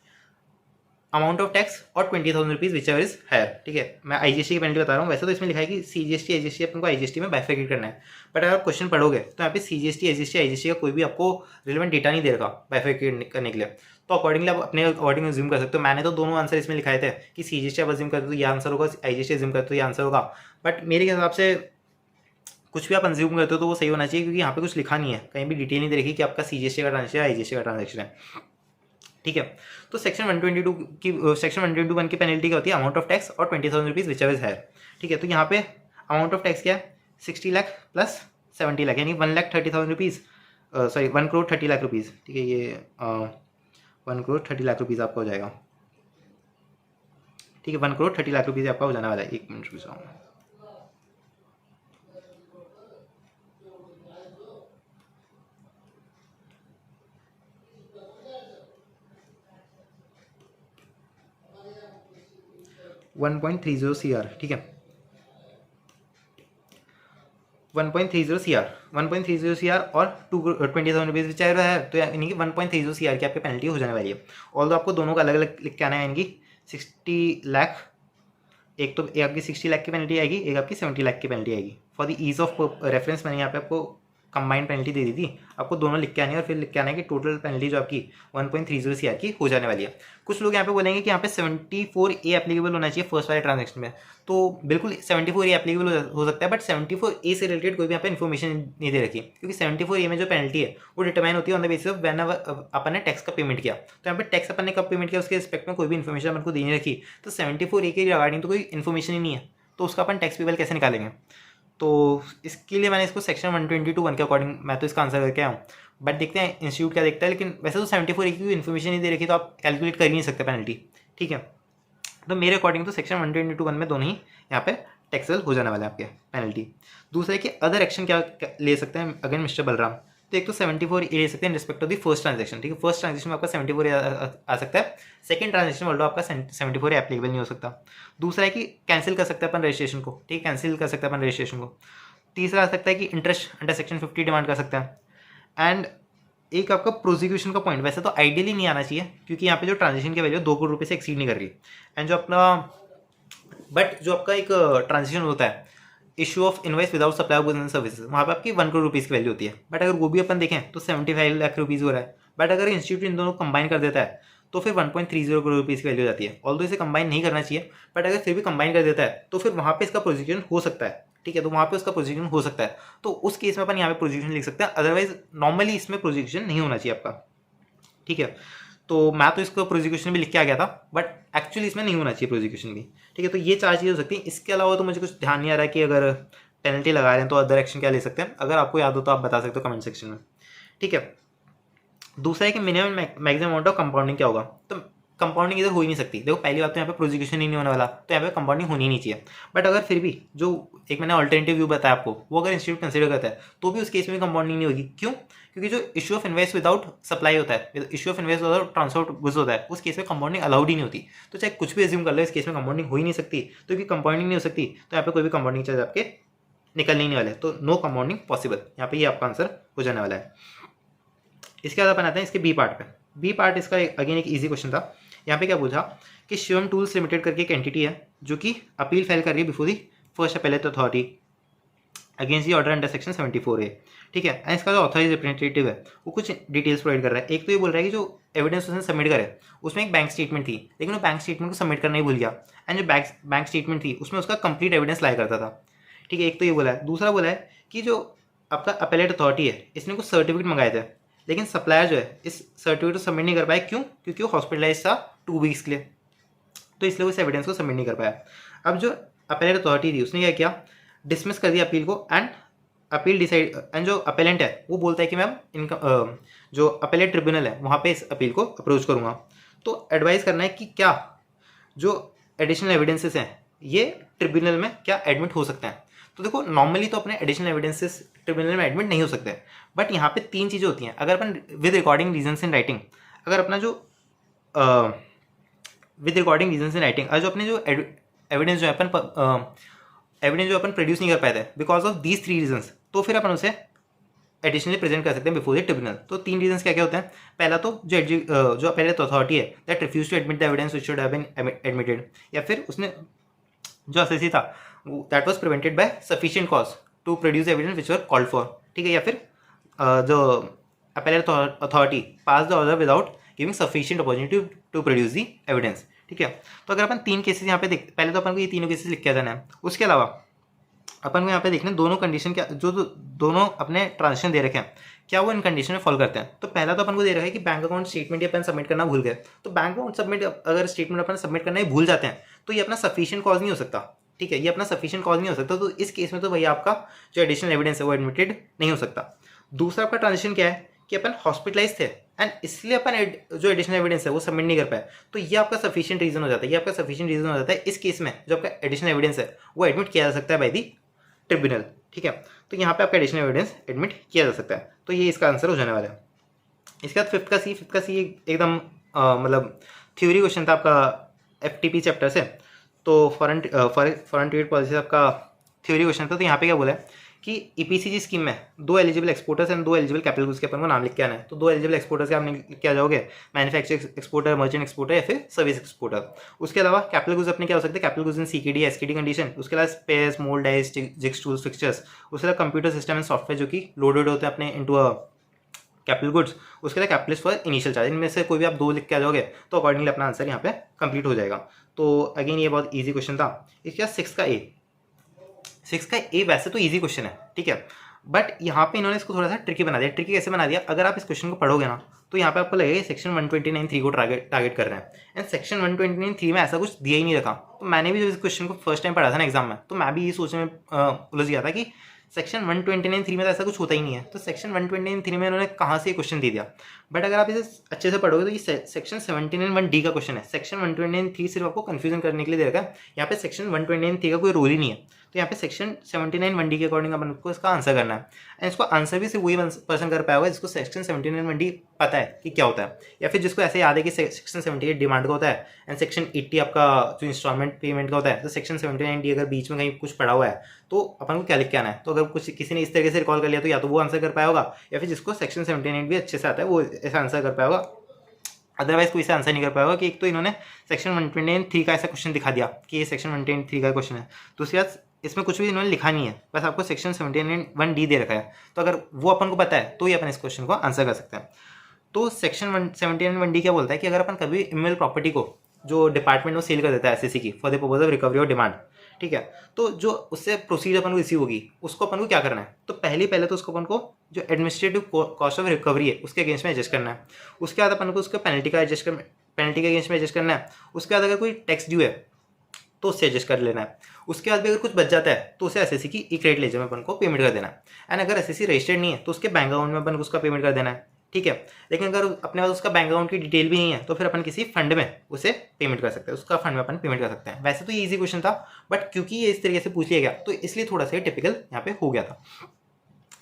अमाउंट ऑफ टैक्स और 20,000 rupees whichever is higher. ठीक है, मैं IGST की पेनल्टी बता रहा हूँ। वैसे तो इसमें लिखा है कि CGST IGST अपन को IGST में बाइफरकेट करना है, बट अगर आप क्वेश्चन पढ़ोगे तो यहाँ पे CGST IGST का कोई भी आपको रिलेवेंट डेटा नहीं दे रखा बाइफरकेट करने के लिए। तो अकॉर्डिंगली आप अपने अकॉर्डिंग अज्यूम कर सकते हो। मैंने तो दोनों आंसर इसमें लिखाए थे कि CGST आप अज्यूम करते हो तो ये आंसर होगा, IGST अज्यूम करते हो ये आंसर होगा। बट मेरे हिसाब से कुछ भी आप अज्यूम करते हो तो वो सही होना चाहिए, क्योंकि यहाँ पे कुछ लिखा नहीं है, कहीं भी डिटेल नहीं दे रखी कि आपका CGST का ट्रांजेक्शन है IGST का ट्रांजेक्शन है। ठीक है, तो सेक्शन 122(1) की पेनल्टी क्या होती है, अमाउंट ऑफ टैक्स और 20,000 rupees whichever is higher. ठीक है, तो यहाँ पे अमाउंट ऑफ टैक्स क्या है, 60 लाख प्लस 70 लाख, यानी 1,30,000 rupees, sorry 1 crore 30 lakh rupees. ठीक है, ये 1 करोड़ 30 लाख रुपीज़ आपका हो जाएगा। ठीक है, 1 करोड़ 30 लाख रुपीज़ आपका हो जाने वाला है। 1 मिनट रुक जाओ, 1.30 CR। ठीक है, 1.30 CR, 1.30 CR और 20,000 रुपीज़ विच एवर है, तो यानी कि 1.30 CR की आपकी पेनल्टी हो जाने वाली है। ऑल्दो आपको दोनों का अलग अलग लिख के आना है, यानी कि 60 लाख, एक तो एक आपकी 60 लाख की पेनल्टी आएगी, एक आपकी 70 लाख की पेनल्टी आएगी। For the ease of reference मैंने यहाँ पे आपको कंबाइंड पेनल्टी दे दी थी, आपको दोनों लिख के आनी है और फिर लिख के आना है कि टोटल पेनल्टी जो आपकी 1.30 CR की हो जाने वाली है। कुछ लोग यहाँ पे बोलेंगे कि यहाँ पे 74A एप्लीकेबल होना चाहिए फर्स्ट वाले ट्रांजेक्शन में, तो बिल्कुल 74A एप्लीकेबल हो सकता है, बट 74A से रिलेटेड कोई भी यहाँ पे इन्फॉर्मेशन नहीं दे रखी, क्योंकि 74A में जो पेनल्टी है वो डिटरमाइन होती है on the basis of when अपन ने टैक्स का पेमेंट किया। तो यहाँ पे टैक्स अपन ने कब पेमेंट किया उसके रिस्पेक्ट में कोई भी इन्फॉर्मेशन अपन को दी नहीं रखी, तो 74A के रिगार्डिंग तो कोई इन्फॉर्मेशन ही नहीं है, तो उसका अपन टैक्स पेबल कैसे निकालेंगे। तो इसके लिए मैंने इसको सेक्शन 122(1) के अकॉर्डिंग मैं तो इसका आंसर करके आया हूँ, बट देखते हैं इंस्टीट्यूट क्या देखता है। लेकिन वैसे तो 74A की इन्फॉर्मेशन नहीं दे रखी, तो आप कैलकुलेट कर ही नहीं सकते पेनल्टी। ठीक है, तो मेरे अकॉर्डिंग तो सेक्शन 122(1) में दोनों ही यहाँ पे टैक्सेबल हो जाने वाले हैं आपके पेनल्टी। दूसरा है कि अदर एक्शन क्या ले सकते हैं अगेन मिस्टर बलराम। तो एक तो 74 ए ले सकते हैं in respect of the first transaction, ठीक है। फर्स्ट ट्रांजेक्शन में आपका 74 ए आ सकता है, सेकंड ट्रांजेक्शन में आपका 74 ए एप्लीकेबल नहीं हो सकता। दूसरा है कि कैंसिल कर सकते हैं अपन रजिस्ट्रेशन को, ठीक है, कैंसिल कर सकते हैं अपन रजिस्ट्रेशन को। तीसरा आ सकता है कि इंटरेस्ट अंडर सेक्शन 50 डिमांड कर सकते हैं। एंड एक आपका प्रोसिक्यूशन का पॉइंट वैसे तो आइडियली नहीं आना चाहिए, क्योंकि यहाँ पे जो ट्रांजेक्शन की वैल्यू 2 करोड़ रुपये से एक्सीड नहीं कर रही। एंड जो अपना बट जो आपका एक ट्रांजेक्शन होता है issue of invoice without supply of goods and services, वहाँ पे आपकी 1 करोड़ रुपीज़ की वैल्यू होती है। बट अगर वो भी अपन देखें तो 75 लाख रुपीज़ हो रहा है। बट अगर इंस्टीट्यूट इन दोनों कंबाइन कर देता है तो फिर 1.30 करोड़ रुपीज़ की वैल्यू हो जाती है। ऑल्दो इसे कंबाइन नहीं करना चाहिए, बट अगर फिर भी कंबाइन कर देता है तो फिर वहाँ पे इसका प्रोसिक्यूशन हो सकता है, ठीक है। तो वहाँ पे उसका प्रोसिक्यूशन हो सकता है, तो उस केस में अपन यहाँ पे प्रोसिक्यूशन लिख सकते हैं। अदरवाइज नॉर्मली इसमें प्रोसिक्यूशन नहीं होना चाहिए आपका, ठीक है। तो मैं तो इसको प्रोसिक्यूशन भी लिख के आ गया था, बट एक्चुअली इसमें नहीं होना चाहिए प्रोसिक्यूशन भी, ठीक है। तो ये 4 चीज़ें हो सकती हैं। इसके अलावा तो मुझे कुछ ध्यान नहीं आ रहा है कि अगर पेनल्टी लगा रहे हैं तो अदर एक्शन क्या ले सकते हैं। अगर आपको याद हो तो आप बता सकते हो कमेंट सेक्शन में, ठीक है। दूसरा है कि minimum maximum amount of compounding क्या होगा। तो कंपाउंडिंग इधर हो ही नहीं सकती। देखो पहली बात तो यहाँ पे प्रोसिक्यूशन ही नहीं होने वाला, तो यहाँ पे कंपाउंडिंग होनी नहीं चाहिए। बट अगर फिर भी जो एक मैंने ऑल्टरनेटिव व्यू बताया आपको, वो अगर इंस्टीट्यूट कंसिडर करता है तो भी उस केस में कंपाउंडिंग नहीं होगी। क्यों? क्योंकि जो issue of invest without supply होता है, issue of invest without transport goods होता है, उस केस में कंपाउंडिंग अलाउड ही नहीं होती। तो चाहे कुछ भी एज्यूम कर लो, इस केस में कंपाउंडिंग हो ही नहीं सकती। तो क्योंकि कंपाउंडिंग नहीं हो सकती तो यहाँ पे कोई भी कंपाउंडिंग चार्ज आपके निकलने नहीं वाले, तो नो कंपाउंडिंग पॉसिबल। यहाँ पे ये आपका आंसर हो जाने वाला है। इसके बाद अपन आते हैं इसके बी पार्ट पे। बी पार्ट इसका अगेन एक इजी क्वेश्चन था। यहाँ पे क्या पूछा कि शिवम टूल्स लिमिटेड करके एक एंटिटी है जो कि अपील फाइल कर रही है before the first appellate authority against the order under section 74A, ठीक है। एंड इसका जो ऑथराइज रिप्रेजेंटेटिव है वो कुछ डिटेल्स प्रोवाइड कर रहा है। एक तो ये बोल रहा है कि जो एविडेंस उसने सबमिट करे उसमें एक बैंक स्टेटमेंट थी, लेकिन वो बैंक स्टेटमेंट को सबमिट करना ही भूल गया। एंड जो बैंक स्टेटमेंट थी उसमें उसका कंप्लीट एविडेंस लाया करता था, ठीक है। एक तो ये बोला है। दूसरा बोला है कि जो आपका अपेलेट अथॉरिटी है इसने कुछ सर्टिफिकेट मंगाए थे, लेकिन सप्लायर जो है इस सर्टिफिकेट को सबमिट नहीं कर पाया। क्यों? क्योंकि वो हॉस्पिटलाइज था 2 वीक्स के लिए, तो इसलिए वो इस एविडेंस को सबमिट नहीं कर पाया। अब जो अपेलेट अथॉरिटी थी उसने क्या किया, डिसमिस कर दिया अपील को। एंड अपील डिसाइड एंड जो अपेलेंट है वो बोलता है कि मैम इनका जो अपेलेट ट्रिब्यूनल है वहाँ पे इस अपील को अप्रोच करूँगा। तो एडवाइस करना है कि क्या जो एडिशनल एविडेंसेस हैं ये ट्रिब्यूनल में क्या एडमिट हो सकते हैं। तो देखो नॉर्मली तो अपने एडिशनल एविडेंसेस ट्रिब्यूनल में एडमिट नहीं हो सकते, बट यहाँ पे 3 चीज़ें होती हैं। अगर अपन with recording reasons in writing, अगर अपना जो with recording reasons in writing, और जो अपने जो एविडेंस जो अपन प्रोड्यूस नहीं कर पाए थे बिकॉज ऑफ दीज 3 रीजंस, तो फिर अपन उसे एडिशनली प्रेजेंट कर सकते हैं बिफोर द ट्रिब्यूनल। तो 3 रीजंस क्या क्या होते हैं। पहला तो जो अपेलेट अथॉरिटी है that refuse to admit the evidence which should have been admitted, या फिर उसने जो असेसी था that was prevented by sufficient cause to produce evidence which were called for, ठीक है। या फिर जो appellate authority pass the order without giving sufficient opportunity to produce the evidence, ठीक है। तो अगर अपन 3 केसेस यहाँ पे देख, पहले तो अपन को ये तीनों केसेस लिख के आ जाना है। उसके अलावा अपन को यहाँ पे देखना दोनों कंडीशन क्या, जो दोनों अपने ट्रांजेक्शन दे रखे हैं क्या वो इन कंडीशन में फॉलो करते हैं। तो पहला तो अपन को दे रखा है कि बैंक अकाउंट स्टेटमेंट अपन सबमिट करना भूल गए। तो बैंक अकाउंट सबमिट अगर स्टेटमेंट अपन सबमिट करना ही भूल जाते हैं तो ये अपना सफिशिएंट कॉज नहीं हो सकता, ठीक है। ये अपना सफिशिएंट कॉज नहीं हो सकता, तो इस केस में तो भैया आपका जो एडिशनल एविडेंस है वो एडमिटेड नहीं हो सकता। दूसरा आपका ट्रांजेक्शन क्या है कि अपन हॉस्पिटलाइज थे एंड इसलिए अपन जो एडिशनल एविडेंस है वो सबमिट नहीं कर पाए, तो ये आपका सफिशिएंट रीजन हो जाता है। ये आपका सफिशिएंट रीजन हो जाता है। इस केस में जो आपका एडिशनल एविडेंस है वो एडमिट किया जा सकता है बाय दी ट्रिब्यूनल, ठीक है। तो यहाँ पे आपका एडिशनल एविडेंस एडमिट किया जा सकता है। तो ये इसका आंसर हो जाने वाला है। इसके बाद फिफ्थ का सी एकदम मतलब थ्योरी क्वेश्चन था आपका FTP चैप्टर से। तो फॉरेन ट्रेड पॉलिसी आपका थ्योरी क्वेश्चन था। तो यहाँ पे क्या बोला है कि EPCG स्कीम में 2 eligible exporters and 2 eligible capital goods के अपन को नाम लिख के आना है। तो 2 एलिजिबल एक्सपोर्टर्स के आप लिख के आ जाओगे, मैन्युफैक्चरिंग एक्सपोर्टर, मर्चेंट एक्सपोर्टर या फिर सर्विस एक्सपोर्टर। उसके अलावा कैपिटल गुड्स अपने क्या हो सकते हैं, capital goods in CKD SKD condition. उसके अलावा spares, mould, dies, jigs, tools, fixtures. उसके अलावा कंप्यूटर सिस्टम एंड सॉफ्टवेयर जो कि लोडेड होते हैं अपने इनटू अ कैपिटल गुड्स। उसके अलावा कैपिटलिस्ट फॉर इनिशियल चार्ज। इनमें से कोई भी आप 2 लिख के आ जाओगे तो अकॉर्डिंगली अपना आंसर यहाँ पे कंप्लीट हो जाएगा। तो अगेन ये बहुत ईजी क्वेश्चन था। इसके बाद 6 का ए वैसे तो ईजी क्वेश्चन है, ठीक है, बट यहाँ पे इन्होंने इसको थोड़ा सा ट्रिकी बना दिया। ट्रिकी कैसे बना दिया, अगर आप इस क्वेश्चन को पढ़ोगे ना तो यहाँ पे आपको लगेगा सेक्शन 129(3) को टारगेट कर रहे हैं। एंड सेक्शन 129(3) में ऐसा कुछ दिया ही नहीं रखा। तो मैंने भी जब इस क्वेश्चन को फर्स्ट टाइम पढ़ा था ना एग्जाम में, तो मैं भी ये सोचने में उलझ गया था कि सेक्शन 129(3) में तो ऐसा कुछ होता ही नहीं है। तो सेक्शन 129(3) में इन्होंने कहाँ से क्वेश्चन दे दिया। बट अगर आप इसे अच्छे से पढ़ोगे तो ये सेक्शन 79(1)(d) का क्वेश्चन है। सेक्शन 129(3) सिर्फ आपको कंफ्यूजन करने के लिए दे रखा है। यहाँ पे सेक्शन 129(3) का कोई रोल ही नहीं है। तो यहाँ पे सेक्शन 79 1D के अकॉर्डिंग अपन को इसका आंसर करना है। एंड इसको आंसर भी सिर्फ वही पर्सन कर पाया होगा जिसको सेक्शन 79 1D पता है कि क्या होता है, या फिर जिसको ऐसे याद है कि सेक्शन 78 डिमांड का होता है एंड सेक्शन 80 आपका जो इंस्टॉलमेंट पेमेंट का होता है। तो सेक्शन 79D अगर बीच में कहीं कुछ पड़ा हुआ है तो अपन को क्या लिख के आना है। तो अगर कुछ किसी ने इस तरीके से रिकॉल कर लिया तो या तो वो आंसर कर पाया होगा, या फिर जिसको सेक्शन 79 भी अच्छे से आता है वो ऐसा आंसर कर पाया होगा। अदरवाइज कोई से आंसर नहीं कर पाएगा कि एक तो इन्होंने सेक्शन 123 का ऐसा क्वेश्चन दिखा दिया कि ये सेक्शन 123 का क्वेश्चन है, दूसरी बात इसमें कुछ भी इन्होंने लिखा नहीं है, बस आपको सेक्शन 79 1D दे रखा है। तो अगर वो अपन को पता है तो ही अपन इस क्वेश्चन को आंसर कर सकते हैं। तो सेक्शन 79 1D क्या बोलता है कि अगर अपन कभी इमेल प्रॉपर्टी को जो डिपार्टमेंट में सेल कर देता है एसएससी की for the purpose of recovery और डिमांड, ठीक है, तो जो उससे प्रोसीड अपन को रिसीव होगी उसको अपन को क्या करना है। तो पहले तो उसको अपन को जो एडमिनिस्ट्रेटिव कॉस्ट ऑफ रिकवरी है उसके अगेंस्ट में एडजस्ट करना है। उसके बाद अपन को उसका पेनल्टी के अगेंस्ट में एडजस्ट करना है। उसके बाद अगर कोई टैक्स ड्यू है तो उससे एडजस्ट कर लेना है। उसके बाद भी अगर कुछ बच जाता है तो उसे एसएससी की ई क्रेडिट लेजर में अपन को पेमेंट कर देना है। एंड अगर एसएससी रजिस्टर्ड नहीं है तो उसके बैंक अकाउंट में अपन को उसका पेमेंट कर देना है, ठीक है। लेकिन अगर अपने पास उसका बैंक अकाउंट की डिटेल भी नहीं है तो फिर अपन किसी फंड में उसे पेमेंट कर सकते हैं, उसका फंड में अपन पेमेंट कर सकते हैं। वैसे तो ये इजी क्वेश्चन था, बट क्योंकि ये इस तरीके से पूछ लिया गया तो इसलिए थोड़ा सा टिपिकल यहाँ पे हो गया था।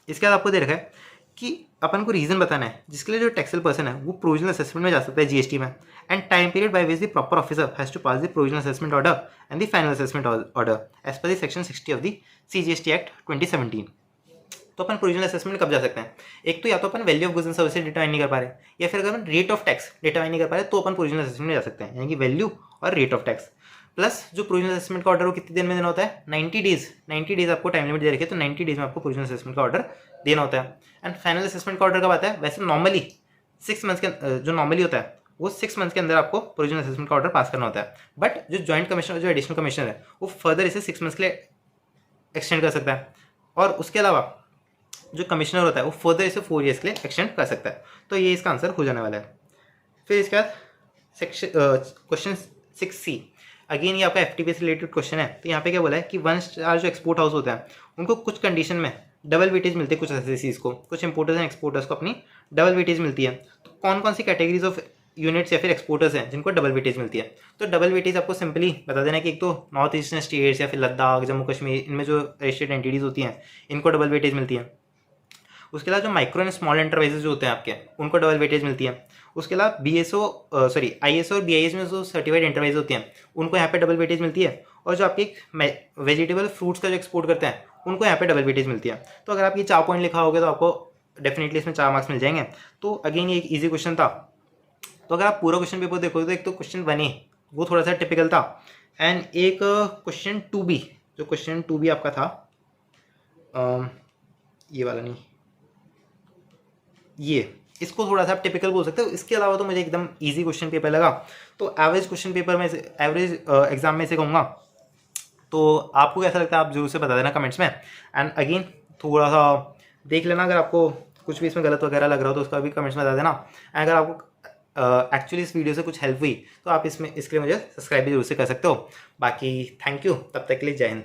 इसके बाद आपको दे रखा है कि अपन को रीजन बताना है जिसके लिए जो टैक्सेबल पर्सन है वो प्रोविजनल असेसमेंट में जा सकता है जीएसटी में, and time period by which the proper officer has to pass the provisional assessment order and the final assessment order as per the section 60 of the CGST act 2017। तो अपन प्रोविजनल असेसमेंट कब जा सकते हैं। एक तो या तो अपन value of goods and services determine नहीं कर पा रहे, या फिर अगर अपन रेट ऑफ टैक्स डिटरमाइन नहीं कर पा रहे तो अपन प्रोविजनल असेसमेंट में जा सकते हैं, यानी कि वैल्यू और रेट ऑफ टैक्स। प्लस जो प्रोविजनल असेसमेंट का ऑर्डर वो कितने दिन में देना होता है, 90 डेज आपको टाइम लिमिट दे रखी है, तो 90 डेज में आपको प्रोविजनल असेसमेंट का ऑर्डर देना होता है। एंड फाइनल असेसमेंट का ऑर्डर कब आता है, वैसे नॉर्मली 6 मंथ्स के जो नॉर्मली होता है वो 6 मंथ्स के अंदर आपको प्रोविजनल असेसमेंट का ऑर्डर पास करना होता है। बट जो जॉइंट कमिश्नर जो एडिशनल कमिश्नर है वो फर्दर इसे 6 मंथ्स के लिए एक्सटेंड कर सकता है, और उसके अलावा जो कमिश्नर होता है वो फर्दर इसे 4 ईयर्स के लिए एक्सटेंड कर सकता है। तो ये इसका आंसर हो जाने वाला है। फिर इसके बाद सेक्शन क्वेश्चन 6C, अगेन ये आपका एफटीपी से रिलेटेड क्वेश्चन है। तो यहाँ पे क्या बोला है कि 1 स्टार जो एक्सपोर्ट हाउस होता है उनको कुछ कंडीशन में डबल वेटेज मिलती है, कुछ एसएससीज को, कुछ इंपोर्टर्स एंड एक्सपोर्टर्स को अपनी डबल वेटेज मिलती है। तो कौन कौन सी कैटेगरीज ऑफ यूनिट्स या फिर एक्सपोर्टर्स हैं जिनको डबल वेटेज मिलती है। तो डबल वेटेज आपको सिंपली बता देना कि एक तो नॉर्थ ईस्टर्न स्टेट्स या फिर लद्दाख, जम्मू कश्मीर, इनमें जो रजिस्टर्ड एंटिटीज होती हैं इनको डबल वेटेज मिलती है। उसके अलावा जो माइक्रो एंड स्मॉल एंटरप्राइजेज जो होते हैं आपके उनको डबल वेटेज मिलती है। उसके अलावा ISO और BIS में जो सर्टिफाइड एंटरप्राइज होती हैं उनको यहाँ पे डबल वेटेज मिलती है। और जो आपके वेजिटेबल फ्रूट्स का जो एक्सपोर्ट करते हैं उनको यहाँ पे डबल वेटेज मिलती है। तो अगर आप ये 4 पॉइंट लिखा होगा तो आपको डेफिनेटली इसमें 4 मार्क्स मिल जाएंगे। तो अगेन ये एक ईजी क्वेश्चन था। तो अगर आप पूरा क्वेश्चन पेपर देखोगे तो एक तो क्वेश्चन 1A वो थोड़ा सा टिपिकल था, एंड एक क्वेश्चन 2B, जो क्वेश्चन 2B आपका था ये वाला नहीं, ये इसको थोड़ा सा आप टिपिकल बोल सकते हो। इसके अलावा तो मुझे एकदम इजी क्वेश्चन पेपर लगा। तो एवरेज क्वेश्चन पेपर में एवरेज एग्जाम में से कहूँगा। तो आपको कैसा लगता है आप जरूर से बता देना कमेंट्स में। एंड अगेन थोड़ा सा देख लेना, अगर आपको कुछ भी इसमें गलत वगैरह लग रहा हो तो उसका भी कमेंट्स में बता देना। अगर आपको एक्चुअली इस वीडियो से कुछ हेल्प हुई तो आप इसके लिए मुझे सब्सक्राइब भी जरूर से कर सकते हो। बाकी थैंक यू, तब तक के लिए जय हिंद।